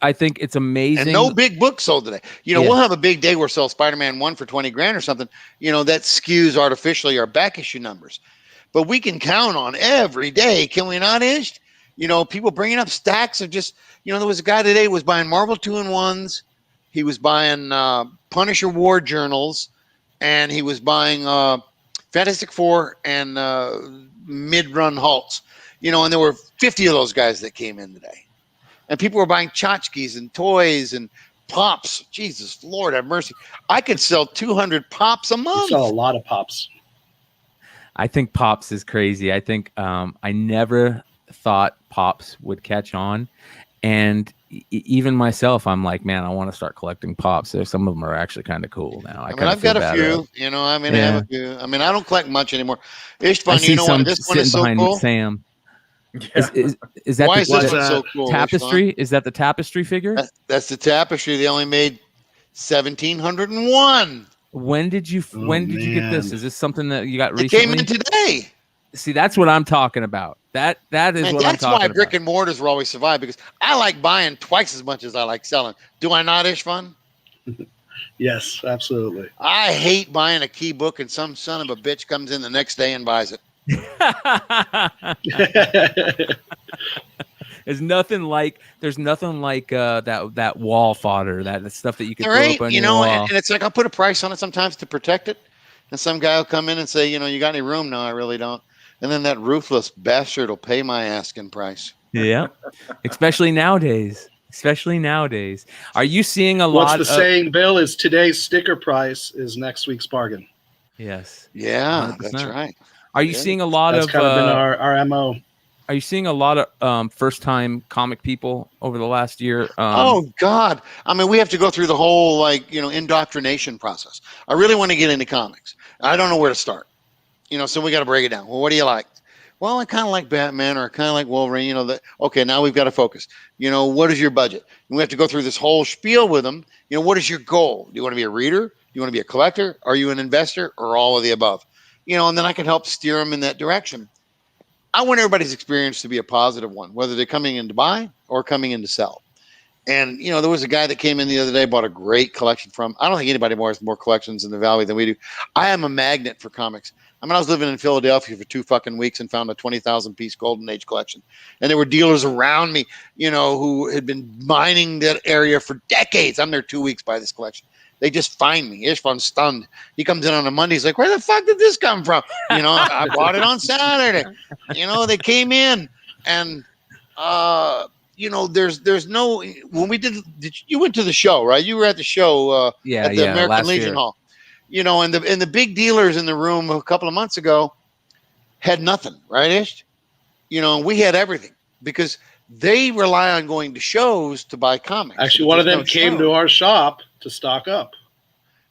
I think it's amazing. And no big book sold today. You know, we'll have a big day where sell Spider-Man 1 for 20 grand or something. You know, that skews artificially our back issue numbers. But we can count on every day, can we not, Ish? You know, people bringing up stacks of just, you know, there was a guy today who was buying Marvel 2-in-1s. He was buying Punisher War journals. And he was buying Fantastic Four and mid-run halts. You know, and there were 50 of those guys that came in today. And people were buying tchotchkes and toys and pops. Jesus, Lord have mercy. I could sell 200 pops a month. You sell a lot of pops. I think pops is crazy. I think I never thought pops would catch on. And even myself, I'm like, man, I want to start collecting pops. So some of them are actually kind of cool now. I mean, I've got a few, you know, I mean, I have a few. I mean, I don't collect much anymore. Ishvan, you know what? This one is so cool. Sam. Yeah. Is that why is this one so cool? Tapestry? Is that the tapestry figure? That's the tapestry. They only made 1,701. When did you get this? Is this something that you got recently? It came in today. See, that's what I'm talking about. That is what I'm talking about. That's why brick and mortars will always survive, because I like buying twice as much as I like selling. Do I not, Ishvan? Yes, absolutely. I hate buying a key book and some son of a bitch comes in the next day and buys it. There's nothing like that wall fodder, that stuff that you can throw up on your wall. And it's like I'll put a price on it sometimes to protect it, and some guy will come in and say, you know, you got any room? No, I really don't. And then that ruthless bastard will pay my asking price. Yeah, especially nowadays. Are you seeing a lot? What's the saying, Bill? Is today's sticker price is next week's bargain. Yes. Yeah, 100%. That's right. Are you seeing a lot That's kind of been our MO. Are you seeing a lot of first-time comic people over the last year? Oh, God. I mean, we have to go through the whole, indoctrination process. I really want to get into comics. I don't know where to start. So we got to break it down. Well, what do you like? Well, I kind of like Batman, or I kind of like Wolverine. Okay, now we've got to focus. What is your budget? And we have to go through this whole spiel with them. What is your goal? Do you want to be a reader? Do you want to be a collector? Are you an investor? Or all of the above? And then I can help steer them in that direction. I want everybody's experience to be a positive one, whether they're coming in to buy or coming in to sell. And, there was a guy that came in the other day, bought a great collection from, I don't think anybody has more collections in the Valley than we do. I am a magnet for comics. I mean, I was living in Philadelphia for 2 fucking weeks and found a 20,000 piece Golden Age collection. And there were dealers around me, who had been mining that area for decades. I'm there 2 weeks by this collection. They just find me. Ishvan's stunned. He comes in on a Monday. He's like, where the fuck did this come from? I bought it on Saturday. They came in and, there's no, when we you went to the show, right? You were at the show at the American Legion Hall. And the big dealers in the room a couple of months ago had nothing, right, Ish? And we had everything because they rely on going to shows to buy comics. Actually, one of them came to our shop to stock up.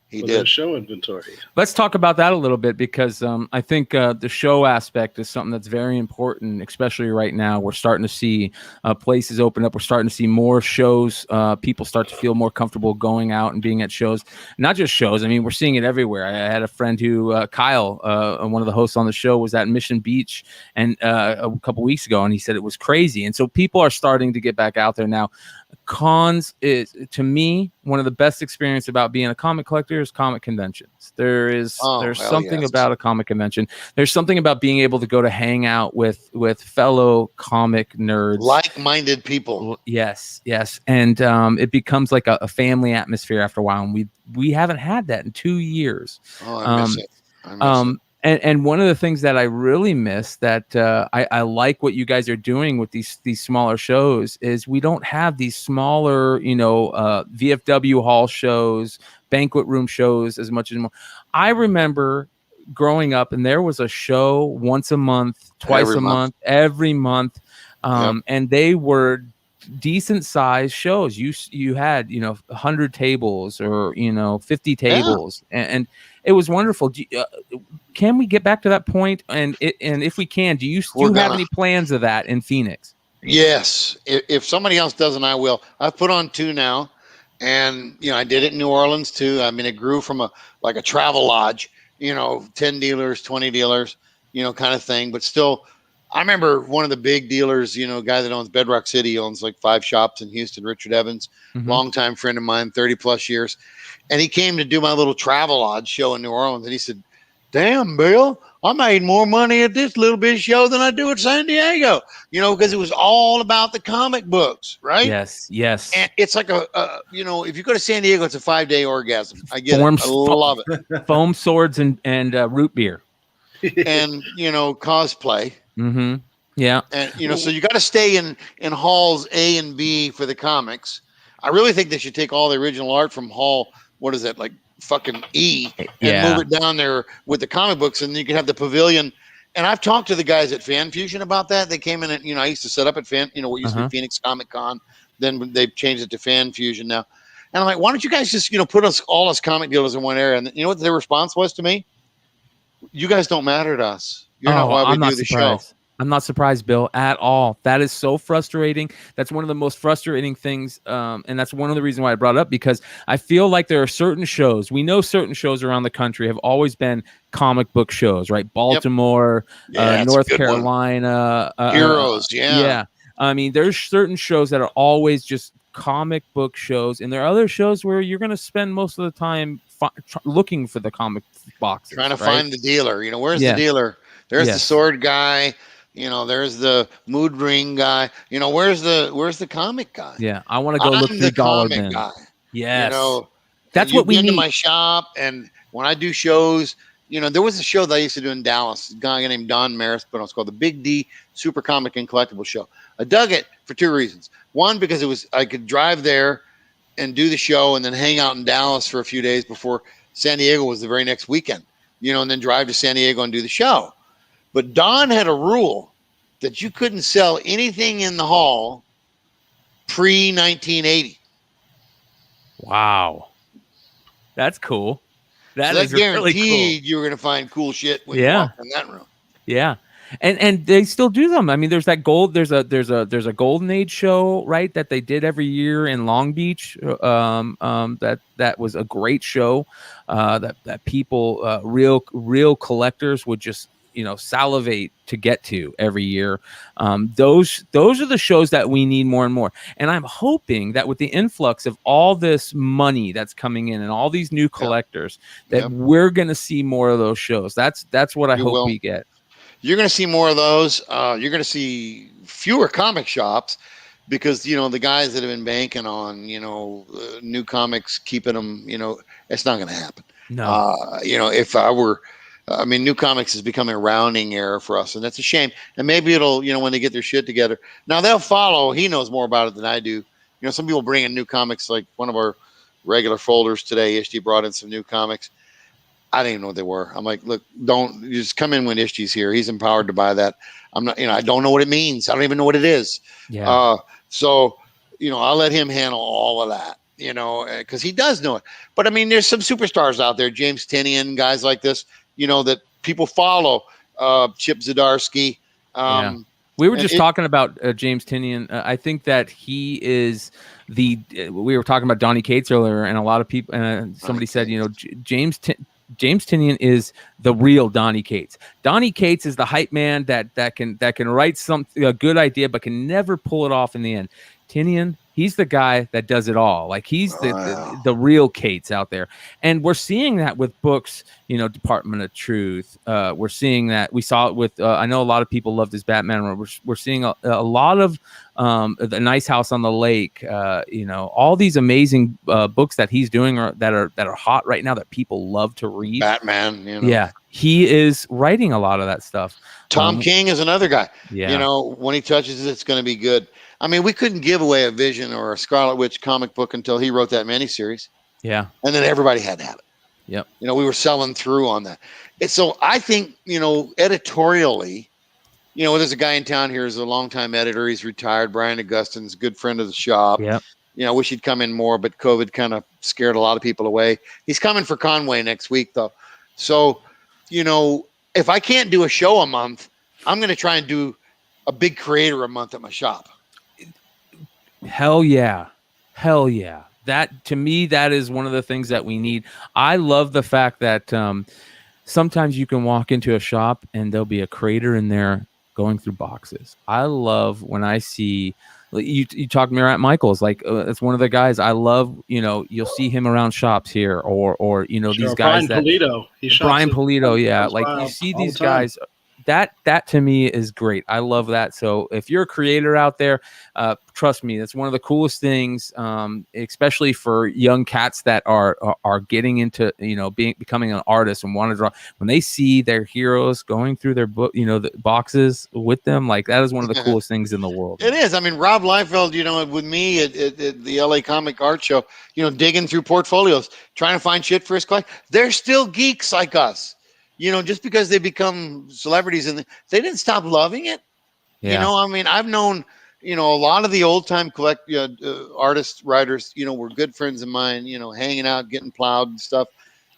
He did. Show inventory. Let's talk about that a little bit, because I think the show aspect is something that's very important, especially right now. We're starting to see places open up. We're starting to see more shows. People start to feel more comfortable going out and being at shows. Not just shows. I mean, we're seeing it everywhere. I had a friend who, Kyle, one of the hosts on the show, was at Mission Beach and a couple weeks ago, and he said it was crazy. And so people are starting to get back out there now. Cons is, to me, one of the best experience about being a comic collector is comic conventions. There's something about a comic convention. There's something about being able to go to hang out with fellow comic nerds, like-minded people. Yes, and it becomes like a family atmosphere after a while. And we haven't had that in 2 years. Oh, I miss it. And one of the things that I really miss that I like what you guys are doing with these smaller shows is we don't have these smaller, VFW hall shows, banquet room shows as much as more. I remember growing up and there was a show once a month, twice a month, every month. And they were decent sized shows. You had 100 tables or 50 tables, and it was wonderful. Can we get back to that point? And if we can, do you have any plans of that in Phoenix? Yes, if somebody else doesn't, I will. I've put on 2 now, and I did it in New Orleans too. I mean, it grew from a travel lodge, 10 dealers, 20 dealers, kind of thing, but still. I remember one of the big dealers, guy that owns Bedrock City, owns like 5 shops in Houston, Richard Evans, longtime friend of mine, 30 plus years. And he came to do my little travel lodge show in New Orleans. And he said, "Damn, Bill, I made more money at this little bit show than I do at San Diego," because it was all about the comic books, right? Yes. And it's like if you go to San Diego, it's a 5-day orgasm. I get it. I love it. Foam swords and root beer. And, cosplay. Mm-hmm. Yeah. And, so you got to stay in halls A and B for the comics. I really think they should take all the original art from hall, what is that, like fucking E, and move it down there with the comic books, and you can have the pavilion. And I've talked to the guys at Fan Fusion about that. They came in and, I used to set up at Fan, what used to be Phoenix Comic Con. Then they've changed it to Fan Fusion now. And I'm like, why don't you guys just, put all us comic dealers in one area? And you know what their response was to me? You guys don't matter to us. You're not why we do the show. I'm not surprised, Bill, at all. That is so frustrating. That's one of the most frustrating things. And that's one of the reasons why I brought it up, because I feel like there are certain shows. We know certain shows around the country have always been comic book shows, right? Baltimore, North Carolina. Heroes, Yeah. I mean, there's certain shows that are always just comic book shows. And there are other shows where you're going to spend most of the time looking for the comic boxes. Trying to find the dealer. Where's the dealer? There's the sword guy. There's the mood ring guy. Where's the comic guy? Yeah, I want to go look through $1 bin. Guy. Yes, that's what we need. In my shop, and when I do shows, there was a show that I used to do in Dallas. A guy named Don Maris, but it was called the Big D Super Comic and Collectible Show. I dug it for 2 reasons. One, because I could drive there and do the show, and then hang out in Dallas for a few days before San Diego was the very next weekend. And then drive to San Diego and do the show. But Don had a rule that you couldn't sell anything in the hall pre-1980. Wow. That's cool. That's really cool. You were going to find cool shit when you walk in that room. Yeah. And they still do them. I mean, there's that there's a Golden Age show, right, that they did every year in Long Beach. That was a great show. That people, real collectors would just salivate to get to every year. Those are the shows that we need more and more. And I'm hoping that with the influx of all this money that's coming in and all these new collectors, that we're going to see more of those shows. That's what I hope we get. You're going to see more of those. You're going to see fewer comic shops because, the guys that have been banking on, new comics, keeping them, it's not going to happen. No. If I were, new comics is becoming a rounding error for us, and that's a shame. And maybe it'll, when they get their shit together. Now they'll follow. He knows more about it than I do. Some people bring in new comics, like one of our regular folders today. Ishti brought in some new comics. I didn't even know what they were. I'm like, look, you just come in when Ishti's here. He's empowered to buy that. I'm not, I don't know what it means. I don't even know what it is. Yeah. So, I'll let him handle all of that, because he does know it. But there's some superstars out there, James Tynion, guys like this, that people follow, Chip Zdarsky. We were just talking about James Tynion. I think that he is we were talking about Donnie Cates earlier, and a lot of people, somebody said, James Tynion is the real Donnie Cates. Donnie Cates is the hype man that can write a good idea, but can never pull it off in the end. Tynion, he's the guy that does it all. Like he's the real Cates out there. And we're seeing that with books, Department of Truth. We're seeing that. We saw it with, I know a lot of people loved his Batman run. We're seeing a lot of The Nice House on the Lake, all these amazing books that he's doing that are hot right now that people love to read. Batman, Yeah. he is writing a lot of that stuff. Tom King is another guy. Yeah. You know, when he touches it, it's going to be good. I mean, we couldn't give away a Vision or a Scarlet Witch comic book until he wrote that miniseries. Yeah. And then everybody had to have it. Yep. You know, we were selling through on that. So I think, you know, editorially, you know, there's a guy in town here who's a longtime editor. He's retired. Bryan Augustin's a good friend of the shop. Yeah. You know, I wish he'd come in more, but COVID kind of scared a lot of people away. He's coming for Conway next week, though. So, you know, if I can't do a show a month, I'm going to try and do a big creator a month at my shop. Hell yeah. Hell yeah. That, to me, that is one of the things that we need. I love the fact that sometimes you can walk into a shop and there'll be a creator in there going through boxes. I love when I see you talk Murat Michaels, like it's one of the guys I love. You know, you'll see him around shops here, or you know, these guys. Brian Polito. Brian Polito, yeah. Like you see these guys. That to me is great. I love that. So if you're a creator out there, trust me, that's one of the coolest things, especially for young cats that are getting into, you know, becoming an artist and want to draw. When they see their heroes going through their book, you know, the boxes with them, like that is one of the coolest things in the world. It is. I mean, Rob Liefeld, you know, with me at the LA Comic Art Show, you know, digging through portfolios, trying to find shit for his collection. They're still geeks like us. You know, just because they become celebrities and they didn't stop loving it. Yeah. You know, I mean, I've known, you know, a lot of the old time artists, writers, you know, were good friends of mine, you know, hanging out, getting plowed and stuff,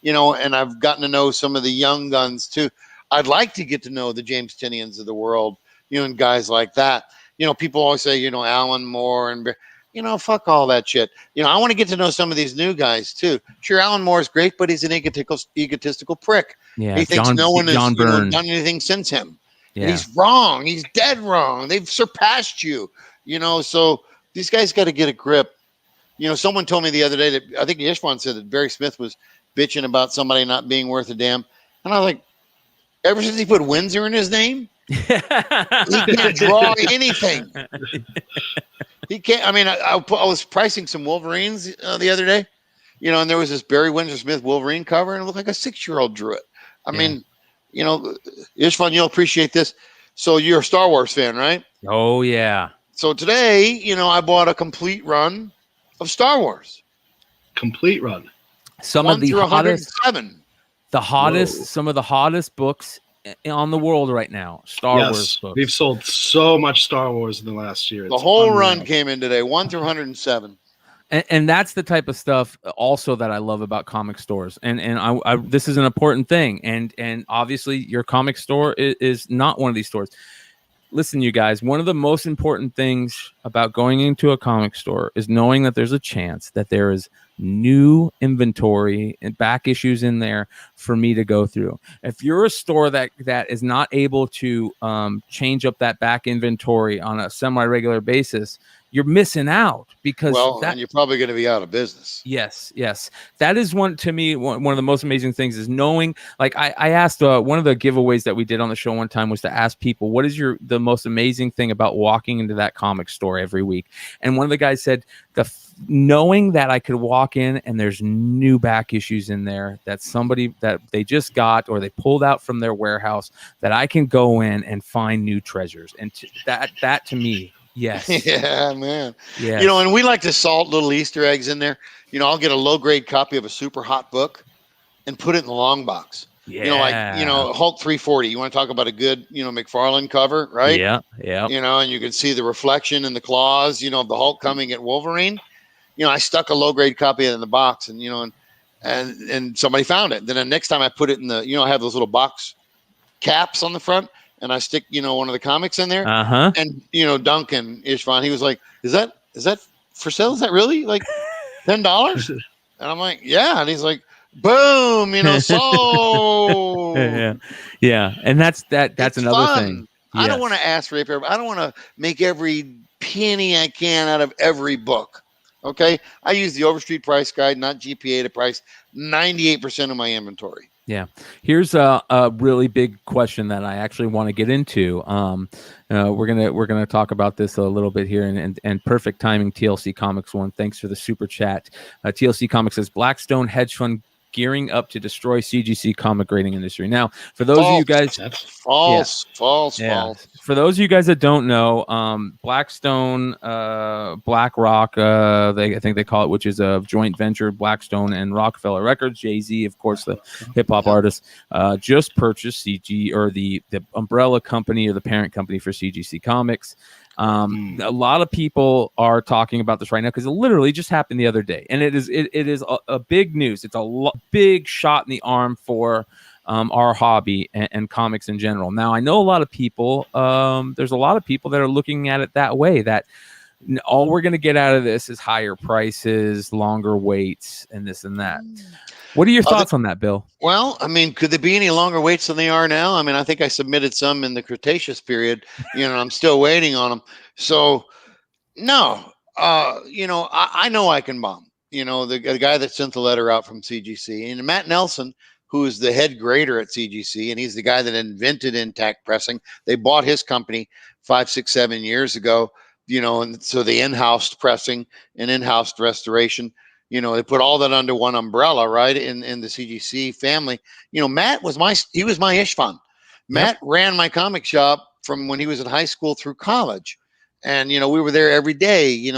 you know, and I've gotten to know some of the young guns too. I'd like to get to know the James Tynions of the world, you know, and guys like that. You know, people always say, you know, Alan Moore and, you know, fuck all that shit. You know, I want to get to know some of these new guys too. Sure, Alan Moore is great, but he's an egotistical prick. Yeah, he thinks no one has done anything since him. Yeah. And he's wrong. He's dead wrong. They've surpassed you. You know, so these guys got to get a grip. You know, someone told me the other day that I think Ishwan said that Barry Smith was bitching about somebody not being worth a damn. And I was like, ever since he put Windsor in his name, he can't draw anything. He can't. I mean, I was pricing some Wolverines the other day, you know, and there was this Barry Windsor Smith Wolverine cover, and it looked like a 6-year-old drew it. I mean, you know, Ishvan, you'll appreciate this. So you're a Star Wars fan, right? Oh, yeah. So today, you know, I bought a complete run of Star Wars. Complete run. Some of the hottest, some of the hottest books on the world right now. Star Wars books. We've sold so much Star Wars in the last year. The whole run came in today, 1 through 107. And that's the type of stuff also that I love about comic stores. And I this is an important thing. And obviously your comic store is not one of these stores. Listen, you guys, one of the most important things about going into a comic store is knowing that there's a chance that there is new inventory and back issues in there for me to go through. If you're a store that is not able to change up that back inventory on a semi-regular basis, you're missing out because and you're probably going to be out of business. Yes. That is one of the most amazing things is knowing, like I asked one of the giveaways that we did on the show one time was to ask people, what is the most amazing thing about walking into that comic store every week? And one of the guys said, knowing that I could walk in and there's new back issues in there that somebody that they just got or they pulled out from their warehouse, that I can go in and find new treasures. And that to me, yes. Yeah, man. Yeah. You know, and we like to salt little Easter eggs in there. You know, I'll get a low grade copy of a super hot book and put it in the long box. Yeah. You know, like, you know, Hulk 340. You want to talk about a good, you know, McFarlane cover, right? Yeah. You know, and you can see the reflection in the claws, you know, of the Hulk coming at Wolverine. You know, I stuck a low grade copy in the box and, you know, and somebody found it. Then the next time I put it in the, you know, I have those little box caps on the front and I stick, you know, one of the comics in there. Uh-huh. And, you know, Duncan Ishvan, he was like, is that for sale? Is that really like $10? And I'm like, yeah. And he's like, boom, you know, so yeah. And that's another fun. thing. Yes. I don't want to ask for I don't want to make every penny I can out of every book. Okay. I use the Overstreet price guide, not GPA to price 98% of my inventory. Yeah. Here's a really big question that I actually want to get into. We're gonna talk about this a little bit here, and perfect timing. TLC Comics one. Thanks for the super chat. TLC Comics says Blackstone hedge fund gearing up to destroy CGC comic grading industry. Now, for those of you guys, that's false. For those of you guys that don't know, Blackstone, BlackRock, I think they call it, which is a joint venture, Blackstone and Rockefeller Records. Jay-Z, of course, the hip hop artist, just purchased CG, or the umbrella company or the parent company for CGC Comics. A lot of people are talking about this right now because it literally just happened the other day, and it is a big news. It's a big shot in the arm for our hobby and comics in general. Now, I know a lot of people. There's a lot of people that are looking at it that way. That all we're going to get out of this is higher prices, longer waits, and this and that. What are your thoughts on that, Bill? Well, I mean, could there be any longer waits than they are now? I mean, I think I submitted some in the Cretaceous period. I'm still waiting on them. So, no, I know I can bomb. The guy that sent the letter out from CGC, and Matt Nelson, who is the head grader at CGC, and he's the guy that invented intact pressing. They bought his company 5, 6, 7 years ago. And so the in-house pressing and in-house restoration. They put all that under one umbrella, right? In the CGC family. Matt was my Ishvan. Matt ran my comic shop from when he was in high school through college. And, we were there every day,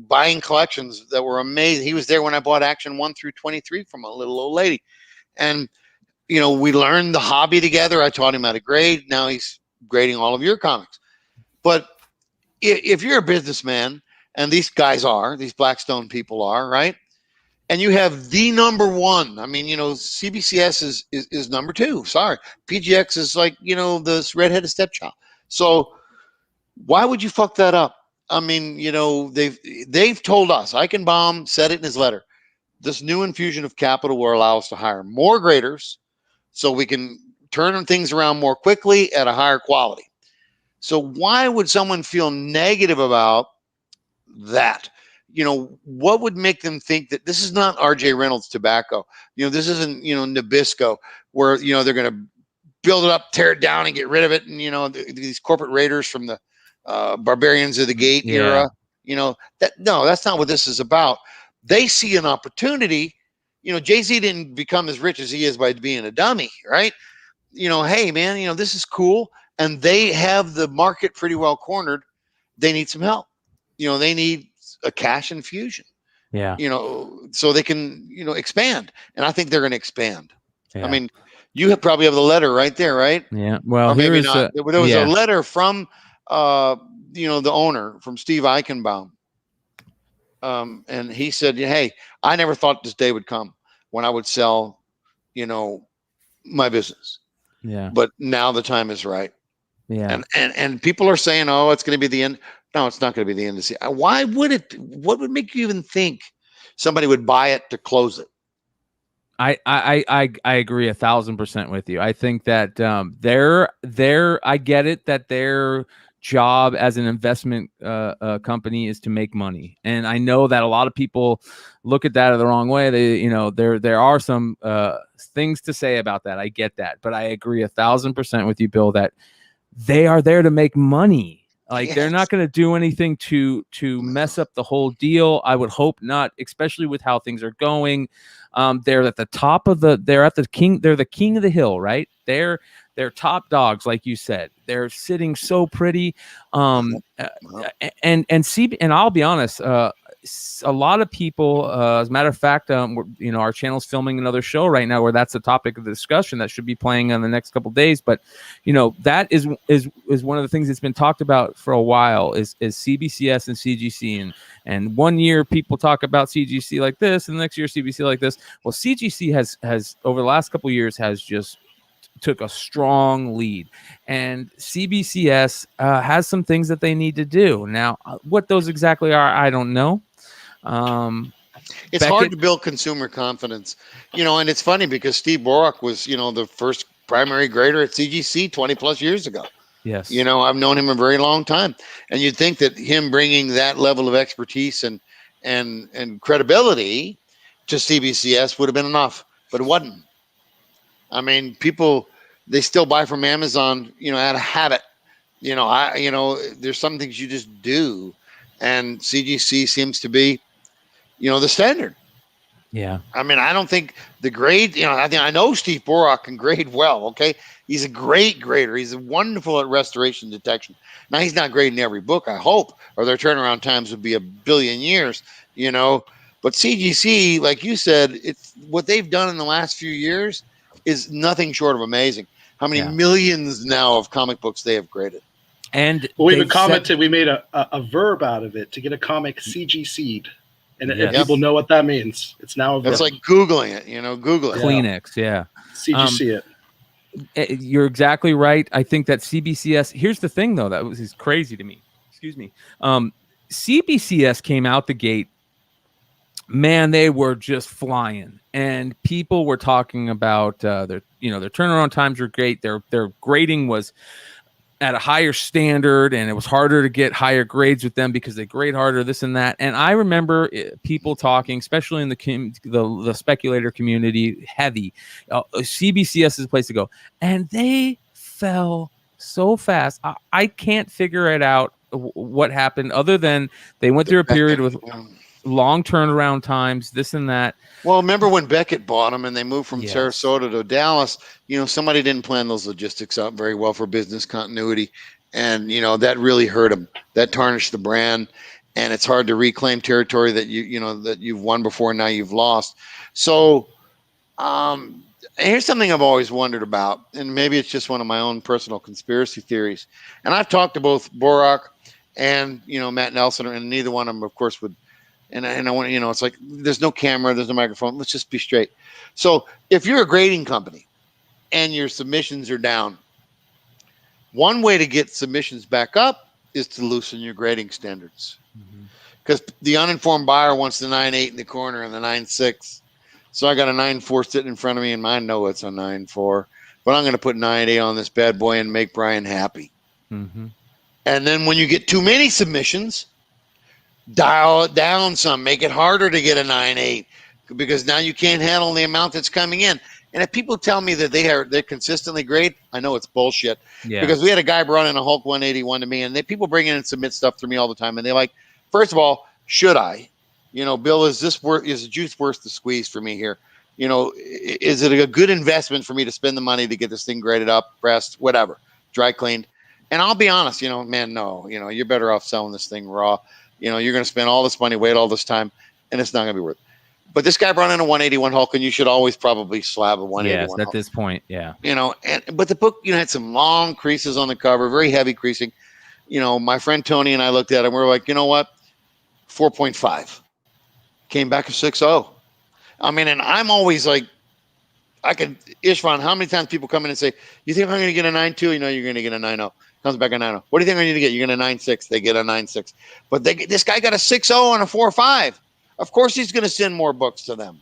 buying collections that were amazing. He was there when I bought Action 1 through 23 from a little old lady. And, we learned the hobby together. I taught him how to grade. Now he's grading all of your comics. But if you're a businessman, and these Blackstone people are, right? And you have the number one. I mean, CBCS is number 2. Sorry. PGX is like, this redheaded stepchild. So why would you fuck that up? I mean, they've told us, I can bomb, said it in his letter. This new infusion of capital will allow us to hire more graders so we can turn things around more quickly at a higher quality. So why would someone feel negative about that? What would make them think that this is not RJ Reynolds tobacco? This isn't, Nabisco, where, they're going to build it up, tear it down, and get rid of it. And, these corporate raiders from the Barbarians of the Gate era, that's not what this is about. They see an opportunity. Jay-Z didn't become as rich as he is by being a dummy, right? Hey, man, this is cool. And they have the market pretty well cornered. They need some help. They need a cash infusion. Yeah. So they can, expand. And I think they're going to expand. Yeah. I mean, you probably have the letter right there, right? Yeah. Well, or maybe not. There was a letter from, the owner, from Steve Eichenbaum. And he said, hey, I never thought this day would come when I would sell, my business. Yeah. But now the time is right. Yeah. And people are saying, oh, it's going to be the end. No, it's not going to be the end of the season. Why would it? What would make you even think somebody would buy it to close it? I agree 1,000% with you. I think that I get it that their job as an investment company is to make money, and I know that a lot of people look at that the wrong way. They, there are some things to say about that. I get that, but I agree 1,000% with you, Bill, that they are there to make money. Like, yes. They're not going to do anything to mess up the whole deal. I would hope not, especially with how things are going. They're at the top of they're the king of the hill, right? They're top dogs, like you said. They're sitting so pretty. And I'll be honest, a lot of people, as a matter of fact, our channel's filming another show right now where that's the topic of the discussion that should be playing in the next couple of days. But that is one of the things that's been talked about for a while is CBCS and CGC, and 1 year people talk about CGC like this, and the next year CBC like this. Well, CGC has over the last couple of years has just took a strong lead, and CBCS has some things that they need to do. Now, what those exactly are, I don't know. It's hard to build consumer confidence, and it's funny because Steve Borak was, the first primary grader at CGC 20 plus years ago. Yes. I've known him a very long time, and you'd think that him bringing that level of expertise and credibility to CBCS would have been enough, but it wasn't. I mean, people, they still buy from Amazon, out of habit. There's some things you just do, and CGC seems to be, the standard. Yeah. I mean, I don't think the grade, I know Steve Borak can grade well. Okay. He's a great grader. He's wonderful at restoration detection. Now he's not grading every book, I hope, or their turnaround times would be a billion years, but CGC, like you said, it's what they've done in the last few years is nothing short of amazing. How many millions now of comic books they have graded. And we even commented, we made a verb out of it to get a comic CGC'd. And if people know what that means, it's now a verb. It's like Googling it, Google it. Kleenex, yeah. CGC it. You're exactly right. I think that CBCS, here's the thing, though, that was crazy to me. Excuse me. CBCS came out the gate. Man, they were just flying, and people were talking about their turnaround times were great. Their grading was at a higher standard, and it was harder to get higher grades with them because they grade harder, this and that. And I remember people talking, especially in the speculator community, heavy. CBCS is a place to go, and they fell so fast. I can't figure it out what happened, other than they went through a period with long turnaround times, this and that. Well, remember when Beckett bought them and they moved from Sarasota to Dallas, somebody didn't plan those logistics out very well for business continuity. And, that really hurt them. That tarnished the brand. And it's hard to reclaim territory that that you've won before and now you've lost. So here's something I've always wondered about, and maybe it's just one of my own personal conspiracy theories. And I've talked to both Borak and, Matt Nelson, and neither one of them, of course, would. And I want it's like there's no camera, there's no microphone. Let's just be straight. So if you're a grading company and your submissions are down, one way to get submissions back up is to loosen your grading standards. Because the uninformed buyer wants the 9.8 in the corner and the 9.6. So I got a 9.4 sitting in front of me, and I know it's a 9.4, but I'm going to put 9.8 on this bad boy and make Bryan happy. And then when you get too many submissions, dial it down some, make it harder to get a 9.8, because now you can't handle the amount that's coming in. And if people tell me that they're consistently great, I know it's bullshit. Because we had a guy brought in a Hulk 181 to me, and people bring in and submit stuff to me all the time, and they're like, first of all, should I? Bill, is the juice worth the squeeze for me here? Is it a good investment for me to spend the money to get this thing graded up, pressed, whatever, dry cleaned? And I'll be honest, man, no, you're better off selling this thing raw. You're going to spend all this money, wait all this time, and it's not going to be worth it. But this guy brought in a 181 Hulk, and you should always probably slab a 181 Hulk. At this point, yeah. But the book, had some long creases on the cover, very heavy creasing. My friend Tony and I looked at it, and we were like, 4.5. Came back a 6.0. I mean, and I'm always like, Ishvan, how many times people come in and say, you think I'm going to get a 9.2? You're going to get a 9.0. Comes back a 9.0. What do you think I need to get? You're going to 9.6. They get a 9.6. But this guy got a 6.0 and a 4.5. Of course he's going to send more books to them.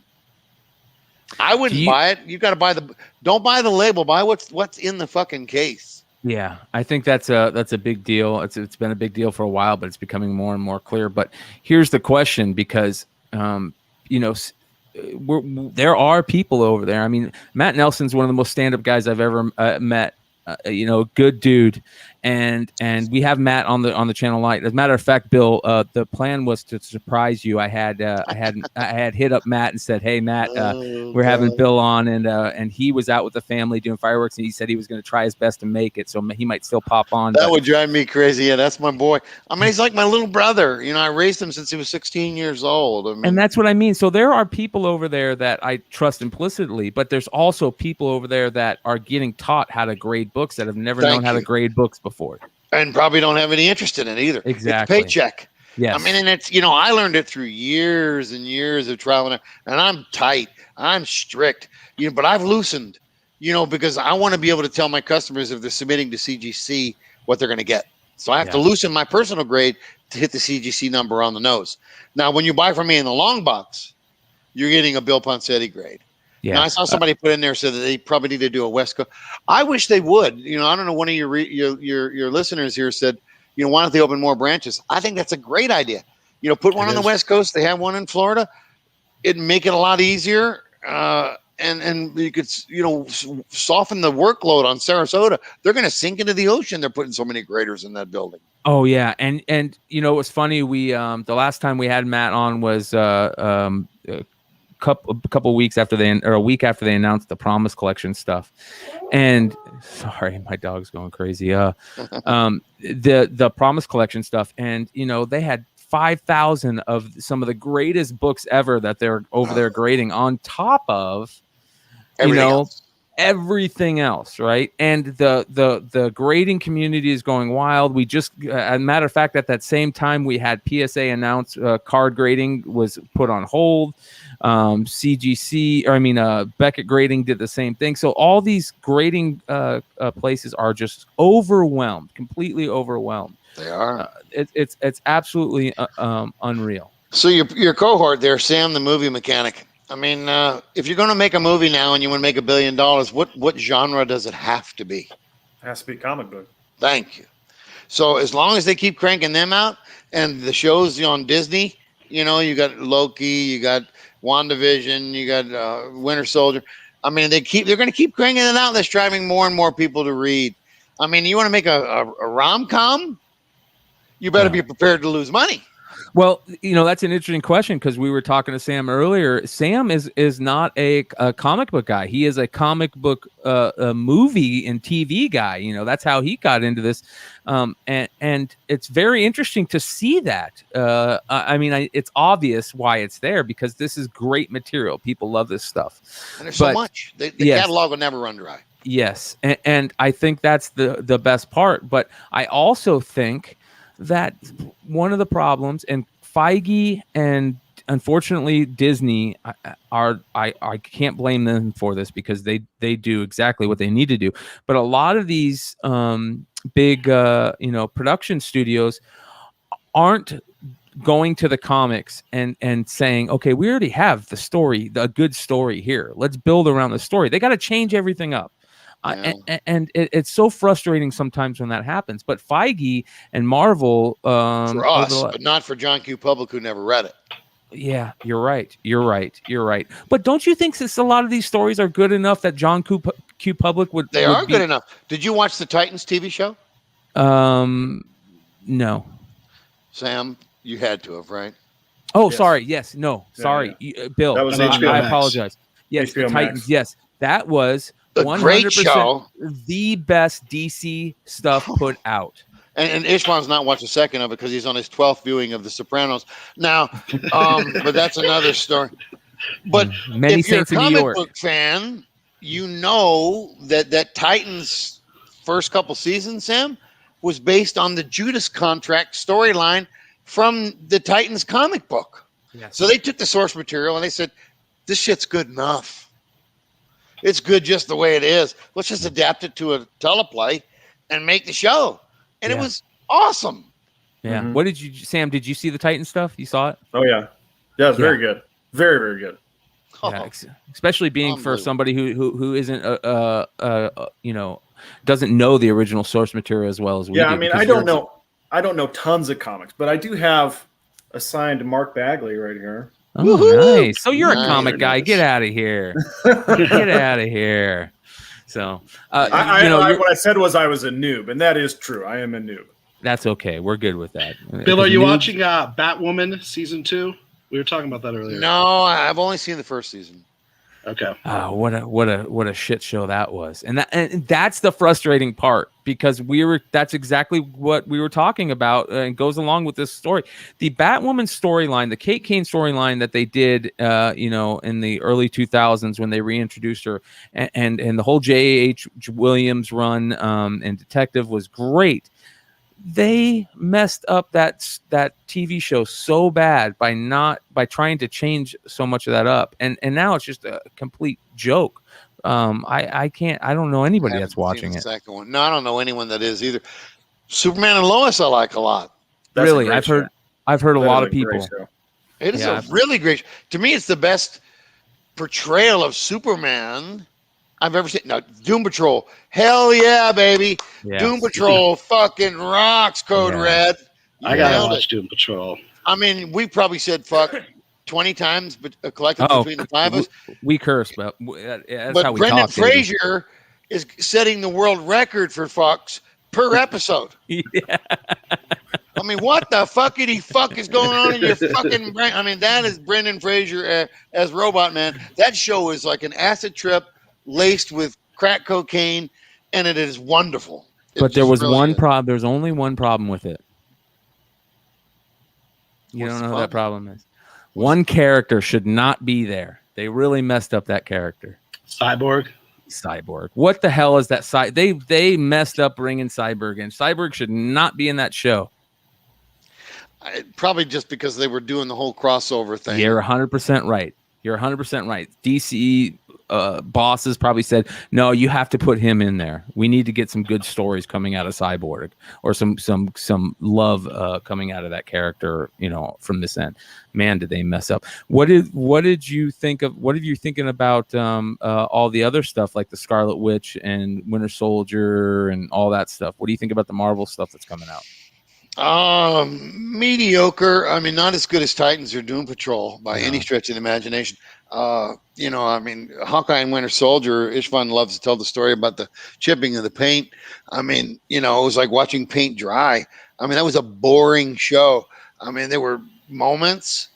I wouldn't buy it. You got to buy don't buy the label. Buy what's in the fucking case. Yeah, I think that's a big deal. It's been a big deal for a while, but it's becoming more and more clear. But here's the question, because there are people over there. I mean, Matt Nelson's one of the most stand-up guys I've ever met. Good dude, and we have Matt on the channel light. As a matter of fact, Bill, the plan was to surprise you. I had hit up Matt and said, "Hey, Matt, we're having Bill on," and he was out with the family doing fireworks, and he said he was going to try his best to make it, so he might still pop on. That would drive me crazy. Yeah, that's my boy. I mean, he's like my little brother. I raised him since he was 16 years old. And that's what I mean. So there are people over there that I trust implicitly, but there's also people over there that are getting taught how to grade books that have never known how to grade books before, and probably don't have any interest in it either. Exactly. It's a paycheck. Yes. I mean, and it's I learned it through years and years of trial and I'm tight. I'm strict. But I've loosened. Because I want to be able to tell my customers if they're submitting to CGC what they're going to get. So I have to loosen my personal grade to hit the CGC number on the nose. Now, when you buy from me in the long box, you're getting a Bill Ponsetti grade. Yeah, I saw somebody put in there said that they probably need to do a West Coast. I wish they would. I don't know. One of your listeners here said, why don't they open more branches? I think that's a great idea. Put one on the West Coast. They have one in Florida. It'd make it a lot easier. And you could soften the workload on Sarasota. They're going to sink into the ocean. They're putting so many graders in that building. Oh yeah, and it was funny. We the last time we had Matt on was couple weeks after a week after they announced the Promise Collection stuff. And sorry, my dog's going crazy. The Promise Collection stuff, and they had 5,000 of some of the greatest books ever that they're over there grading on top of everything else, right? And the grading community is going wild. We just, as a matter of fact, at that same time, we had PSA announce card grading was put on hold. Beckett Grading did the same thing. So all these grading places are just overwhelmed, completely overwhelmed. They are. It's absolutely unreal. So your cohort there, Sam, the movie mechanic. I mean, if you're going to make a movie now and you want to make $1 billion, what genre does it have to be? It has to be comic book. Thank you. So as long as they keep cranking them out, and the shows on Disney, you got Loki, you got WandaVision, you got Winter Soldier. I mean, they're going to keep cranking it out. That's driving more and more people to read. I mean, you want to make a rom-com? You better be prepared to lose money. Well, that's an interesting question, because we were talking to Sam earlier. Sam is not a comic book guy. He is a comic book a movie and TV guy. That's how he got into this. And it's very interesting to see that. It's obvious why it's there, because this is great material. People love this stuff. And there's so much. The catalog will never run dry. Yes. And I think that's the best part. But I also think that one of the problems, and Feige and unfortunately Disney I can't blame them for this, because they do exactly what they need to do. But a lot of these big production studios aren't going to the comics and saying, okay, we already have the story, a good story here, let's build around the story. They got to change everything up. And it's so frustrating sometimes when that happens. But Feige and Marvel, for us, but not for John Q. Public, who never read it. Yeah, you're right. But don't you think a lot of these stories are good enough that John Q. Public would? They are good enough. Did you watch the Titans TV show? No. Sam, you had to have, right? Oh, yes. Sorry. Yes. No. Sorry, Bill. That was I apologize. Yes, HBO the Titans. Max. Yes, that was. A great show. The best DC stuff put out. And Ishmael's not watched a second of it because he's on his 12th viewing of The Sopranos. Now, but that's another story. But Many if you're a Saints in New York comic book fan, you know that Titans' first couple seasons, Sam, was based on the Judas Contract storyline from the Titans comic book. Yes. So they took the source material and they said, this shit's good enough. It's good just the way it is. Let's just adapt it to a teleplay and make the show. And it was awesome. Yeah. Mm-hmm. What did you, Sam? Did you see the Titan stuff? You saw it? Oh yeah. Yeah, it's very good. Very, very good. Yeah, especially being for somebody who isn't doesn't know the original source material as well as we do. Yeah, I mean, I don't know tons of comics, but I do have a signed Mark Bagley right here. Oh, woo-hoo! Nice. So you're a comic guy. Get out of here. Get out of here. So, what I said was I was a noob, and that is true. I am a noob. That's okay. We're good with that. Bill, are you watching Batwoman season 2? We were talking about that earlier. No, I've only seen the first season. Okay. What a shit show that was, and that's the frustrating part, because that's exactly what we were talking about, and goes along with this story. The Batwoman storyline, the Kate Kane storyline that they did, in the early 2000s when they reintroduced her, and the whole J.H. Williams run and Detective was great. They messed up that TV show so bad by trying to change so much of that up, and now it's just a complete joke. I don't know anybody that's watching it. Second one. No, I don't know anyone that is either. Superman and Lois I like a lot. That's really, I've heard a lot of people. It is a really great. To me, it's the best portrayal of Superman I've ever seen. Now, Doom Patrol, hell yeah, baby! Yes. Doom Patrol fucking rocks. Code Red. I gotta watch Doom Patrol. I mean, we probably said fuck 20 times, but collectively between the five of us. We curse, but that's but how we Brendan talk. Fraser is setting the world record for fucks per episode. Yeah. I mean, what the fuckity fuck is going on in your fucking brain? I mean, that is Brendan Fraser as Robot Man. That show is like an acid trip laced with crack cocaine, and it is wonderful. But there was really one problem. There's only one problem with it. You don't know what that problem is. One character should not be there. They really messed up that character. Cyborg. What the hell is that? They messed up bringing Cyborg in. Cyborg should not be in that show. Probably just because they were doing the whole crossover thing. You're 100% right. DC bosses probably said, no, you have to put him in there. We need to get some good stories coming out of Cyborg, or some love coming out of that character, from this end. Man, did they mess up. What did you think of? What are you thinking about all the other stuff like the Scarlet Witch and Winter Soldier and all that stuff? What do you think about the Marvel stuff that's coming out? Mediocre. I mean, not as good as Titans or Doom Patrol by any stretch of the imagination. I mean, Hawkeye and Winter Soldier, Ishvan loves to tell the story about the chipping of the paint. I mean, it was like watching paint dry. I mean, that was a boring show. I mean, there were moments,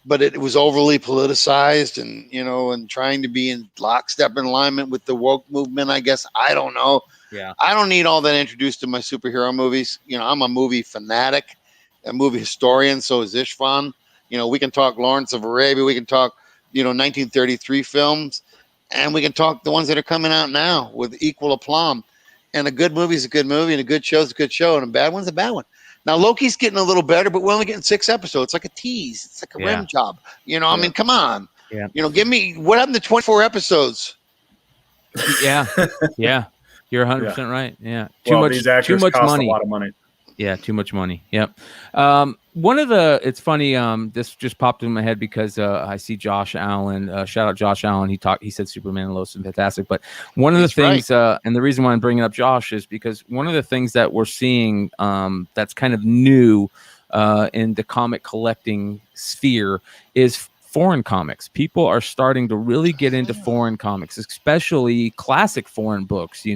but it was overly politicized and trying to be in lockstep in alignment with the woke movement, I guess. I don't know. Yeah. I don't need all that introduced to my superhero movies. I'm a movie fanatic, a movie historian. So is Ishvan. We can talk Lawrence of Arabia. We can talk, 1933 films, and we can talk the ones that are coming out now with equal aplomb. And a good movie is a good movie, and a good show is a good show, and a bad one's a bad one. Now, Loki's getting a little better, but we're only getting 6 episodes. It's like a tease. It's like a rim job. I mean, come on. Yeah. Give me, what happened to 24 episodes? Yeah. Yeah. You're 100% right. Yeah. These actors too much cost money. A lot of money. Yeah, too much money. Yep. It's funny. This just popped in my head because I see Josh Allen. Shout out Josh Allen. He said Superman and Lois is fantastic. But one of the things, and the reason why I'm bringing up Josh is because one of the things that we're seeing that's kind of new in the comic collecting sphere is foreign comics. People are starting to really get into foreign comics, especially classic foreign books,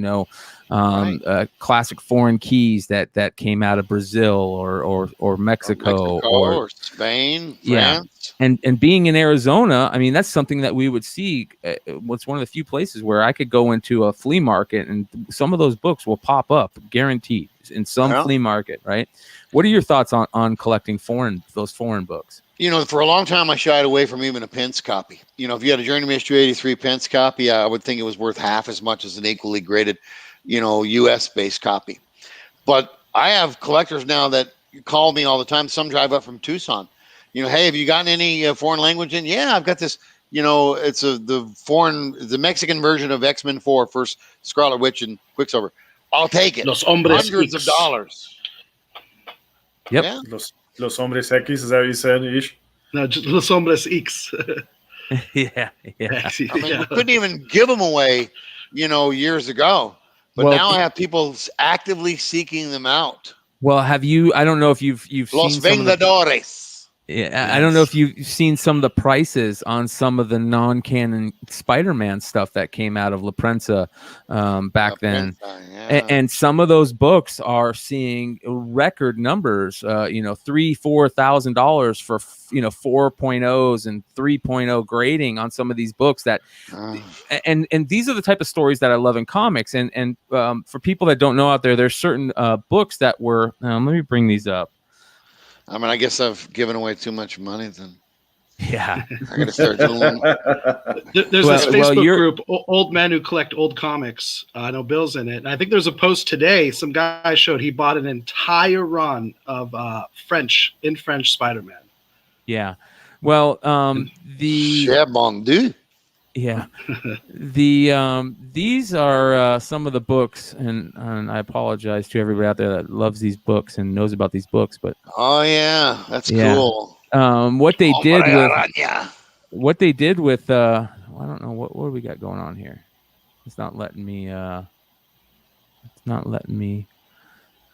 classic foreign keys that came out of Brazil or Mexico or Spain, France. And being in Arizona, I mean, that's something that we would see. It's one of the few places where I could go into a flea market and some of those books will pop up, guaranteed, in some flea market, right? What are your thoughts on collecting those foreign books? For a long time, I shied away from even a Pence copy. If you had a Journeyman Issue 83 Pence copy, I would think it was worth half as much as an equally graded, U.S.-based copy. But I have collectors now that call me all the time. Some drive up from Tucson. Hey, have you gotten any foreign language in? Yeah, I've got this. It's the Mexican version of X-Men 4, first Scarlet Witch and Quicksilver. I'll take it. Hundreds of dollars. Yep. Yeah. Los Hombres X, is that what you said, Ish? No, just Los Hombres X. Yeah. We couldn't even give them away, years ago. But now I have people actively seeking them out. Well, have you? I don't know if you've Los seen Vengadores. Yeah, I don't know if you've seen some of the prices on some of the non-canon Spider-Man stuff that came out of La Prensa back then. And some of those books are seeing record numbers, $3,000-$4,000 for 4.0s and 3.0 grading on some of these books that and these are the type of stories that I love in comics. And for people that don't know out there, there's certain books that were let me bring these up. I mean, I guess I've given away too much money then. Yeah. I got to start doing There's this Facebook group, Old Men Who Collect Old Comics. I know Bill's in it. And I think there's a post today. Some guy showed he bought an entire run of French Spider-Man. Yeah. Well, Cher bon Dieu. Yeah. These are some of the books, and I apologize to everybody out there that loves these books and knows about these books, but that's cool. What they did with I don't know what do we got going on here. It's not letting me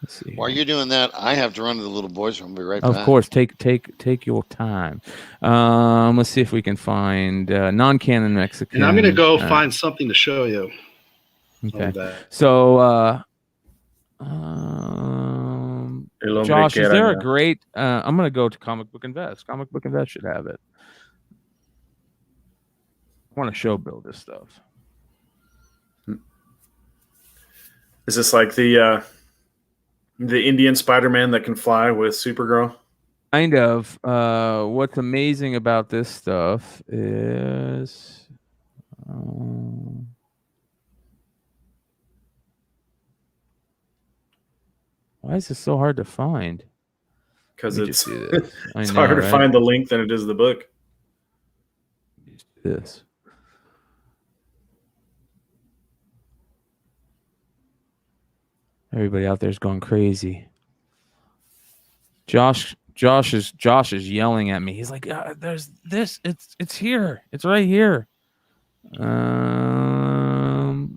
let's see. While you're doing that, I have to run to the little boys' room. I'll be right back. Of course, take your time. Let's see if we can find non-canon Mexican. And I'm going to go find something to show you. Okay. So, Josh, is there a great? I'm going to go to Comic Book Invest. Comic Book Invest should have it. I want to show Bill this stuff. Is this like the Indian Spider-Man that can fly with Supergirl? Kind of. What's amazing about this stuff is why is this so hard to find? Because it's it's harder to find the link than it is the book. This. Everybody out there is going crazy. Josh is yelling at me. He's like, "There's this. It's here. It's right here."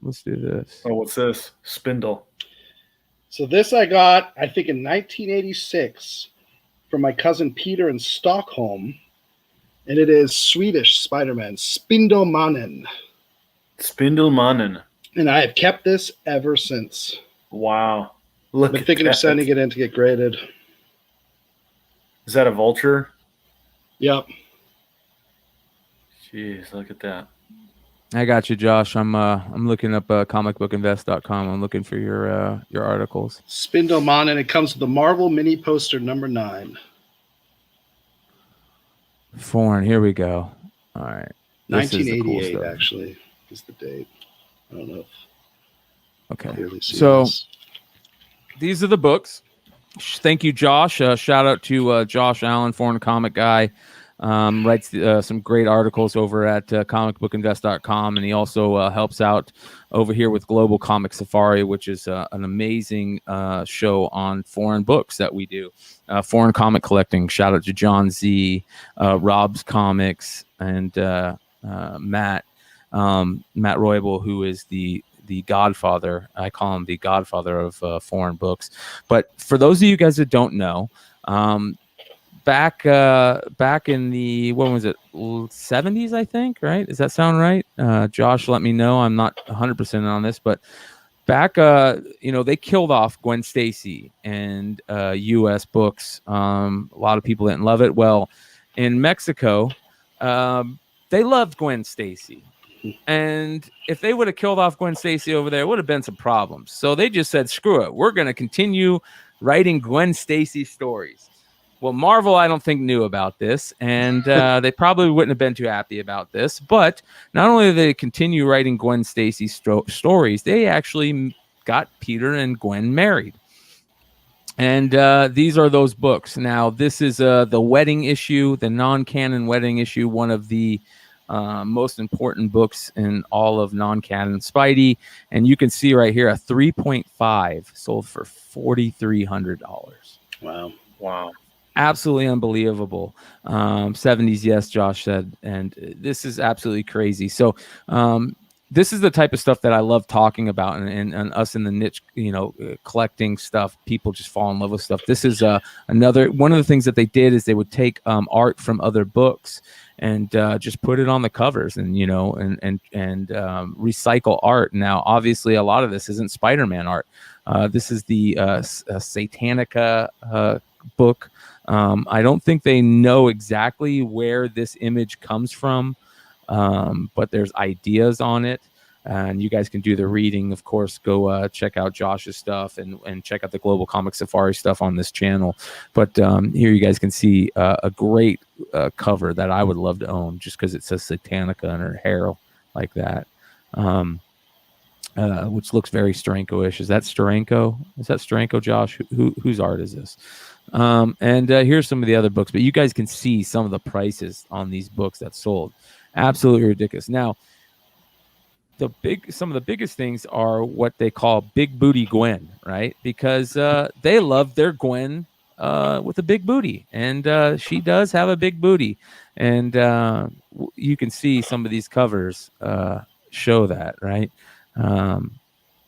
Let's do this. Oh, what's this? Spindle. So this I got, I think, in 1986 from my cousin Peter in Stockholm, and it is Swedish Spider-Man, Spindelmannen. Spindelmannen. And I have kept this ever since. Wow. I've been thinking of sending it in to get graded. Is that a vulture? Yep. Jeez, look at that. I got you, Josh. I'm looking up comicbookinvest.com. I'm looking for your articles. Spindelmannen. It comes with the Marvel mini poster number 9. Foreign. Here we go. All right. 1988 cool actually is the date. I don't know. Okay. So these are the books. Thank you, Josh. Shout out to Josh Allen, foreign comic guy. Writes some great articles over at comicbookinvest.com, and he also helps out over here with Global Comic Safari, which is an amazing show on foreign books that we do. Foreign comic collecting. Shout out to John Z, Rob's Comics, and Matt Roybal, who is the godfather. I call him the godfather of foreign books. But for those of you guys that don't know, back in the, what was it, 70s, I think, right? Does that sound right? Josh, let me know. I'm not 100% on this, but back, they killed off Gwen Stacy and U.S. books. A lot of people didn't love it. Well, in Mexico, they loved Gwen Stacy. And if they would have killed off Gwen Stacy over there, it would have been some problems. So they just said, screw it. We're going to continue writing Gwen Stacy stories. Well, Marvel, I don't think, knew about this, and they probably wouldn't have been too happy about this. But not only did they continue writing Gwen Stacy stories, they actually got Peter and Gwen married. And these are those books. Now, this is the wedding issue, the non-canon wedding issue, one of the most important books in all of non-canon Spidey. And you can see right here, a 3.5 sold for $4,300. Wow. Absolutely unbelievable. 70s, yes, Josh said. And this is absolutely crazy. So this is the type of stuff that I love talking about, and us in the niche, collecting stuff. People just fall in love with stuff. This is another one of the things that they did is they would take art from other books and just put it on the covers, and recycle art. Now, obviously, a lot of this isn't Spider-Man art. This is the Satanica book. I don't think they know exactly where this image comes from, but there's ideas on it. And you guys can do the reading. Of course, go check out Josh's stuff and check out the Global Comic Safari stuff on this channel. But here you guys can see a great cover that I would love to own, just because it says Satanica in her hair like that, which looks very Steranko-ish. Is that Steranko? Is that Steranko, Josh? Whose art is this? And here's some of the other books. But you guys can see some of the prices on these books that sold. Absolutely ridiculous. Now, some of the biggest things are what they call Big Booty Gwen, right? Because they love their Gwen with a big booty, and she does have a big booty, and you can see some of these covers show that, right?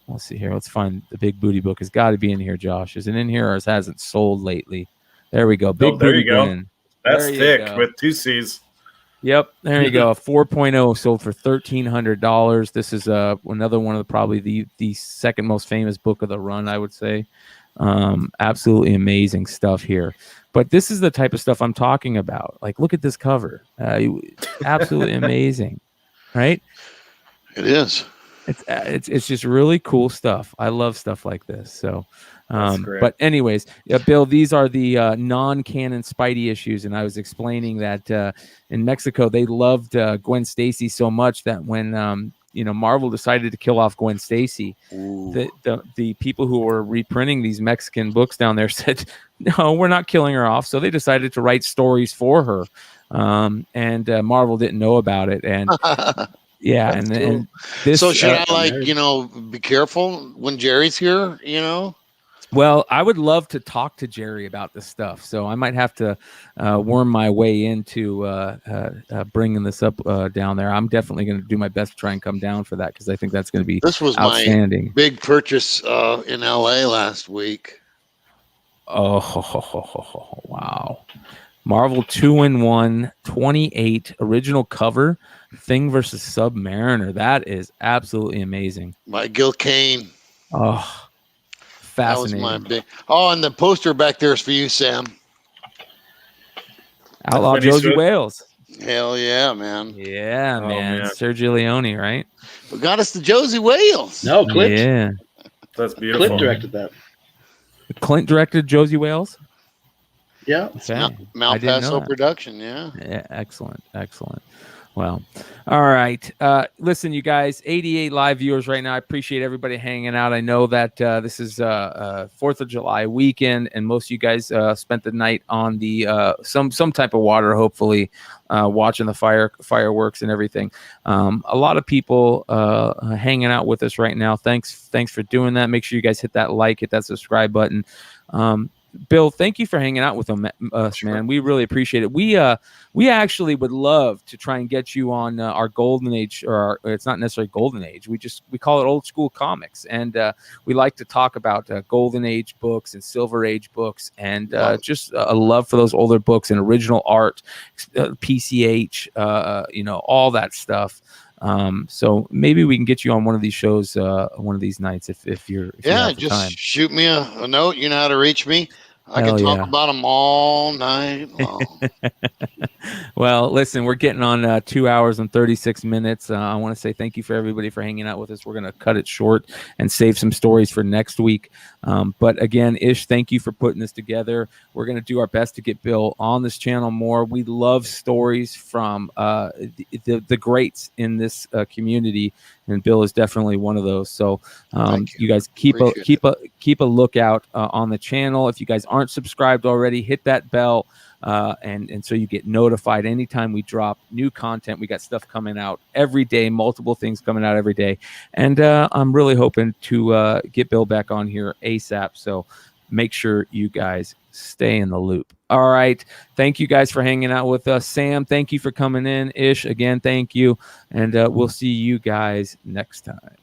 Let's see here. Let's find the Big Booty book. It's got to be in here, Josh. Is it in here, or hasn't sold lately? There we go. Big Booty Gwen. That's thick with 2 C's. Yep, there you go. 4.0 sold for $1,300. This is another one of probably the second most famous book of the run, I would say. Absolutely amazing stuff here. But this is the type of stuff I'm talking about. Like, look at this cover. Absolutely amazing, right? It is. It's just really cool stuff. I love stuff like this. So, but anyways, Bill, these are the non-canon Spidey issues, and I was explaining that in Mexico they loved Gwen Stacy so much that when Marvel decided to kill off Gwen Stacy, the people who were reprinting these Mexican books down there said, no, we're not killing her off. So they decided to write stories for her, and Marvel didn't know about it, and. Yeah, and this. So should I be careful when Jerry's here? Well, I would love to talk to Jerry about this stuff, so I might have to worm my way into bringing this up down there. I'm definitely going to do my best to try and come down for that because I think that's going to be outstanding. My big purchase in LA last week. Oh, wow. Marvel 2-in-1 28 original cover, Thing versus Submariner. That is absolutely amazing. By Gil Kane. Oh, fascinating. That was my big. Oh, and the poster back there is for you, Sam. Outlaw Josie Wales. Hell yeah, man. Yeah, man. Sergio Leone, right? We got us the Josie Wales. No, Clint. Yeah. That's beautiful. Clint directed that. Clint directed Josie Wales? Yeah. Okay. Malpaso production, yeah. Excellent. Well, all right. Listen, you guys, 88 live viewers right now. I appreciate everybody hanging out. I know that this is 4th of July weekend, and most of you guys spent the night on the some type of water, hopefully, watching the fireworks and everything. A lot of people hanging out with us right now. Thanks for doing that. Make sure you guys hit that like, hit that subscribe button. Bill, thank you for hanging out with us, man. We really appreciate it. We actually would love to try and get you on our golden age, or it's not necessarily golden age. We call it old school comics, and we like to talk about golden age books and silver age books, and just a love for those older books and original art, PCH, all that stuff. So maybe we can get you on one of these shows one of these nights if you're just time. Shoot me a note. You know how to reach me. I can talk about them all night long. Well, listen, we're getting on 2 hours and 36 minutes. I want to say thank you for everybody for hanging out with us. We're going to cut it short and save some stories for next week. But again, Ish, thank you for putting this together. We're going to do our best to get Bill on this channel more. We love stories from the greats in this community, and Bill is definitely one of those. So you guys keep a lookout on the channel. If you guys aren't subscribed already, hit that bell. And so you get notified anytime we drop new content. We got stuff coming out every day, multiple things coming out every day. And I'm really hoping to get Bill back on here ASAP. So make sure you guys stay in the loop. All right. Thank you guys for hanging out with us. Sam, thank you for coming in. Ish, again, thank you. And we'll see you guys next time.